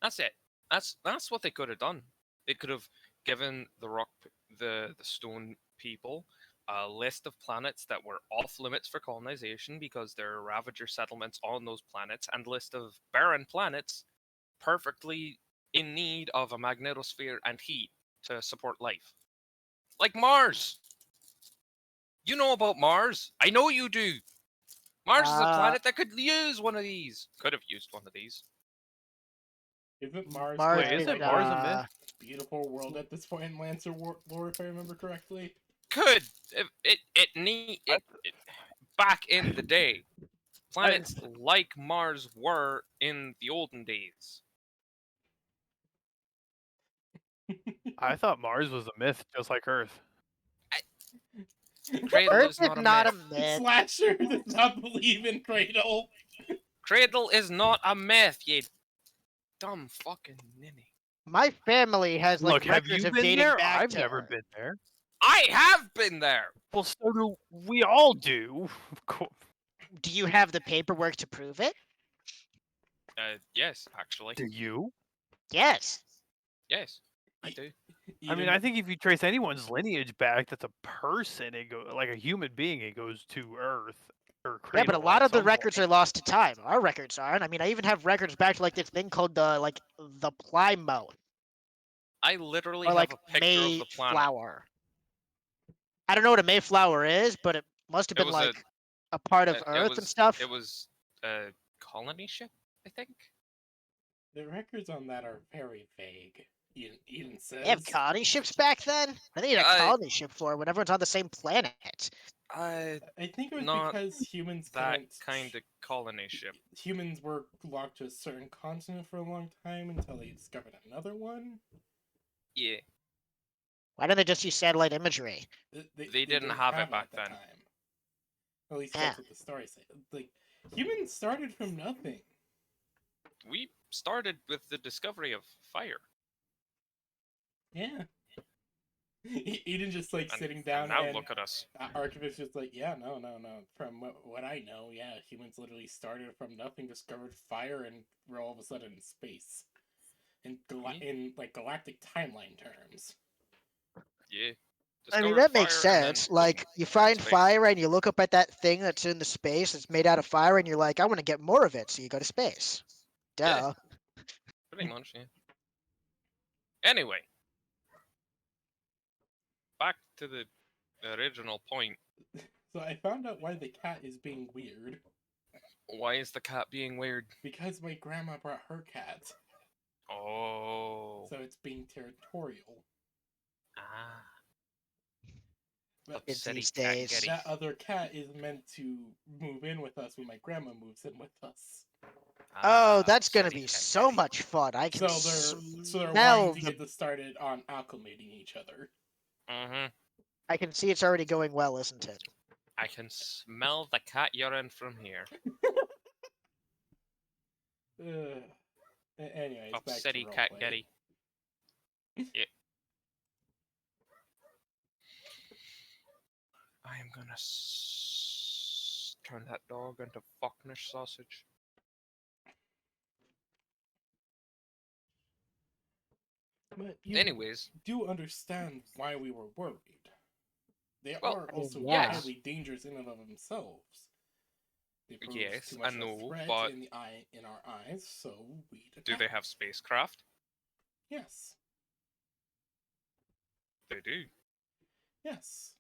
S1: That's it. That's what they could have done. They could have given the stone people a list of planets that were off limits for colonization because there are Ravager settlements on those planets, and a list of barren planets perfectly in need of a magnetosphere and heat to support life. Like Mars. You know about Mars. I know you do. Mars is a planet that could use one of these. Could have used one of these.
S2: Isn't Mars
S4: Mars
S6: Wait,
S2: like
S6: isn't
S2: a
S6: Mars a myth?
S2: beautiful world at this point in Lancer lore, if I remember correctly?
S1: Could it back in the day. Planets like Mars were in the olden days.
S6: I thought Mars was a myth, just like Earth.
S1: Cradle
S4: Earth
S1: is
S4: is
S1: not a
S4: not a
S1: myth.
S4: myth.
S2: Slasher does not believe in Cradle.
S1: Cradle is not a myth, you dumb fucking ninny.
S4: My family has like
S6: Look, have
S4: records
S6: you
S4: of
S6: been
S4: dating
S6: there?
S4: back
S6: I've
S4: to
S6: never
S4: Earth.
S6: been there.
S1: I have been there.
S6: Well, so do we all do.
S4: Do you have the paperwork to prove it?
S1: Yes, actually.
S6: Do you?
S4: Yes.
S1: Yes, I do.
S6: I mean, I think if you trace anyone's lineage back, that's a person. It go like a human being. It goes to Earth or
S4: Yeah, but a
S6: Cradle
S4: lot
S6: at
S4: of the
S6: some
S4: records
S6: point.
S4: are lost to time. Our records aren't. I mean, I even have records back to like this thing called the Plymouth
S1: I literally
S4: or
S1: have
S4: like
S1: a picture of the planet.
S4: Mayflower. I don't know what a Mayflower is, but it must have
S1: It
S4: been
S1: was
S4: like a part of
S1: it
S4: Earth and
S1: was
S4: stuff.
S1: it was a colony ship, I think.
S2: The records on that are very vague. Eden
S4: They have
S2: says.
S4: colony ships back then? What do they need a colony ship for when everyone's on the same planet?
S1: I
S2: I think it was
S1: Not
S2: because humans
S1: that
S2: couldn't.
S1: kind of colony ship.
S2: Humans were locked to a certain continent for a long time until they discovered another one.
S1: Yeah,
S4: Why don't they just use satellite imagery?
S1: They didn't have it back
S2: at the
S1: then.
S2: time. At least
S4: Yeah.
S2: that's what the story said. Like humans started from nothing.
S1: We started with the discovery of fire.
S2: Yeah. Eden just like
S1: And,
S2: sitting down
S1: now
S2: and
S1: look at us.
S2: Archivist just like, yeah, no. From what I know, yeah, humans literally started from nothing, discovered fire, and we're all of a sudden in space. In like galactic timeline terms.
S1: Yeah.
S4: I mean,
S1: Discovered
S4: that makes
S1: fire and then,
S4: sense.
S1: boom,
S4: Like, you
S1: we're in
S4: find
S1: space.
S4: fire and you look up at that thing that's in the space that's made out of fire, and you're like, I want to get more of it, so you go to space. Duh.
S1: Yeah. Pretty much, yeah. Anyway, back to the original point.
S2: So I found out why the cat is being weird.
S1: Why is the cat being weird?
S2: Because my grandma brought her cat.
S1: Oh.
S2: So it's being territorial.
S1: Ah.
S2: But
S4: Kids
S1: Upsetty
S4: these
S1: cat
S4: days.
S1: Getty.
S2: that other cat is meant to move in with us when my grandma moves in with us.
S4: Oh, that's
S1: upsetty
S4: gonna be
S1: cat
S4: so
S1: Getty.
S4: much fun. I can
S2: So they're
S4: smell
S2: wanting to
S4: the.
S2: get this started on acclimating each other.
S1: Mm-hmm.
S4: I can see it's already going well, isn't it?
S1: I can smell the cat urine from here.
S2: Anyways, back to
S1: Upsetty cat
S2: roleplay.
S1: Getty. Yeah. I am gonna turn that dog into fucknish sausage.
S2: But you
S1: Anyways,
S2: do understand why we were worried. They
S1: Well,
S2: are
S4: I mean,
S2: also
S4: yeah.
S2: highly dangerous in and of themselves. They pose
S1: Yes,
S2: too
S1: I
S2: much of a
S1: know,
S2: threat
S1: but
S2: in our eyes, so we
S1: do they
S2: attack.
S1: have spacecraft?
S2: Yes.
S1: They do.
S2: Yes.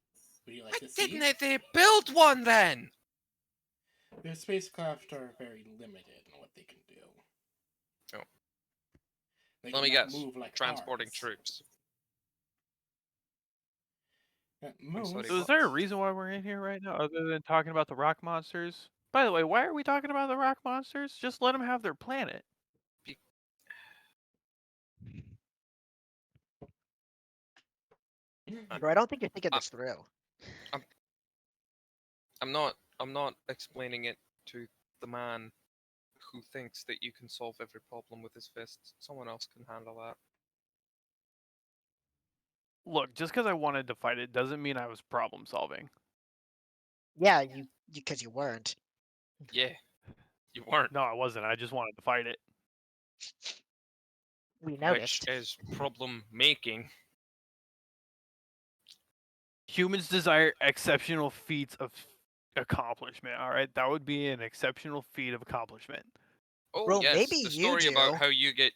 S2: Would you like
S1: Why
S2: to see?
S1: didn't they build one then?
S2: Their spacecraft are very limited in what they can do.
S1: Oh.
S2: They
S1: Let me
S2: cannot
S1: guess.
S2: move like
S1: Transporting
S2: ours.
S1: troops.
S2: At
S1: That's what
S2: most,
S1: he
S6: So is there a
S1: wants.
S6: reason why we're in here right now, other than talking about the rock monsters? By the way, why are we talking about the rock monsters? Just let them have their planet.
S4: Bro, I don't think you're thinking
S1: Uh,
S4: this through.
S1: I'm not explaining it to the man who thinks that you can solve every problem with his fists. Someone else can handle that.
S6: Look, just because I wanted to fight it doesn't mean I was problem solving.
S4: Yeah, you because you weren't.
S1: Yeah. You weren't.
S6: No, I wasn't. I just wanted to fight it.
S4: We
S1: Which
S4: noticed.
S1: is problem making.
S6: Humans desire exceptional feats of accomplishment. All right, that would be an exceptional feat of accomplishment.
S1: Oh
S4: Well,
S1: yes,
S4: maybe
S1: the
S4: you
S1: story about
S4: do.
S1: how you get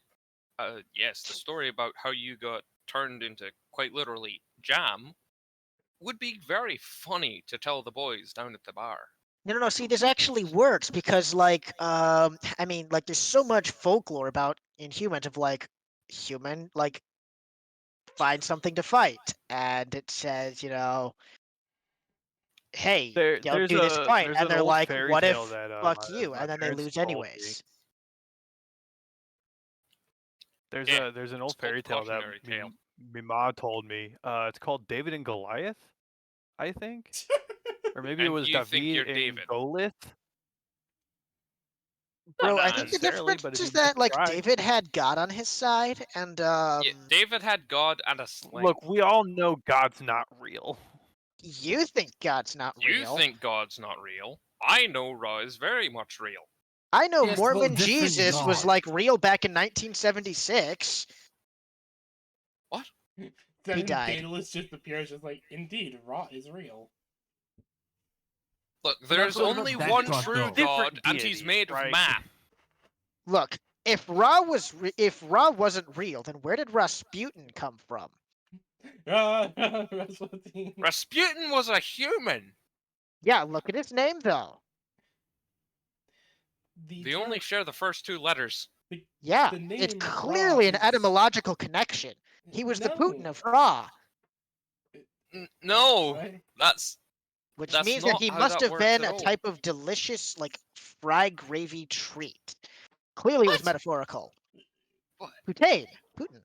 S1: yes, the story about how you got turned into quite literally jam would be very funny to tell the boys down at the bar.
S4: No. See, this actually works because, like, I mean, like, there's so much folklore about Inhumans of like human, like, find something to fight, and it says, hey, don't do this fight,
S6: there's
S4: and
S6: an
S4: they're
S6: old
S4: like,
S6: fairy
S4: what
S6: tale
S4: if
S6: that
S4: fuck
S6: my,
S4: you,
S6: my
S4: and then they
S6: parents
S4: lose
S6: told me.
S4: anyways.
S6: There's an old
S1: it's called
S6: fairy tale that
S1: cautionary tale.
S6: me ma told me. It's called David and Goliath, I think, or maybe it
S1: And
S6: was
S1: you think you're
S6: David and
S1: David.
S6: Goliath.
S4: Bro,
S1: Not
S4: I think the
S6: necessarily,
S4: difference
S6: but if
S4: is
S6: you
S4: that like
S6: try.
S4: David had God on his side, and
S1: Yeah, David had God and a sling.
S6: Look, we all know God's not real.
S4: you think God's not
S1: You
S4: real.
S1: think God's not real. I know Ra is very much real.
S4: I know
S3: Yes, well,
S4: Mormon
S3: different
S4: Jesus was
S3: God.
S4: like real back in 1976.
S2: then
S4: died.
S2: Daedalus just appears just like, indeed, Ra is real.
S1: Look,
S3: not
S1: there's
S3: talking about
S1: only
S3: that
S1: one
S3: God,
S1: true
S3: though.
S1: God,
S6: Different
S1: and he's
S6: deity,
S1: made
S6: right?
S1: of math.
S4: Look, if Ra wasn't real, then where did Rasputin come from?
S2: Rasputin.
S1: Rasputin was a human.
S4: Yeah, look at his name though.
S1: They only share the first two letters.
S4: Yeah,
S2: the
S4: it's
S2: name
S4: clearly an
S2: Ra is-
S4: etymological connection. He was the Putin
S2: No.
S4: of Ra,
S1: No,
S2: What?
S1: that's
S4: which
S1: That's
S4: means that
S1: not
S4: he
S1: how
S4: must
S1: that
S4: have
S1: works
S4: been
S1: at
S4: a
S1: all.
S4: type of delicious, like, fried gravy treat. Clearly it was
S1: What?
S4: metaphorical.
S1: What?
S4: Putain, Putin.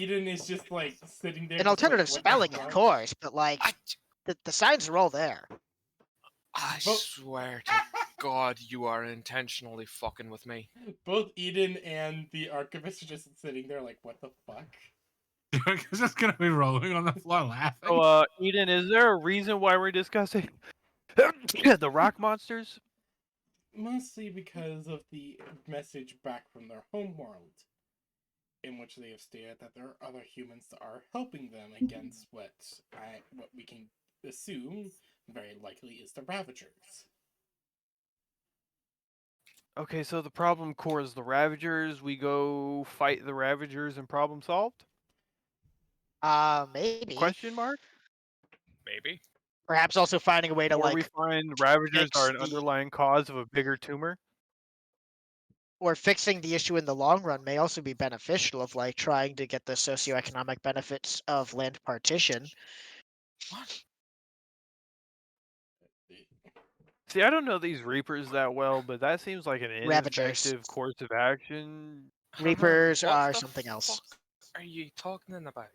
S2: Eden is just like sitting there.
S4: An
S2: just like,
S4: alternative
S2: what the
S4: spelling, of
S2: fuck?
S4: course, but like,
S1: I,
S4: the signs are all there.
S1: I
S2: But-
S1: swear to God, you are intentionally fucking with me.
S2: Both Eden and the archivist are just sitting there like, what the fuck?
S3: It's just gonna be rolling on the floor laughing.
S6: So, Eden, is there a reason why we're discussing the rock monsters?
S2: Mostly because of the message back from their homeworld, in which they have stated that there are other humans that are helping them against what we can assume very likely is the Ravagers.
S6: Okay, so the problem core is the Ravagers. We go fight the Ravagers and problem solved?
S4: Maybe.
S6: Question mark?
S1: Maybe.
S4: Perhaps also finding a way to
S6: Or we
S4: like,
S6: find Ravagers
S4: fix
S6: are an
S4: the-
S6: underlying cause of a bigger tumor?
S4: or fixing the issue in the long run may also be beneficial of like trying to get the socioeconomic benefits of land partition.
S1: What?
S6: See, I don't know these Reapers that well, but that seems like an
S4: Ravagers.
S6: ineffective course of action.
S4: Reapers
S1: What
S4: are
S1: the
S4: something else.
S1: fuck are you talking about?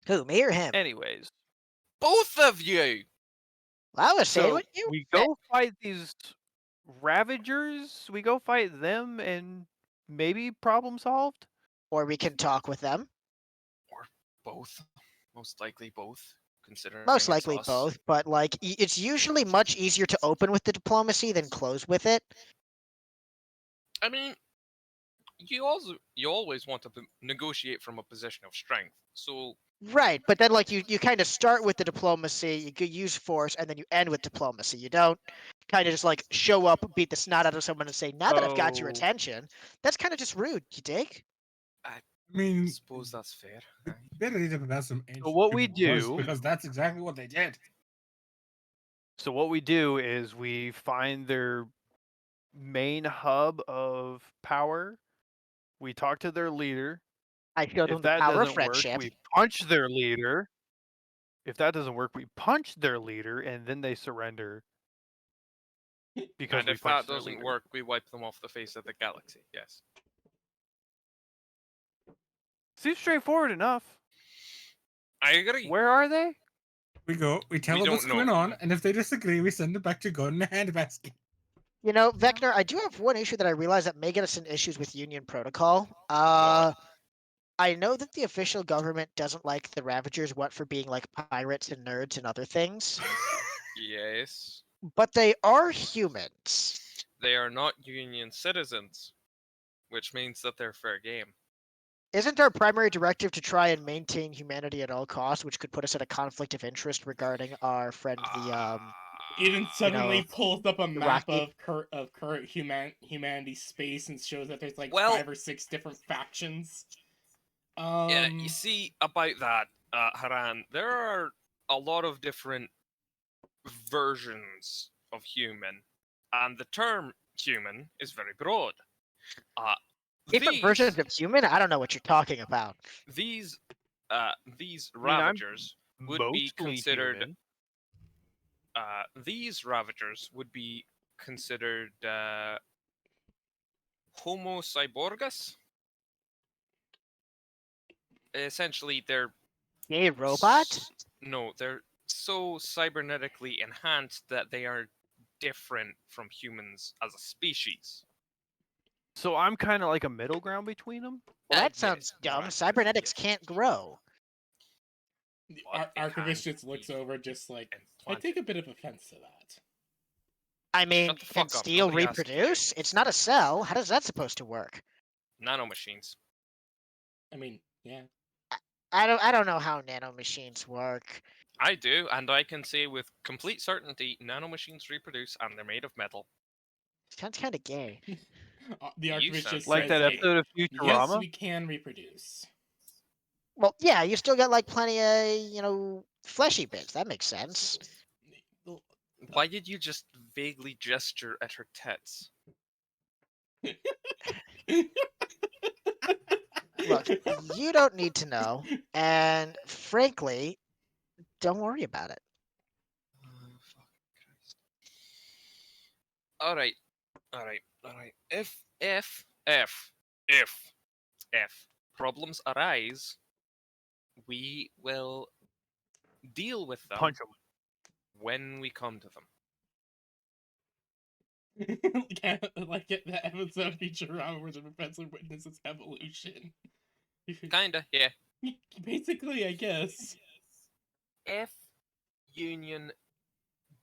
S4: Who, me or him?
S6: Anyways,
S1: Both of you!
S4: I was saying
S6: so
S4: what you
S6: we
S4: meant.
S6: go fight these Ravagers, we go fight them, and maybe problem solved?
S4: Or we can talk with them.
S1: Both. Most likely both. Considering
S4: Most
S1: it's
S4: likely
S1: us.
S4: both, but like it's usually much easier to open with the diplomacy than close with it.
S1: I mean, you always want to negotiate from a position of strength. So
S4: Right, but then like you kind of start with the diplomacy, you could use force, and then you end with diplomacy. You don't kind of just like show up, beat the snot out of someone, and say, "Now that I've got your
S6: So-
S4: attention," that's kind of just rude. You dig?
S3: I mean,
S1: Suppose that's fair.
S3: better need to pronounce some ancient
S6: what we
S3: Human Wars,
S6: do-
S3: because that's exactly what they did.
S6: So what we do is we find their main hub of power. We talk to their leader.
S4: I showed them
S6: If
S4: the
S6: that
S4: power of
S6: doesn't work,
S4: friendship.
S6: we punch their leader. If that doesn't work, we punch their leader, and then they surrender. Because
S1: And
S6: we
S1: if that
S6: punched their
S1: doesn't
S6: leader.
S1: work, we wipe them off the face of the galaxy. Yes.
S6: Seems straightforward enough.
S1: I agree.
S6: Where are they?
S3: We go, we tell
S1: We
S3: them what's
S1: don't
S3: going
S1: know.
S3: on, and if they disagree, we send them back to God in a handbasket.
S4: You know, Vector, I do have one issue that I realize that may get us in issues with Union Protocol. I know that the official government doesn't like the Ravagers, what, for being like pirates and nerds and other things,
S1: Yes.
S4: but they are humans.
S1: They are not Union citizens, which means that they're fair game.
S4: Isn't our primary directive to try and maintain humanity at all costs, which could put us at a conflict of interest regarding our friend the
S2: Eden suddenly
S4: know,
S2: pulls up a map
S4: Rocky-
S2: of current humanity space and shows that there's like
S1: Well-
S2: 5 or 6 different factions.
S1: Yeah, you see about that, Haran, there are a lot of different versions of human, and the term human is very broad.
S4: different versions of human. I don't know what you're talking about.
S1: These
S6: mean, I'm
S1: Ravagers would be
S6: Mostly
S1: considered
S6: human.
S1: these Ravagers would be considered Homo cyborgus. Essentially, they're
S4: Gay robot?
S1: No, they're so cybernetically enhanced that they are different from humans as a species.
S6: So I'm kind of like a middle ground between them.
S4: Well, that
S1: Yes,
S4: sounds
S1: you
S4: dumb.
S1: are.
S4: Cybernetics can't grow.
S2: The
S1: But it
S2: Archivist
S1: can
S2: just looks
S1: be
S2: over, just like, I
S1: implanted.
S2: take a bit of offense to that.
S4: I mean,
S1: Shut the
S4: can
S1: fuck up,
S4: steel
S1: nobody asked you.
S4: reproduce? It's not a cell. How does that supposed to work?
S1: Nanomachines.
S2: I mean, yeah.
S4: I don't know how nanomachines work.
S1: I do, and I can say with complete certainty, nanomachines reproduce, and they're made of metal.
S4: Sounds kind of gay.
S2: The
S1: You
S2: Archivist
S1: sound
S2: just
S6: Like
S2: says,
S6: that
S2: like,
S6: episode of
S2: yes,
S6: Futurama.
S2: we can reproduce.
S4: Well, yeah, you still got like plenty of, fleshy bits. That makes sense.
S2: Well,
S1: Why did you just vaguely gesture at her tits?
S4: Look, you don't need to know, and frankly, don't worry about it.
S1: Alright. If problems arise, we will deal with them
S6: Punch them.
S1: when we come to them.
S2: like the episode of Futurama where the professor witnesses evolution.
S1: Kinda, yeah.
S2: Basically, I guess.
S1: If Union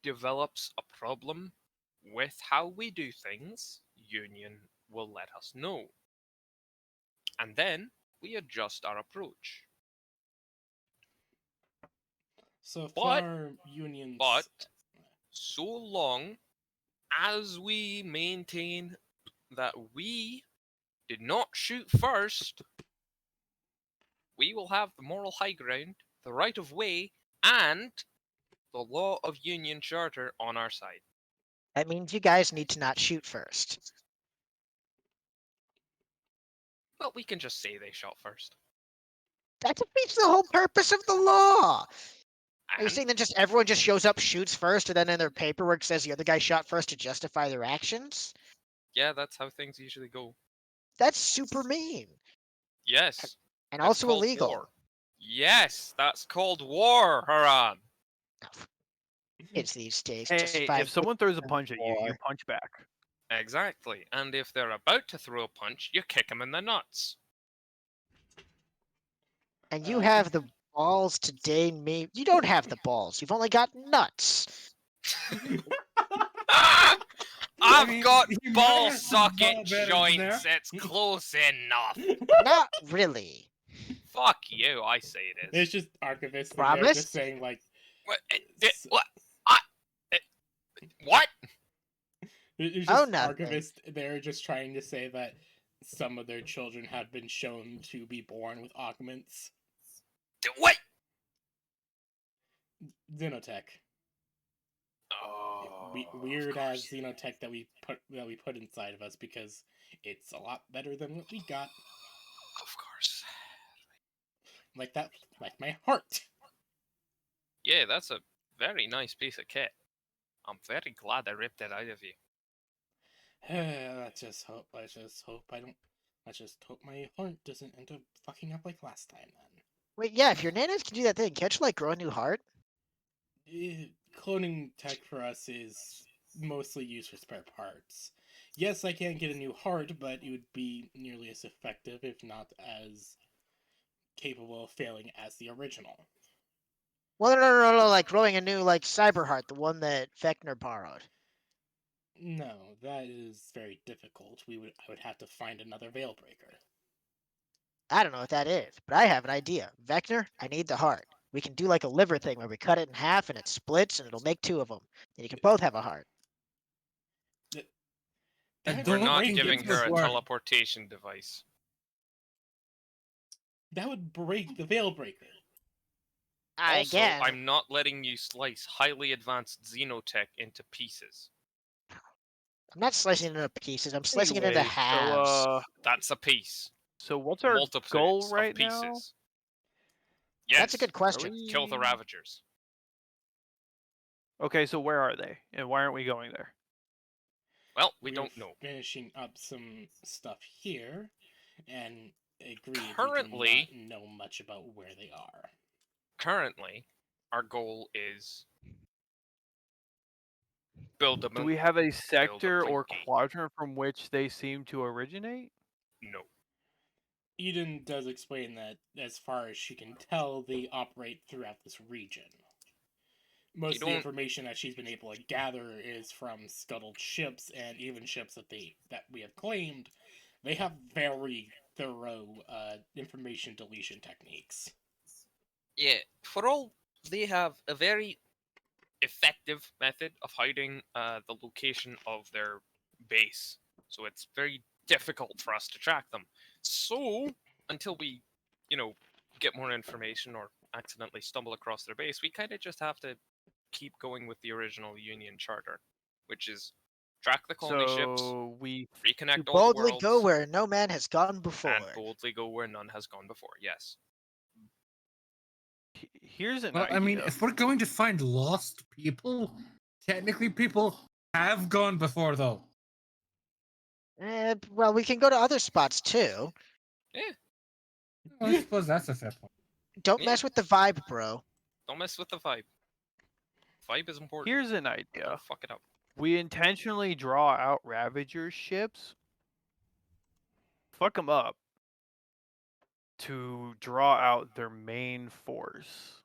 S1: develops a problem with how we do things, Union will let us know. And then we adjust our approach.
S2: So
S1: But-
S2: far, unions.
S1: But so long as we maintain that we did not shoot first, we will have the moral high ground, the right of way, and the law of Union Charter on our side.
S4: That means you guys need to not shoot first.
S1: Well, we can just say they shot first.
S4: That defeats the whole purpose of the law. Are you
S1: And
S4: saying that just everyone just shows up, shoots first, and then in their paperwork says the other guy shot first to justify their actions?
S1: yeah, that's how things usually go.
S4: That's super mean
S1: Yes.
S4: and
S1: that's
S4: also
S1: called
S4: illegal.
S1: war. Yes, that's called war, Haran.
S4: It's these days.
S6: Hey,
S4: Justified
S6: if someone throws a
S4: with
S6: punch at you, you
S4: war.
S6: punch back.
S1: Exactly. And if they're about to throw a punch, you kick them in the nuts.
S4: And you have the balls to deign me. You don't have the balls. You've only got nuts.
S1: I've
S3: mean,
S1: got
S3: he might
S1: ball
S3: have some ball
S1: socket
S3: bearings
S1: joints.
S3: there.
S1: It's close enough.
S4: Not really.
S1: Fuck you, I say it is.
S2: It's just archivists. And they're
S4: Promise?
S2: just saying like,
S1: What?
S2: S-
S1: What? What?
S2: it's
S4: Oh,
S2: just
S4: nothing.
S2: archivists. They're just trying to say that some of their children have been shown to be born with augments.
S1: What?
S2: Xenotech.
S1: Oh,
S2: Weird
S1: of
S2: ass
S1: course.
S2: xenotech that we put inside of us because it's a lot better than what we got.
S1: Of course.
S2: Like that, like my heart.
S1: Yeah, that's a very nice piece of kit. I'm very glad I ripped it out of you.
S2: Let's just hope my heart doesn't end up fucking up like last time then.
S4: Wait, yeah, if your nanas can do that thing, can't you like grow a new heart?
S2: Cloning tech for us is mostly used for spare parts. Yes, I can get a new heart, but it would be nearly as effective, if not as capable of failing as the original.
S4: Well, no, like growing a new like cyber heart, the one that Vecna borrowed.
S2: No, that is very difficult. I would have to find another Veilbreaker.
S4: I don't know what that is, but I have an idea. Vecna, I need the heart. We can do like a liver thing where we cut it in half and it splits and it'll make two of them. And you can both have a heart.
S2: That
S1: We're
S3: don't
S1: not
S3: think
S1: giving
S3: it's
S1: her a
S3: work.
S1: teleportation device.
S2: That would break the Veilbreaker.
S1: Also,
S4: Again,
S1: I'm not letting you slice highly advanced xenotech into pieces.
S4: I'm not slicing it into pieces. I'm slicing it into
S6: Anyway,
S4: halves.
S1: That's a piece.
S6: So what's our
S1: Multiples
S6: goal
S1: of
S6: right
S1: pieces.
S6: now?
S1: Yes.
S4: That's a good question.
S1: Kill the Ravagers.
S6: Okay, so where are they, and why aren't we going there?
S1: Well, we
S2: We're
S1: don't know.
S2: Finishing up some stuff here, and agree
S1: Currently-
S2: we do not know much about where they are.
S1: Currently, our goal is build a
S6: Do
S1: moon.
S6: we have a
S1: build a
S6: sector or
S1: Blink Gate.
S6: quadrant from which they seem to originate?
S1: No.
S2: Eden does explain that, as far as she can tell, they operate throughout this region. Most of the
S1: don't-
S2: information that she's been able to gather is from scuttled ships, and even ships that we have claimed. They have very thorough information deletion techniques.
S1: Yeah, for all, they have a very effective method of hiding the location of their base. So it's very difficult for us to track them. So, until we, get more information or accidentally stumble across their base, we kind of just have to keep going with the original Union Charter, which is track the colony ships,
S6: So we
S1: reconnect
S4: To
S1: all the
S4: boldly
S1: worlds,
S4: go where no man has gone before.
S1: and boldly go where none has gone before. Yes.
S6: here's an
S3: Well,
S6: idea.
S3: I mean, if we're going to find lost people, technically people have gone before, though.
S4: Well, we can go to other spots too.
S3: I suppose that's a fair point.
S4: Don't
S1: Yeah.
S4: mess with the vibe, bro.
S1: Don't mess with the vibe. Vibe is important.
S6: Here's an
S1: Don't
S6: idea.
S1: fuck it up.
S6: We intentionally draw out Ravager ships, fuck them up, to draw out their main force.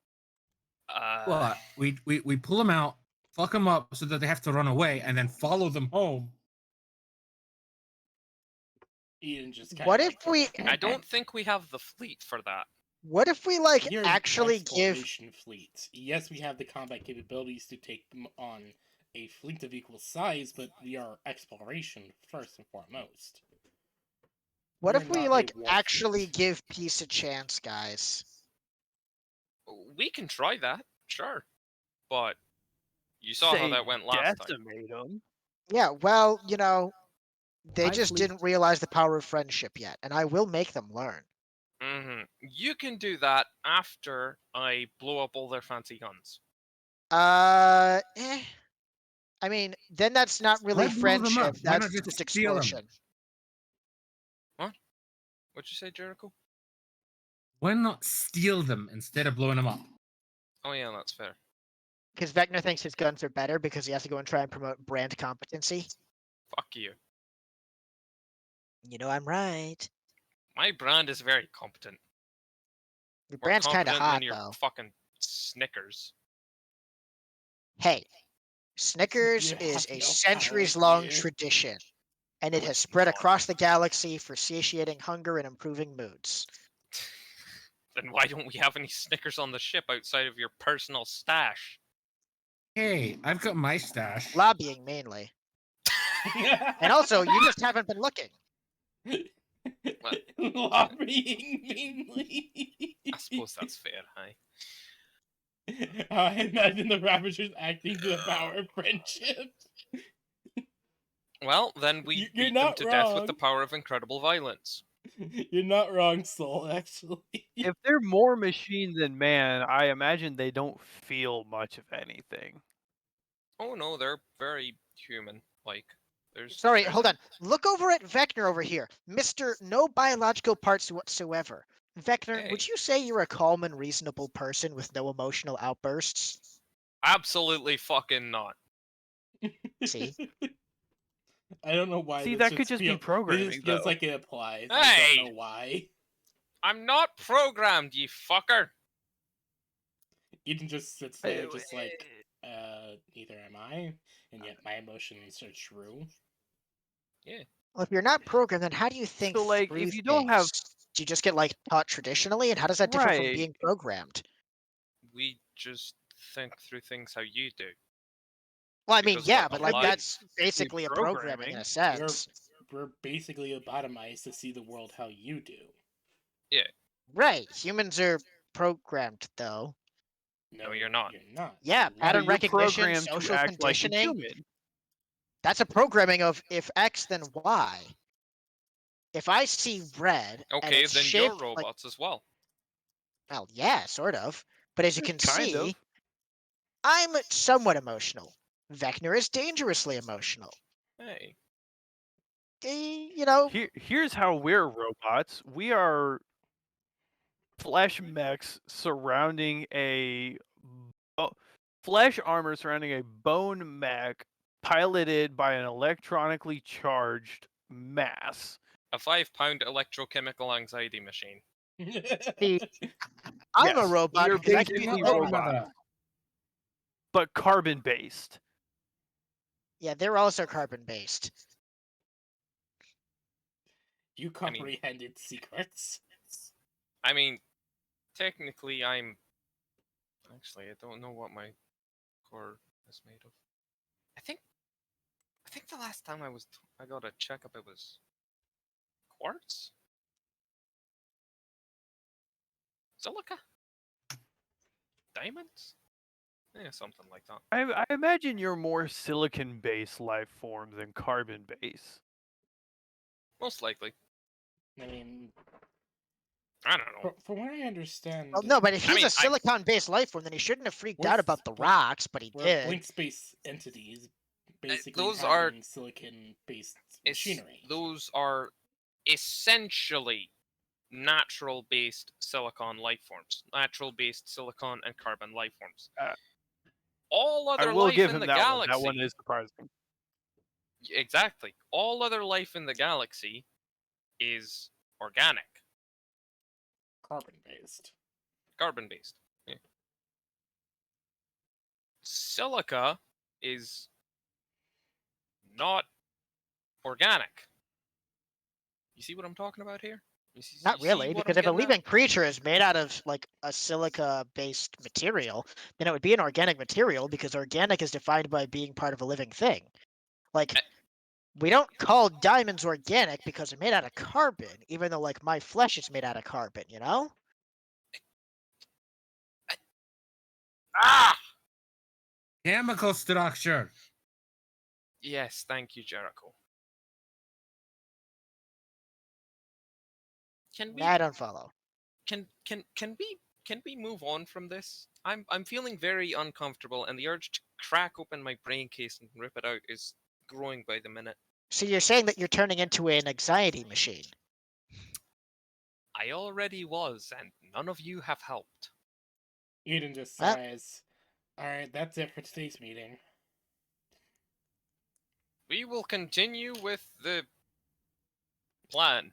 S3: Well, we pull them out, fuck them up so that they have to run away, and then follow them home.
S2: Eden just
S4: What if we-
S1: I don't think we have the fleet for that.
S4: What if we like
S2: You're an
S4: actually give?
S2: exploration fleet. Yes, we have the combat capabilities to take them on a fleet of equal size, but we are exploration first and foremost.
S4: What
S2: We're
S4: if we
S2: not a
S4: like
S2: war
S4: actually
S2: fleet.
S4: give peace a chance, guys?
S1: We can try that, sure. But you saw how
S6: Say
S1: that went last time.
S6: decimate 'em.
S4: Yeah, well, they
S3: My
S4: just
S3: fleet-
S4: didn't realize the power of friendship yet, and I will make them learn.
S1: You can do that after I blow up all their fancy guns.
S4: I mean, then that's not really
S3: Why blow them up?
S4: friendship.
S3: Why not
S4: That's
S3: just
S4: just
S3: steal 'em?
S4: explosion.
S1: What'd you say, Jericho?
S3: Why not steal them instead of blowing them up?
S1: Oh yeah, that's fair.
S4: Because Vecna thinks his guns are better because he has to go and try and promote brand competency.
S1: Fuck you.
S4: You know I'm right.
S1: My brand is very competent.
S4: Your
S1: More
S4: brand's kind of
S1: competent
S4: hot
S1: than your
S4: though.
S1: fucking Snickers.
S4: Hey, Snickers
S2: You
S4: is
S2: have
S4: a
S2: no
S4: centuries-long
S2: power, dear.
S4: tradition, and it
S1: No,
S4: has
S1: it's
S4: spread
S1: not.
S4: across the galaxy for satiating hunger and improving moods.
S1: Then why don't we have any Snickers on the ship outside of your personal stash?
S3: Hey, I've got my stash.
S4: Lobbying mainly. And also, you just haven't been looking.
S1: What?
S2: Lobbying mainly.
S1: I suppose that's fair, hi.
S2: I imagine the Ravagers acting to the power of friendship.
S1: Well, then we
S2: You're
S1: beat them
S2: not
S1: to death with the
S2: wrong.
S1: power of incredible violence.
S2: You're not wrong, Soul, actually.
S6: If they're more machine than man, I imagine they don't feel much of anything.
S1: Oh no, they're very human. Like,
S4: Sorry,
S1: there's
S4: hold on. Look over at Vecna over here. Mr. No biological parts whatsoever. Vecna,
S1: Hey.
S4: would you say you're a calm and reasonable person with no emotional outbursts?
S1: absolutely fucking not.
S4: See?
S2: I don't know why.
S6: See,
S2: this
S6: that could just be
S2: feel- This
S6: programming,
S2: just feels
S6: though.
S2: like it applies. I
S1: Hey!
S2: don't know why.
S1: I'm not programmed, you fucker.
S2: Eden just sits there, just like, neither am I, and yet my emotions are true.
S4: Well, if you're not programmed, then how do you think
S6: So, like,
S4: through
S6: if you don't have
S4: things? Do you just get like taught traditionally, and how does that differ from
S6: Right.
S4: being programmed?
S1: We just think through things how you do.
S4: Well, I mean,
S1: Because
S4: yeah,
S1: we're
S4: but like
S1: alive.
S4: that's basically a programming in a sense.
S2: We're basically lobotomized to see the world how you do.
S4: Right. Humans are programmed though.
S1: No, you're not.
S2: You're not.
S4: Yeah,
S2: You're
S4: pattern
S6: you're
S4: recognition,
S6: programmed to
S4: social
S6: act like a
S4: conditioning.
S6: human.
S4: That's a programming of if X then Y. If I see red, and
S1: Okay,
S4: it's
S1: then
S4: shaped
S1: you're
S4: like,
S1: robots as well.
S4: well, yeah, sort of. But as you can
S6: Kind
S4: see,
S6: of.
S4: I'm somewhat emotional. Vecna is dangerously emotional.
S1: Hey.
S4: You know,
S6: Here's how we're robots. We are flesh mechs surrounding a flesh armor surrounding a bone mech piloted by an electronically charged mass.
S1: A 5-pound electrochemical anxiety machine.
S4: See, I'm a
S6: Yes,
S4: robot
S6: we are
S4: because I can
S6: basically
S4: feel
S3: You're not
S6: robots,
S3: a-
S6: but carbon based.
S4: Yeah, they're also carbon based.
S2: You comprehended secrets.
S1: I mean, technically, I'm. Actually, I don't know what my core is made of. I think the last time I got a checkup, it was quartz, silica, diamonds, yeah, something like that.
S6: I imagine you're more silicon based life form than carbon based.
S1: Most likely.
S2: I mean,
S1: I don't know.
S2: from what I understand,
S4: Well, no, but if
S1: I
S4: he's
S1: mean,
S4: a silicon-based life form, then he shouldn't have freaked
S2: We're
S4: out
S2: f-
S4: about the
S2: we're-
S4: rocks, but he
S2: we're
S4: did.
S2: blink space entities, basically
S1: those are-
S2: having silicon-based machinery.
S1: Those are essentially natural-based silicon life forms, natural-based silicon and carbon life forms.
S6: Uh,
S1: All
S6: I
S1: other
S6: will
S1: life
S6: give
S1: in
S6: him
S1: the
S6: that
S1: galaxy.
S6: one. That one is surprising.
S1: Exactly. All other life in the galaxy is organic,
S2: Carbon-based.
S1: carbon-based. Yeah. Silica is not organic. You see what I'm talking about here?
S4: Not
S1: You see
S4: really,
S1: what
S4: because
S1: I'm
S4: if a
S1: getting at?
S4: living creature is made out of like a silica-based material, then it would be an organic material because organic is defined by being part of a living thing. Like, we don't call diamonds organic because they're made out of carbon, even though like my flesh is made out of carbon, you know?
S1: Ah!
S3: Chemical structure.
S1: Yes, thank you, Jericho. Can we
S4: I don't follow.
S1: can we move on from this? I'm feeling very uncomfortable, and the urge to crack open my brain case and rip it out is growing by the minute.
S4: So you're saying that you're turning into an anxiety machine?
S1: I already was, and none of you have helped.
S2: Eden just
S4: Well-
S2: sighs. Alright, that's it for today's meeting.
S1: We will continue with the plan.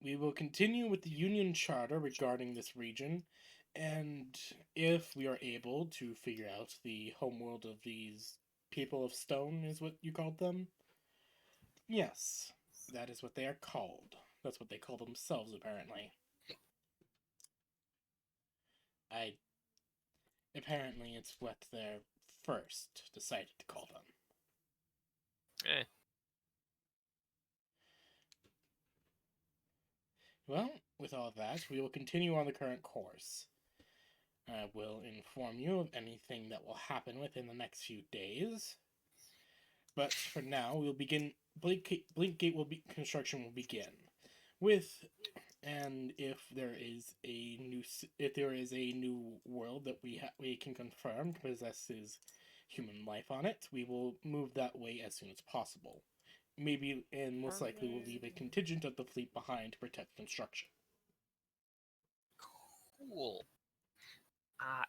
S2: We will continue with the Union Charter regarding this region, and if we are able to figure out the homeworld of these people of stone, is what you called them? Yes, that is what they are called. That's what they call themselves, apparently. Apparently, it's what they're first decided to call them.
S1: Eh.
S2: Well, with all that, we will continue on the current course. I will inform you of anything that will happen within the next few days. But for now, we'll begin. Blinkgate construction will begin with, and if there is a new world that we can confirm possesses human life on it, we will move that way as soon as possible. Maybe, and most likely, we'll leave a contingent of the fleet behind to protect construction.
S1: Cool.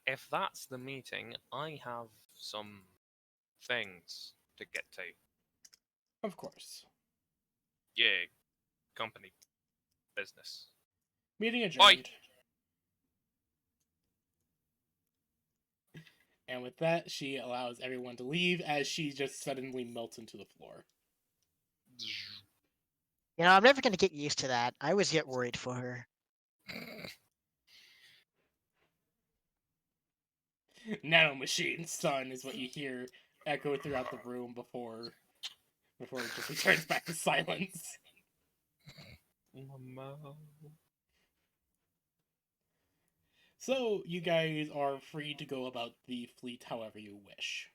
S1: If that's the meeting, I have some things to get to.
S2: Of course.
S1: Yeah, company business.
S2: Meeting
S1: Bye.
S2: adjourned. And with that, she allows everyone to leave as she just suddenly melts into the floor.
S4: You know, I'm never going to get used to that. I always get worried for her.
S2: Nanomachine, son, is what you hear echo throughout the room before it just returns back to silence. So, you guys are free to go about the fleet however you wish.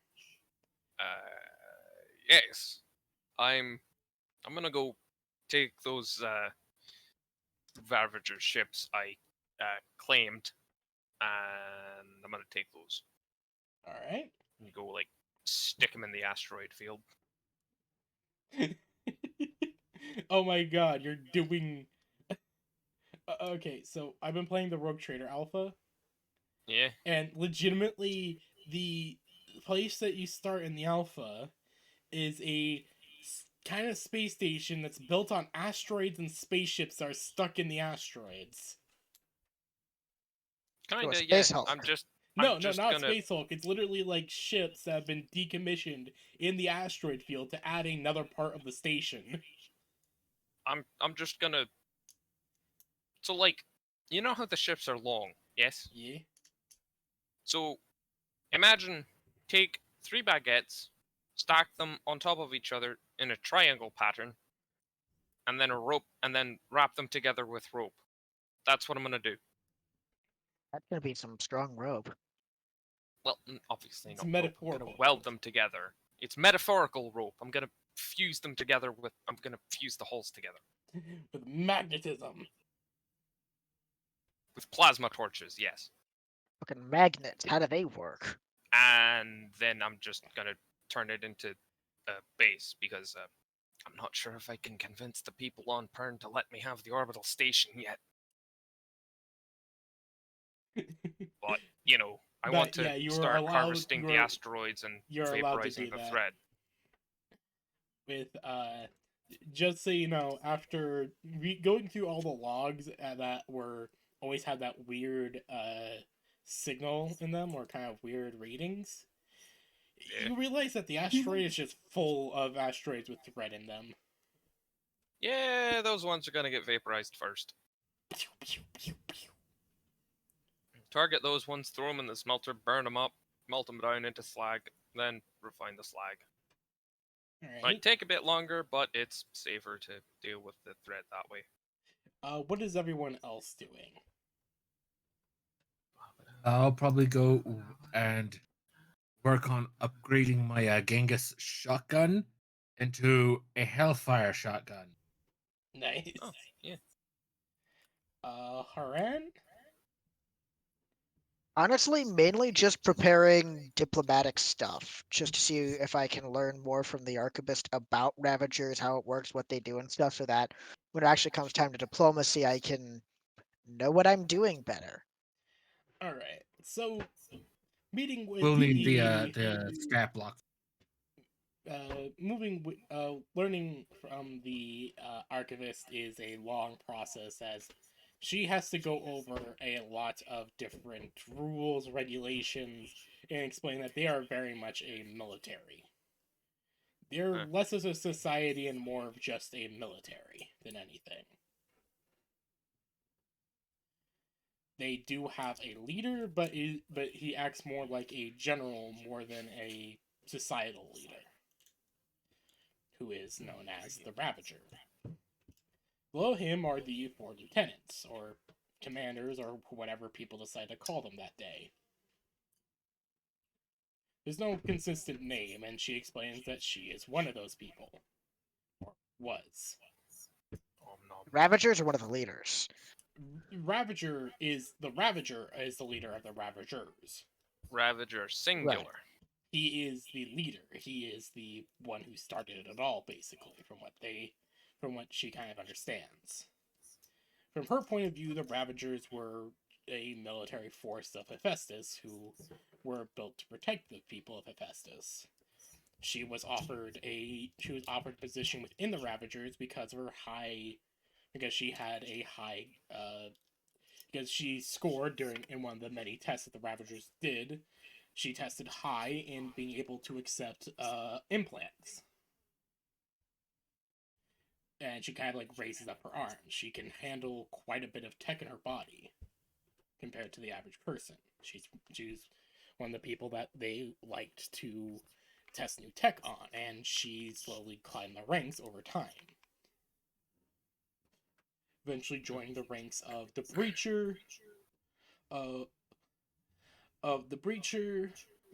S1: Yes. I'm gonna go take those Ravager ships I claimed, and I'm gonna take those
S2: Alright.
S1: and go like stick them in the asteroid field.
S2: Oh my god, you're doing... Okay, so I've been playing the Rogue Trader Alpha,
S1: Yeah.
S2: and legitimately, the place that you start in the Alpha is a kind of space station that's built on asteroids and spaceships that are stuck in the asteroids.
S1: Kinda,
S4: a
S1: yeah.
S4: Space Hulk.
S1: I'm just
S2: No,
S1: just
S2: not
S1: gonna...
S2: Space Hulk. It's literally like ships that have been decommissioned in the asteroid field to add another part of the station.
S1: I'm just gonna... So like, you know how the ships are long, yes?
S2: Yeah.
S1: So imagine take 3 baguettes, stack them on top of each other in a triangle pattern, and then a rope, and then wrap them together with rope. That's what I'm gonna do.
S4: That's going to be some strong rope.
S1: Well, obviously
S2: It's
S1: not rope. I'm
S2: metaphorical
S1: gonna weld
S2: rope.
S1: them together. It's metaphorical rope. I'm gonna fuse them together with... I'm gonna fuse the hulls together.
S2: With magnetism.
S1: With plasma torches, yes.
S4: Fucking magnets. How do they work?
S1: And then I'm just gonna turn it into a base, because I'm not sure if I can convince the people on Pern to let me have the orbital station yet. But, you know, I want to
S2: you are
S1: start
S2: allowed-
S1: harvesting
S2: you
S1: the
S2: are-
S1: asteroids and
S2: you're allowed to
S1: vaporizing
S2: do
S1: the
S2: that.
S1: thread.
S2: With just so you know, after going through all the logs that were always had that weird signal in them, or kind of weird ratings,
S1: Yeah.
S2: you realize that the asteroid is just full of asteroids with thread in them.
S1: Yeah, those ones are gonna get vaporized first.
S2: Pew, pew, pew, pew.
S1: Target those ones, throw them in the smelter, burn them up, melt them down into slag, then refine the slag.
S2: Alright.
S1: Might take a bit longer, but it's safer to deal with the thread that way.
S2: What is everyone else doing?
S3: I'll probably go and work on upgrading my Genghis shotgun into a Hellfire shotgun.
S2: Nice.
S1: Oh, yeah.
S2: Haran?
S4: Honestly, mainly just preparing diplomatic stuff, just to see if I can learn more from the Archivist about Ravagers, how it works, what they do and stuff, so that when it actually comes time to diplomacy, I can know what I'm doing better.
S2: Alright. So, meeting with
S3: We'll need the stat block.
S2: learning from the archivist is a long process, as she has to go over a lot of different rules, regulations, and explain that they are very much a military. They're
S1: Huh.
S2: less of a society and more of just a military than anything. They do have a leader, but he acts more like a general more than a societal leader, who is known as the Ravager. Below him are the 4 lieutenants, or commanders, or whatever people decide to call them that day. There's no consistent name, and she explains that she is one of those people. Or was.
S1: Nom nom.
S4: Ravagers are one of the leaders.
S2: Ravager is the leader of the Ravagers.
S1: Ravager singular.
S2: He is the leader. He is the one who started it all, basically, from what she kind of understands. From her point of view, the Ravagers were a military force of Hephaestus who were built to protect the people of Hephaestus. She was offered a position within the Ravagers because she had a high because she scored in one of the many tests that the Ravagers did. She tested high in being able to accept implants. And she kind of like raises up her arms. She can handle quite a bit of tech in her body compared to the average person. She's one of the people that they liked to test new tech on, and she slowly climbed the ranks over time. Eventually joining the ranks of the Breacher,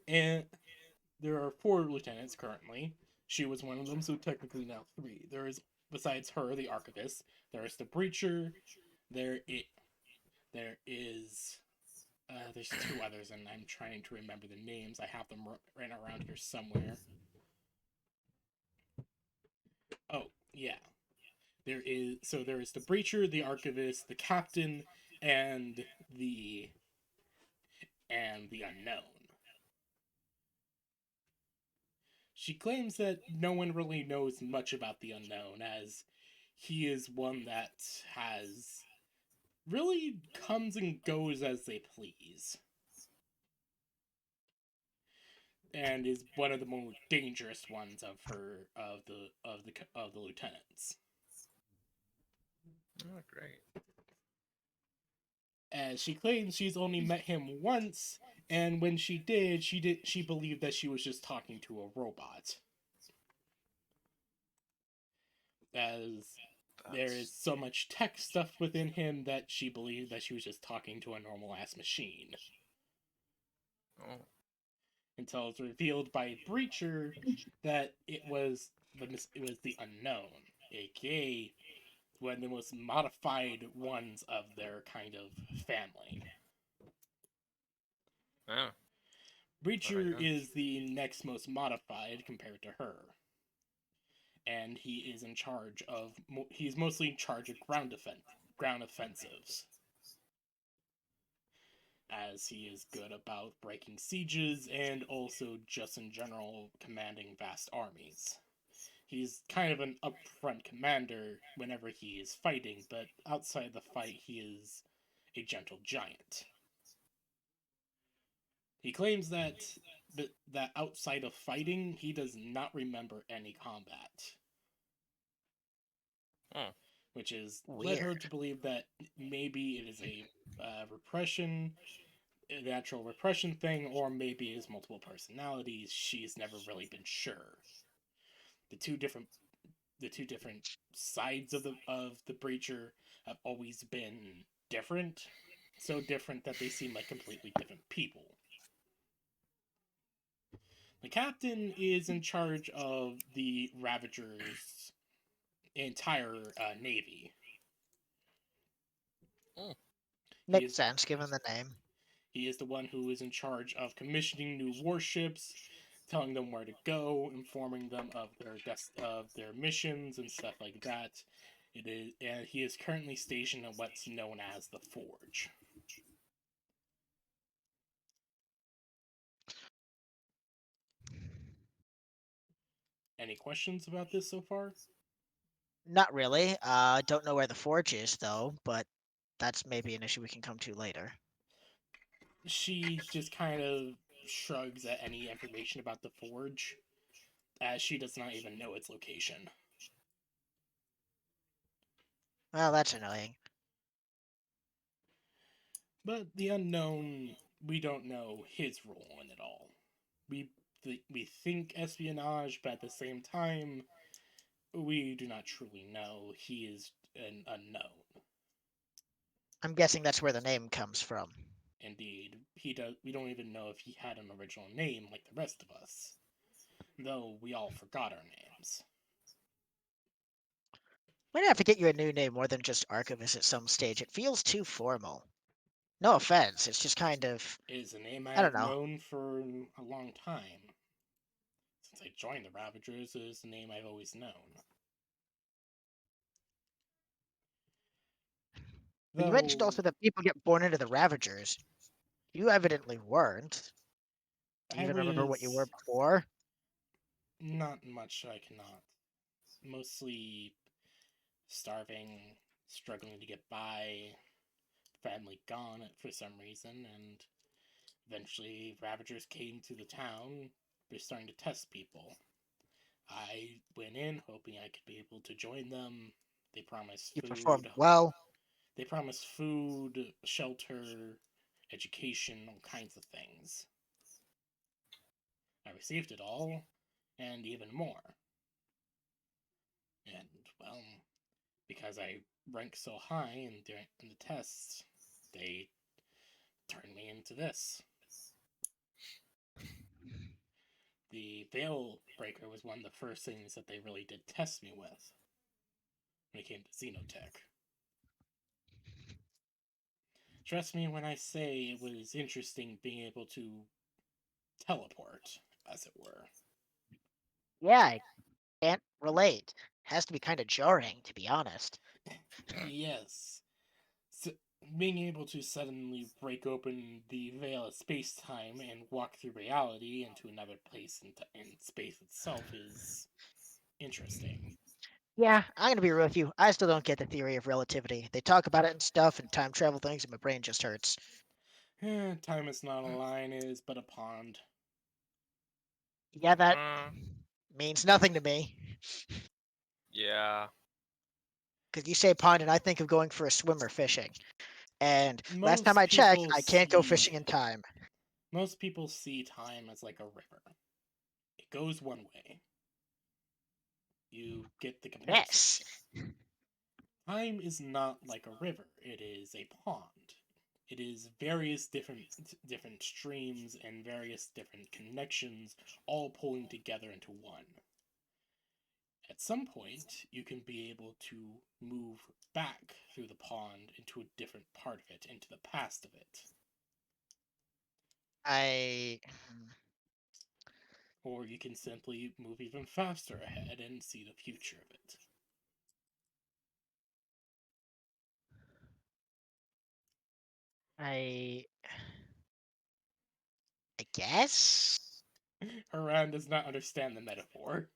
S2: and there are 4 lieutenants currently. She was one of them, so technically now 3. There is, besides her, the Archivist. There is the Breacher. There's 2 others, and I'm trying to remember the names. I have them right around here somewhere. Oh, yeah. There is the Breacher, the Archivist, the Captain, and the Unknown. She claims that no one really knows much about the Unknown, as he is one that really comes and goes as they please, and is one of the more dangerous ones of the lieutenants.
S1: Oh, great.
S2: As she claims she's only met him once, and when she did, she believed that she was just talking to a robot. As there is so much tech stuff within him that she believed that she was just talking to a normal ass machine.
S1: Oh.
S2: Until it's revealed by Breacher that it was the Unknown, aka one of the most modified ones of their kind of family.
S1: Oh.
S2: Breacher
S1: Alright,
S2: is the next most modified compared to her. And he is in charge of he's mostly in charge of ground offensives, as he is good about breaking sieges and also just in general commanding vast armies. He's kind of an upfront commander whenever he is fighting, but outside the fight he is a gentle giant. He claims that outside of fighting, he does not remember any combat. Which is led her to believe that maybe it is a natural repression thing, or maybe it is multiple personalities. She's never really been sure. The two different sides of the Breacher have always been different, so different that they seem like completely different people. The Captain is in charge of the Ravagers' entire navy.
S4: Makes sense, given the name.
S2: He is the one who is in charge of commissioning new warships, telling them where to go, informing them of their missions and stuff like that. And he is currently stationed at what's known as the Forge. Any questions about this so far?
S4: Not really. Don't know where the Forge is, though, but that's maybe an issue we can come to later.
S2: She just kind of shrugs at any information about the Forge, as she does not even know its location.
S4: Well, that's annoying.
S2: But the Unknown, we don't know his role in it all. We think espionage, but at the same time, we do not truly know. He is an unknown.
S4: I'm guessing that's where the name comes from.
S2: Indeed, we don't even know if he had an original name like the rest of us, though we all forgot our names.
S4: Might have to get you a new name more than just Archivist at some stage. It feels too formal. No offense, it's just kind of.
S2: It is a name I
S4: I don't
S2: have
S4: know.
S2: known for a long time. Since I joined the Ravagers, it is the name I've always known.
S4: But you mentioned also that people get born into the Ravagers. You evidently weren't. Do you
S2: I
S4: even remember what you were
S2: was
S4: before?
S2: not much I cannot. Mostly starving, struggling to get by, family gone for some reason, and eventually Ravagers came to the town. They're starting to test people. I went in hoping I could be able to join them. They promised
S4: You
S2: food.
S4: performed well.
S2: They promised food, shelter, education, all kinds of things. I received it all, and even more. And, well, because I ranked so high in the tests, they turned me into this. The Veil Breaker was one of the first things that they really did test me with when it came to Xenotech. Trust me when I say it was interesting being able to teleport, as it were.
S4: Yeah, I can't relate. Has to be kind of jarring, to be honest.
S2: Yes. So, being able to suddenly break open the veil of space-time and walk through reality into another place in space itself is interesting.
S4: Yeah, I'm gonna be real with you. I still don't get the theory of relativity. They talk about it and stuff and time travel things, and my brain just hurts.
S2: Time is not a line, it is but a pond.
S4: Yeah, that
S1: Uh,
S4: means nothing to me.
S1: yeah.
S4: Because you say pond, and I think of going for a swim or fishing. And last time
S2: Most
S4: I checked,
S2: people
S4: I can't go
S2: see
S4: fishing in time.
S2: Most people see time as like a river. It goes one way. You get the comparison.
S4: Yes.
S2: Time is not like a river. It is a pond. It is various different streams and various different connections all pulling together into one. At some point, you can be able to move back through the pond into a different part of it, into the past of it.
S4: I.
S2: Or you can simply move even faster ahead and see the future of it.
S4: I guess.
S2: Haran does not understand the metaphor.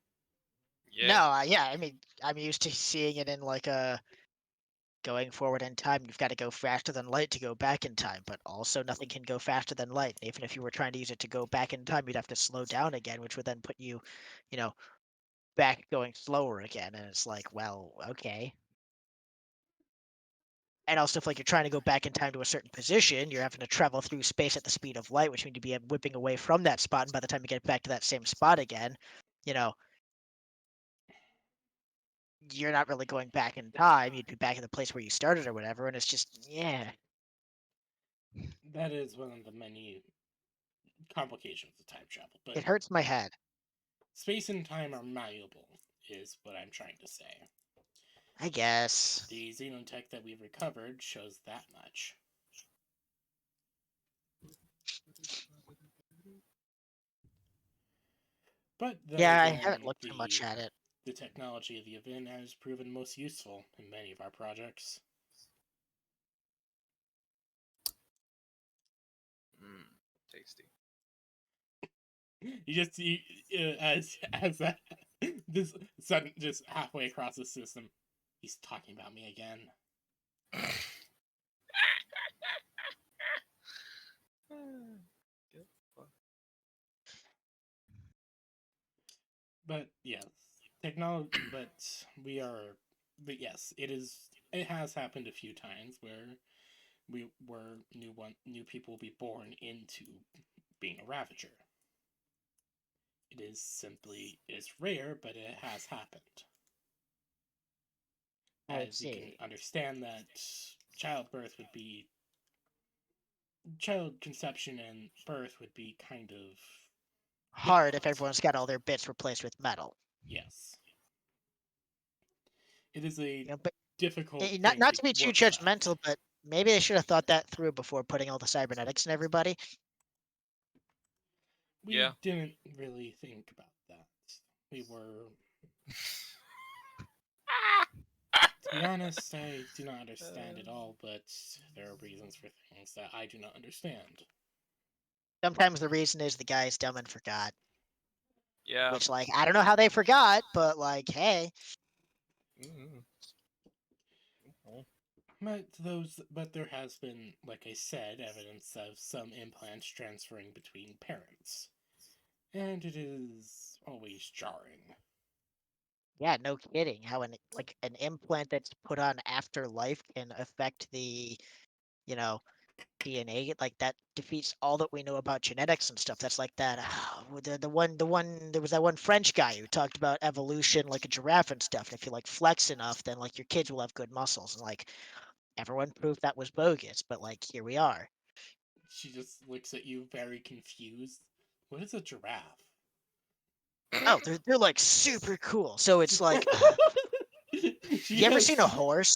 S1: Yeah.
S4: No, yeah, I mean, I'm used to seeing it in like a going forward in time. You've got to go faster than light to go back in time, but also nothing can go faster than light. Even if you were trying to use it to go back in time, you'd have to slow down again, which would then put you, you know, back going slower again. And it's like, well, okay. And also, if like you're trying to go back in time to a certain position, you're having to travel through space at the speed of light, which means you'd be whipping away from that spot. And by the time you get back to that same spot again, you know, you're not really going back in time. You'd be back in the place where you started or whatever. And it's just, yeah.
S2: That is one of the many complications of time travel, but
S4: It hurts my head.
S2: space and time are malleable, is what I'm trying to say.
S4: I guess.
S2: The xenotech that we've recovered shows that much. But then
S4: Yeah, I
S2: again,
S4: haven't looked too much at it.
S2: the technology of the event has proven most useful in many of our projects.
S1: Tasty.
S2: You just see as that this sudden just halfway across the system, he's talking about me again. But yes, technology. But we are. But yes, it is. It has happened a few times where new people will be born into being a Ravager. It is rare, but it has happened.
S4: I
S2: as you can
S4: see.
S2: understand that child conception and birth would be kind of
S4: Hard if
S2: difficult.
S4: everyone's got all their bits replaced with metal.
S2: Yes. It is a
S4: You know, but
S2: difficult
S4: not
S2: thing
S4: to be too
S2: work around.
S4: judgmental, but maybe they should have thought that through before putting all the cybernetics in everybody.
S2: We
S1: Yeah.
S2: didn't really think about that. We were, to be honest, I do not understand it all, but there are reasons for things that I do not understand.
S4: Sometimes the reason is the guy's dumb and forgot.
S1: Yeah.
S4: Which, like, I don't know how they forgot, but like, hey,
S1: Mhm. Mhm.
S2: But there has been, like I said, evidence of some implants transferring between parents, and it is always jarring.
S4: yeah, no kidding. How an implant that's put on after life can affect the, you know, DNA, like that defeats all that we know about genetics and stuff. That's like that. The one there was that one French guy who talked about evolution like a giraffe and stuff. And if you like flex enough, then like your kids will have good muscles. And like everyone proved that was bogus, but like here we are.
S2: She just looks at you very confused. What is a giraffe?
S4: Oh, they're like super cool. So it's like,
S2: She
S4: you ever
S2: has-
S4: seen a horse?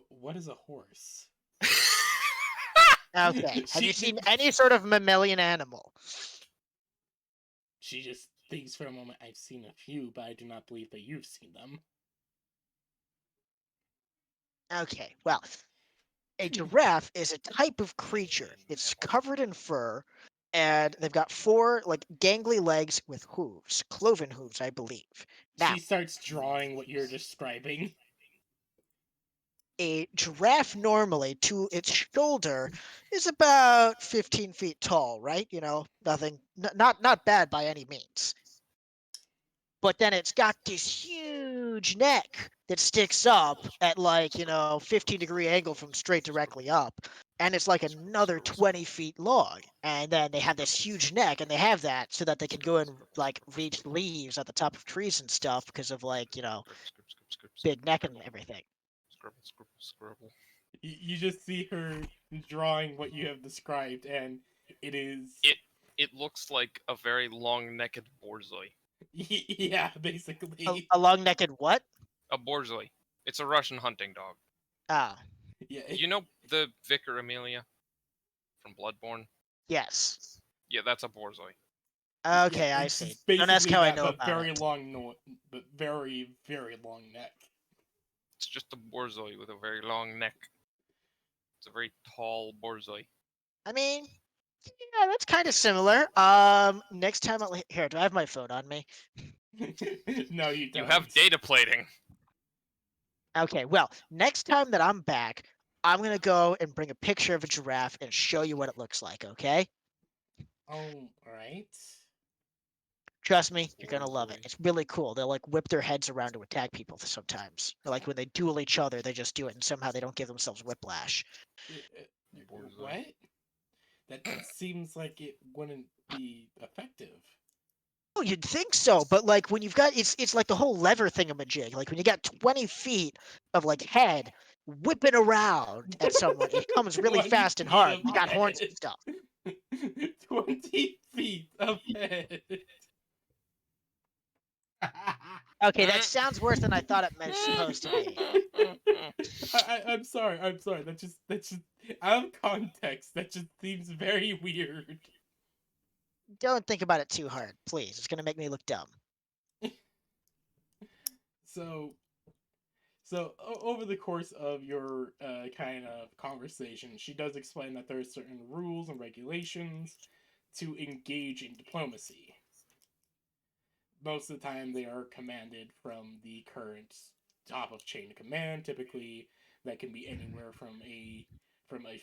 S2: What is a horse?
S4: Okay. Have
S2: She
S4: you seen
S2: did-
S4: any sort of mammalian animal?
S2: She just thinks for a moment, I've seen a few, but I do not believe that you've seen them.
S4: Okay, well, a giraffe is a type of creature. It's covered in fur, and they've got four like gangly legs with hooves, cloven hooves, I believe. Now,
S2: She starts drawing what you're describing.
S4: a giraffe normally to its shoulder is about 15 feet tall, right? You know, nothing, not bad by any means. But then it's got this huge neck that sticks up at like 15-degree angle from straight directly up, and it's like another 20 feet long. And then they have this huge neck, and they have that so that they can go and like reach leaves at the top of trees and stuff because of like big neck and everything.
S1: Scribble, scribble, scribble.
S2: You just see her drawing what you have described, and it is.
S1: It looks like a very long-necked borzoi.
S2: Yeah, basically.
S4: A long-necked what?
S1: A borzoi. It's a Russian hunting dog.
S4: Ah,
S2: Yeah.
S1: You know the Vicar Amelia from Bloodborne?
S4: yes.
S1: Yeah, that's a borzoi.
S4: Okay,
S2: yeah,
S4: I
S2: it's
S4: see.
S2: just
S4: Don't ask
S2: basically
S4: how I
S2: that,
S4: know
S2: but
S4: about
S2: very
S4: it.
S2: long, but very, very long neck.
S1: It's just a borzoi with a very long neck. It's a very tall borzoi.
S4: I mean, yeah, that's kind of similar. Next time here, do I have my phone on me?
S2: No, you don't.
S1: You have data plating.
S4: Okay, well, next time that I'm back, I'm gonna go and bring a picture of a giraffe and show you what it looks like, okay?
S2: Oh, right.
S4: Trust me, you're gonna love it.
S1: Borzoi.
S4: It's really cool. They'll like whip their heads around to attack people sometimes. Or like when they duel each other, they just do it and somehow they don't give themselves whiplash.
S1: Borzoi.
S2: What? That seems like it wouldn't be effective.
S4: Oh, you'd think so, but like when you've got it's like the whole lever thingamajig. Like when you got 20 feet of like head whipping around at someone, it comes really
S2: 20
S4: fast and
S2: feet
S4: hard.
S2: of
S4: You got horns and
S2: head.
S4: stuff.
S2: 20 feet of head.
S4: Okay, that sounds worse than I thought it was supposed to be.
S2: I'm sorry. I'm sorry. That's just out of context. That just seems very weird.
S4: Don't think about it too hard, please. It's gonna make me look dumb.
S2: So over the course of your kind of conversation, she does explain that there are certain rules and regulations to engage in diplomacy. Most of the time, they are commanded from the current top of chain of command. Typically, that can be anywhere from a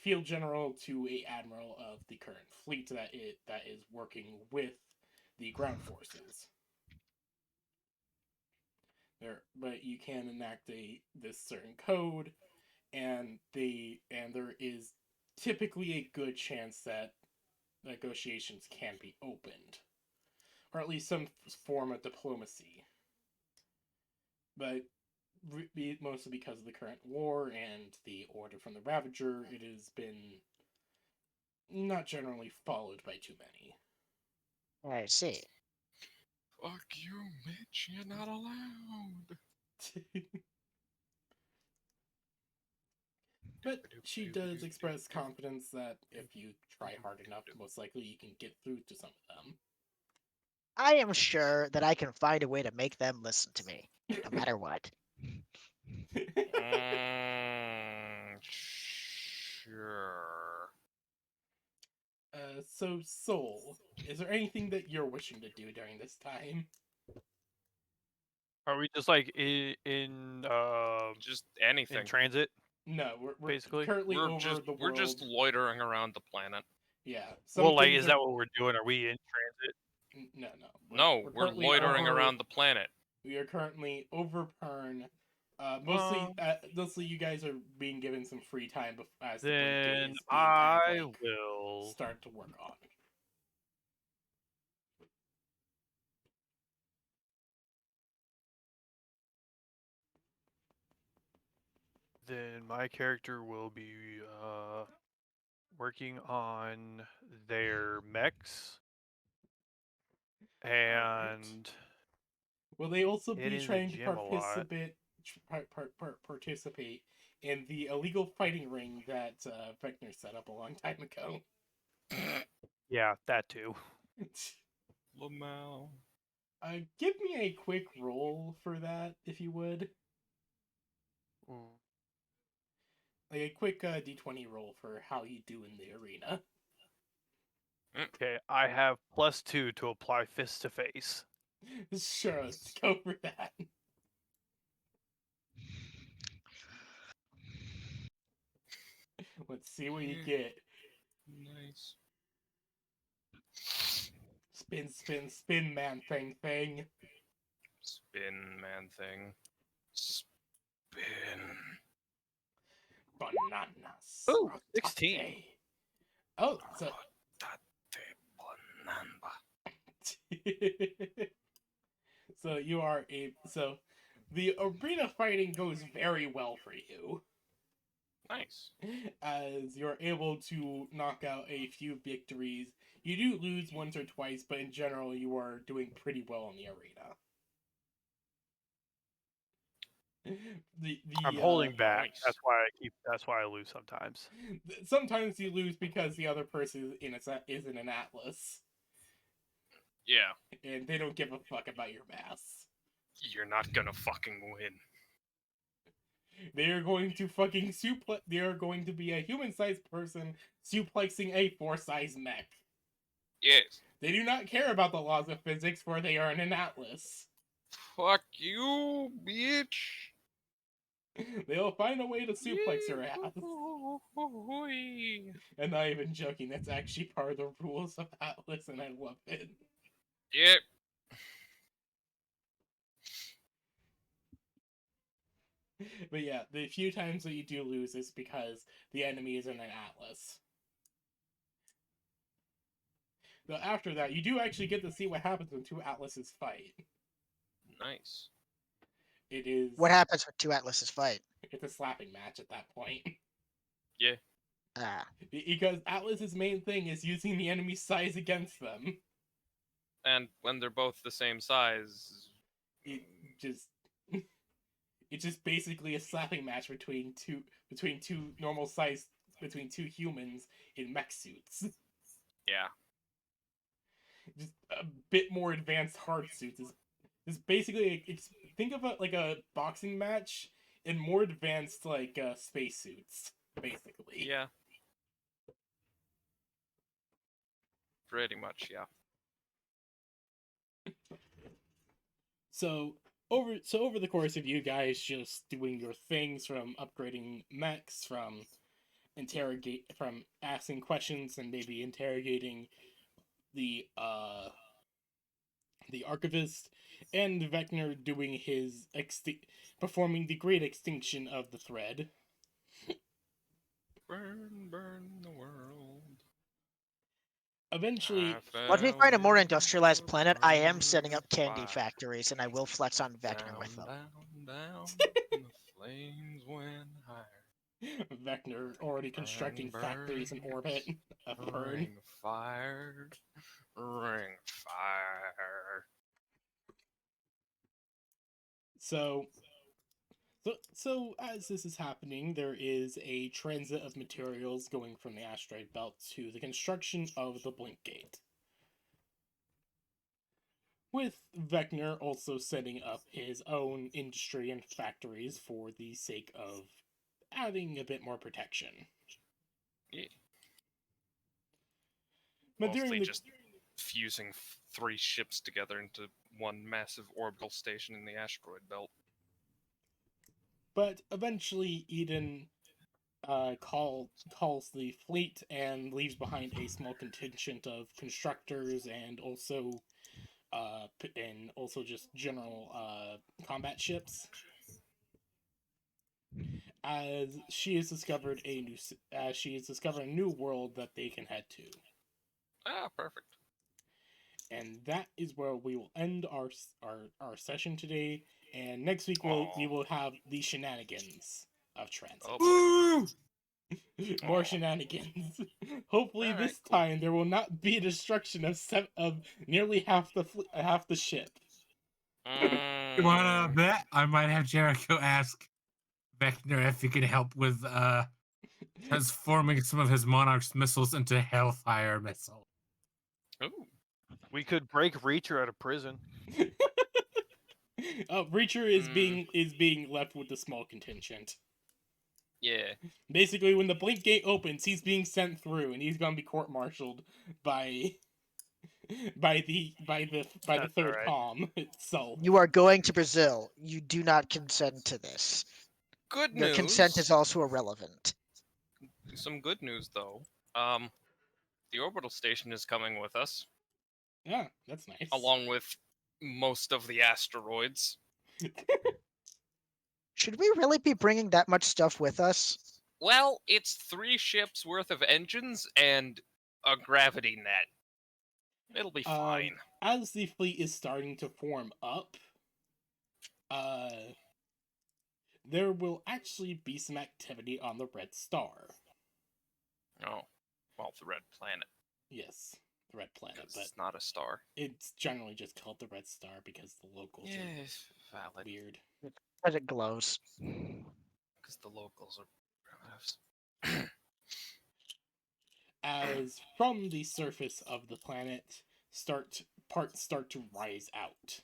S2: field general to a admiral of the current fleet that is working with the ground forces. But you can enact this certain code, and there is typically a good chance that negotiations can be opened, or at least some form of diplomacy. But mostly because of the current war and the order from the Ravager, it has been not generally followed by too many.
S4: I see.
S1: Fuck you, Mitch. You're not allowed.
S2: But she does express confidence that if you try hard enough, most likely you can get through to some of them.
S4: I am sure that I can find a way to make them listen to me, no matter what.
S1: Sure.
S2: So, Soul, is there anything that you're wishing to do during this time?
S6: Are we just like in
S1: Just
S6: in
S1: anything.
S6: transit?
S2: No, we're
S6: Basically?
S2: currently over the
S1: We're
S2: world.
S1: just loitering around the planet.
S2: Yeah. Some
S6: Well, like,
S2: things
S6: is
S2: are-
S6: that what we're doing? Are we in transit?
S2: No.
S1: No, we're
S2: currently
S1: loitering
S2: over-
S1: around the planet.
S2: We are currently over Pern.
S6: Well-
S2: Mostly you guys are being given some free time as the Blink
S6: Then
S2: is being
S6: I
S2: kind of, like,
S6: will.
S2: start to work on.
S6: Then my character will be working on their mechs and
S2: Will they also be
S6: Hitting the
S2: trying to
S6: gym a lot.
S2: participate in the illegal fighting ring that Vector set up a long time ago?
S6: yeah, that too.
S1: Lamau.
S2: Give me a quick roll for that, if you would. Like a quick d20 roll for how you do in the arena.
S6: Okay, I have +2 to apply fist to face.
S2: Sure, let's go for that. Let's see what you get.
S1: Nice.
S2: Spin, man thing.
S1: Spin, man thing. Spin.
S2: Bananas.
S6: Ooh, 16.
S2: Oh, so so you are so the arena fighting goes very well for you,
S1: Nice.
S2: as you're able to knock out a few victories. You do lose once or twice, but in general you are doing pretty well in the arena.
S6: I'm holding back.
S1: Nice.
S6: That's why I lose sometimes.
S2: Sometimes you lose because the other person is in an Atlas,
S1: Yeah.
S2: and they don't give a fuck about your mass.
S1: You're not gonna fucking win.
S2: They are going to fucking They are going to be a human-sized person suplexing a Force-sized mech.
S1: Yes.
S2: They do not care about the laws of physics, for they are in an Atlas.
S1: Fuck you, bitch.
S2: They'll find a way to suplex your ass. And not even joking, that's actually part of the rules of Atlas, and I love it.
S1: Yep.
S2: But yeah, the few times that you do lose is because the enemy is in an Atlas. Though after that, you do actually get to see what happens when two Atlases fight.
S1: Nice.
S2: It is...
S4: What happens when two Atlases fight?
S2: It's a slapping match at that point.
S1: Yeah.
S4: Ah.
S2: Because Atlas's main thing is using the enemy's size against them.
S1: And when they're both the same size,
S2: It's just basically a slapping match between two humans in mech suits.
S1: yeah.
S2: Just a bit more advanced hard suits. Is basically think of it like a boxing match in more advanced like space suits, basically.
S1: Yeah. Pretty much, yeah.
S2: So over the course of you guys just doing your things, from upgrading mechs, from asking questions and maybe interrogating the archivist, and Vector doing his performing the great extinction of the thread.
S1: Burn, burn the world.
S2: Eventually,
S4: Once we find a more industrialized planet, I am setting up candy factories, and I will flex on Vector with them.
S1: Down, Flames went higher.
S2: Vector already constructing
S1: Burn,
S2: factories in
S1: burn,
S2: orbit of burn.
S1: Ring fire. Ring fire.
S2: So as this is happening, there is a transit of materials going from the asteroid belt to the construction of the Blink Gate. With Vector also setting up his own industry and factories for the sake of adding a bit more protection.
S1: Yeah.
S2: But during
S1: Mostly
S2: the
S1: just fusing 3 ships together into one massive orbital station in the asteroid belt.
S2: But eventually, Eden calls the fleet and leaves behind a small contingent of constructors and also just general combat ships. As she has discovered a new world that they can head to,
S1: Ah, perfect.
S2: and that is where we will end our session today. And next week we will have the shenanigans of transit.
S1: Oh,
S3: Woo!
S2: More
S1: Aw.
S2: shenanigans. Hopefully,
S1: Alright,
S2: this
S1: cool.
S2: time there will not be a destruction of nearly half the ship.
S3: You wanna
S1: Mm,
S3: bet? I might have Jericho ask Vector if he can help with transforming some of his Monarch's missiles into Hellfire missiles.
S1: ooh.
S6: We could break Reacher out of prison.
S2: Reacher is being left with the small contingent.
S1: Yeah.
S2: Basically, when the Blink Gate opens, he's being sent through, and he's gonna be court-martialed by the
S6: That's
S2: third
S6: alright.
S2: palm itself.
S4: You are going to Brazil. You do not consent to this.
S1: Good
S4: Your
S1: news.
S4: consent is also irrelevant.
S1: Some good news, though. The orbital station is coming with us,
S2: Yeah, that's nice.
S1: along with most of the asteroids.
S4: Should we really be bringing that much stuff with us?
S1: Well, it's 3 ships worth of engines and a gravity net. It'll be fine.
S2: As the fleet is starting to form up, there will actually be some activity on the Red Star.
S1: Oh, well, the red planet,
S2: Yes, the Red Planet,
S1: because
S2: but
S1: it's not a star.
S2: it's generally just called the Red Star because the locals
S1: Yes,
S2: are
S1: valid.
S2: weird.
S4: Because it glows.
S1: Because the locals are primitives.
S2: As from the surface of the planet, parts start to rise out.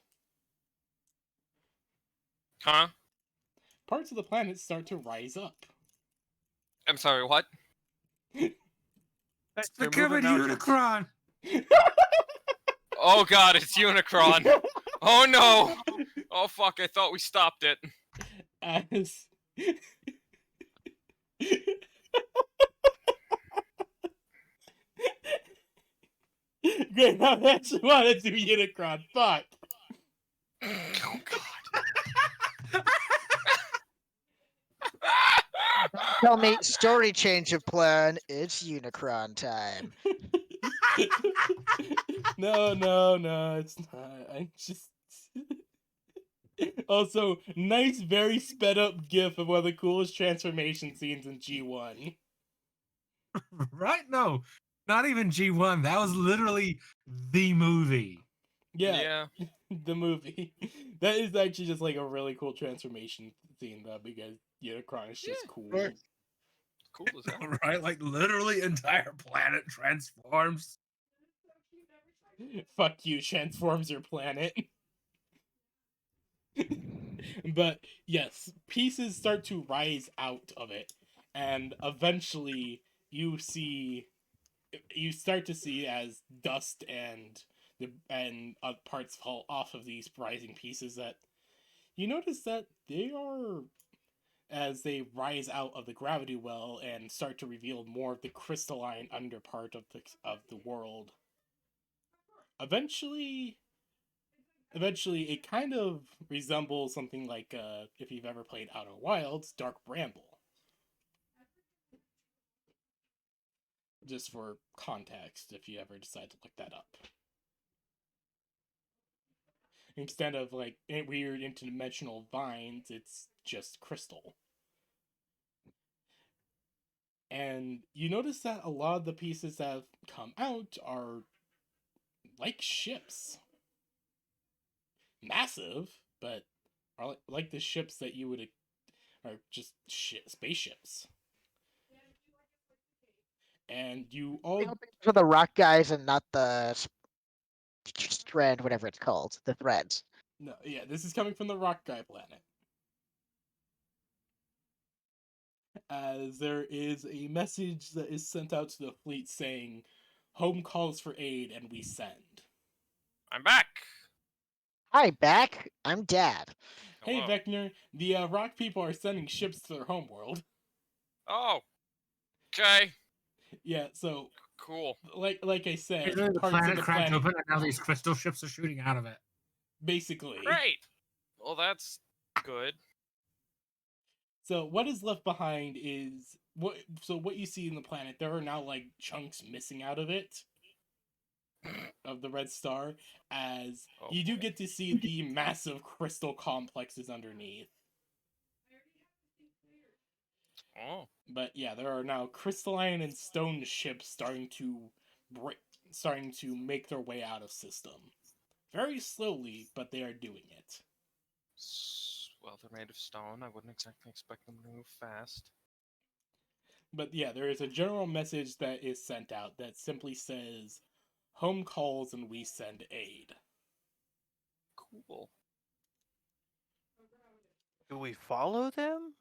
S1: Huh?
S2: Parts of the planet start to rise up.
S1: I'm sorry, what?
S3: It's
S6: They're
S3: the Kevin
S6: moving mountains.
S3: Unicron!
S1: Oh god, it's Unicron! Oh no! Oh fuck, I thought we stopped it.
S2: As Great, I actually wanted to be Unicron. Fuck.
S1: Oh god.
S4: Tell me, story change of plan. It's Unicron time.
S2: No, it's not. I just. Also, nice, very sped up GIF of one of the coolest transformation scenes in G1.
S3: Right? No, not even G1. That was literally the movie.
S2: Yeah, the movie. That is actually just like a really cool transformation scene, though, because Unicron is just
S1: Yeah.
S2: cool.
S4: Right.
S1: Cool as hell.
S3: Right? Like literally entire planet transforms.
S2: Fuck you, transforms your planet. But yes, pieces start to rise out of it, and eventually you start to see as dust and parts fall off of these rising pieces that you notice that they are, as they rise out of the gravity well and start to reveal more of the crystalline underpart of the world. Eventually, it kind of resembles something like if you've ever played Outer Wilds, Dark Bramble. Just for context, if you ever decide to look that up. Instead of like weird interdimensional vines, it's just crystal. And you notice that a lot of the pieces that have come out are like ships. Massive, but are like the ships that you would are just spaceships. And you all
S4: For the rock guys and not the strand, whatever it's called, the threads.
S2: no, yeah, this is coming from the Rock Guy planet. As there is a message that is sent out to the fleet saying, "Home calls for aid, and we send."
S1: I'm back.
S4: Hi, back. I'm Dad.
S2: Hey,
S1: Hello.
S2: Vector, the rock people are sending ships to their homeworld.
S1: Oh. Okay.
S2: Yeah, so
S1: Cool.
S2: like I said,
S3: Basically, the
S2: parts of
S3: planet
S2: the
S3: cracked
S2: planet,
S3: open, and now these crystal ships are shooting out of it.
S2: basically.
S1: Great. Well, that's good.
S2: So what is left behind is what. So what you see in the planet, there are now like chunks missing out of it, of the red star, as
S1: Oh,
S2: you do
S1: boy.
S2: get to see the massive crystal complexes underneath.
S1: Oh.
S2: But yeah, there are now crystalline and stone ships starting to make their way out of system. Very slowly, but they are doing it.
S1: Well, they're made of stone. I wouldn't exactly expect them to move fast.
S2: But yeah, there is a general message that is sent out that simply says, "Home calls and we send aid."
S1: Cool.
S6: Do we follow them?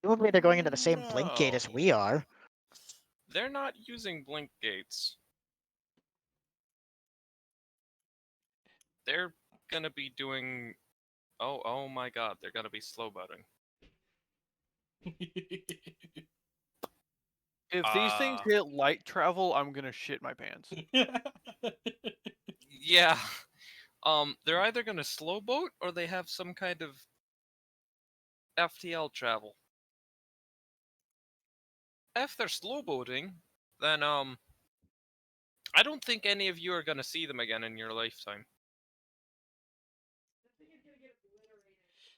S4: Presumably they're going into the same blink gate as we
S1: No.
S4: are.
S1: They're not using blink gates. They're gonna be doing. Oh my God! They're gonna be slow boating.
S6: If these things hit light travel, I'm gonna shit my pants.
S1: Yeah. They're either gonna slow boat or they have some kind of FTL travel. If they're slow boating, then I don't think any of you are gonna see them again in your lifetime.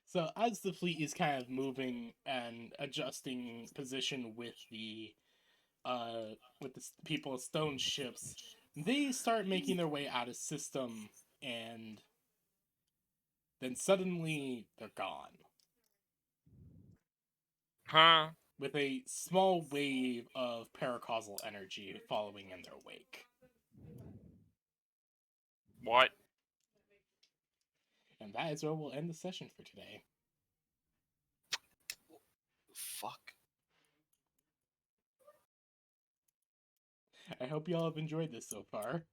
S2: So as the fleet is kind of moving and adjusting position with the people of stone ships, they start making their way out of system, and then suddenly they're gone.
S1: Huh?
S2: With a small wave of paracausal energy following in their wake.
S1: What?
S2: And that is where we'll end the session for today.
S1: Fuck.
S2: I hope you all have enjoyed this so far.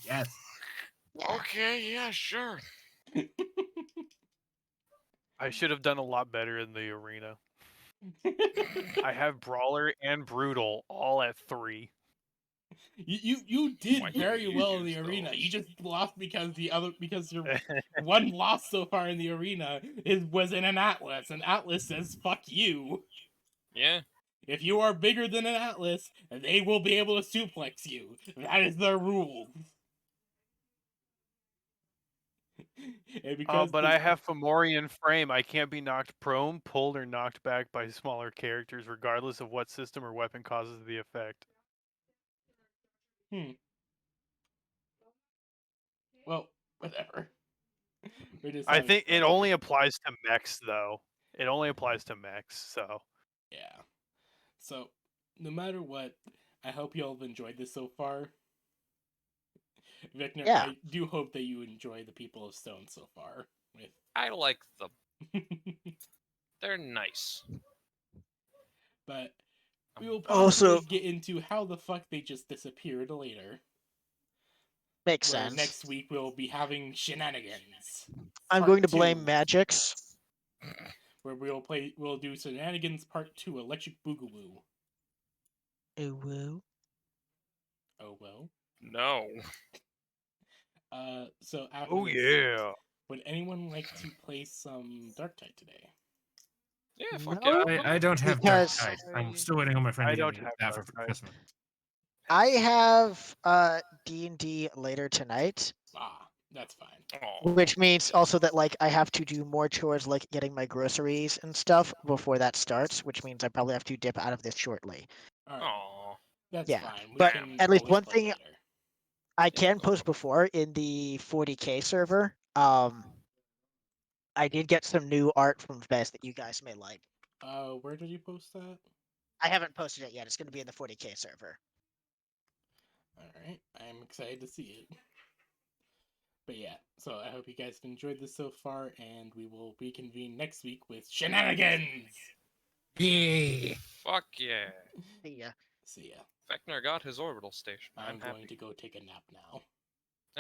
S3: Yes.
S1: Okay, yeah, sure.
S6: I should have done a lot better in the arena. I have Brawler and Brutal all at 3.
S2: You did
S1: Why
S2: very
S1: didn't you
S2: well in the
S1: use
S2: arena.
S1: those?
S2: You just lost because your one loss so far in the arena was in an Atlas, and Atlas says fuck you.
S1: Yeah.
S2: If you are bigger than an Atlas, they will be able to suplex you. That is their rule. And
S6: Oh,
S2: because
S6: but I have Fomorian Frame. I can't be knocked prone, pulled, or knocked back by smaller characters, regardless of what system or weapon causes the effect.
S2: Well, whatever.
S6: I think it only applies to mechs, though. It only applies to mechs, so.
S2: Yeah. So, no matter what, I hope you all have enjoyed this so far. Vecna,
S4: Yeah.
S2: I do hope that you enjoy the People of Stone so far.
S1: I like them. They're nice.
S2: But we will possibly
S4: Also-
S2: get into how the fuck they just disappeared later.
S4: Makes
S2: Where
S4: sense.
S2: next week we'll be having shenanigans.
S4: I'm
S2: Part
S4: going to
S2: 2,
S4: blame Magix.
S2: where we'll do shenanigans part 2, Electric Boogaloo.
S4: Ooh, woo.
S2: Oh well.
S1: No.
S2: So after
S6: Oh,
S2: this,
S6: yeah.
S2: would anyone like to play some Darktide today?
S1: Yeah, fuck
S4: No.
S1: yeah.
S3: I don't have
S4: Because-
S3: Dark Tide. I'm still waiting on my friend
S6: I
S3: to get
S6: don't
S3: me
S6: have
S3: that for
S6: Dark Tide.
S3: Christmas.
S4: I have D&D later tonight,
S2: Ah, that's fine.
S1: Oh,
S4: which means also that like I have to do more chores like getting my groceries and stuff before that starts, which means I probably have to dip out of this shortly.
S2: All right,
S1: oh.
S2: that's
S4: Yeah,
S2: fine. We
S4: but
S2: can
S4: at least
S2: always
S4: one
S2: play
S4: thing
S2: later.
S4: I can post before in the 40K server. I did get some new art from Vez that you guys may like.
S2: Where did you post that?
S4: I haven't posted it yet. It's going to be in the 40K server.
S2: All right, I'm excited to see it. But yeah, so I hope you guys have enjoyed this so far, and we will reconvene next week with shenanigans.
S3: Yeah.
S1: Fuck yeah.
S4: See ya.
S2: See ya.
S1: Vecna got his orbital station.
S2: I'm
S1: happy.
S2: going to go take a nap now.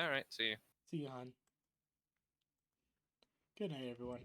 S1: All right, see you.
S2: See you, hon. Good night, everyone.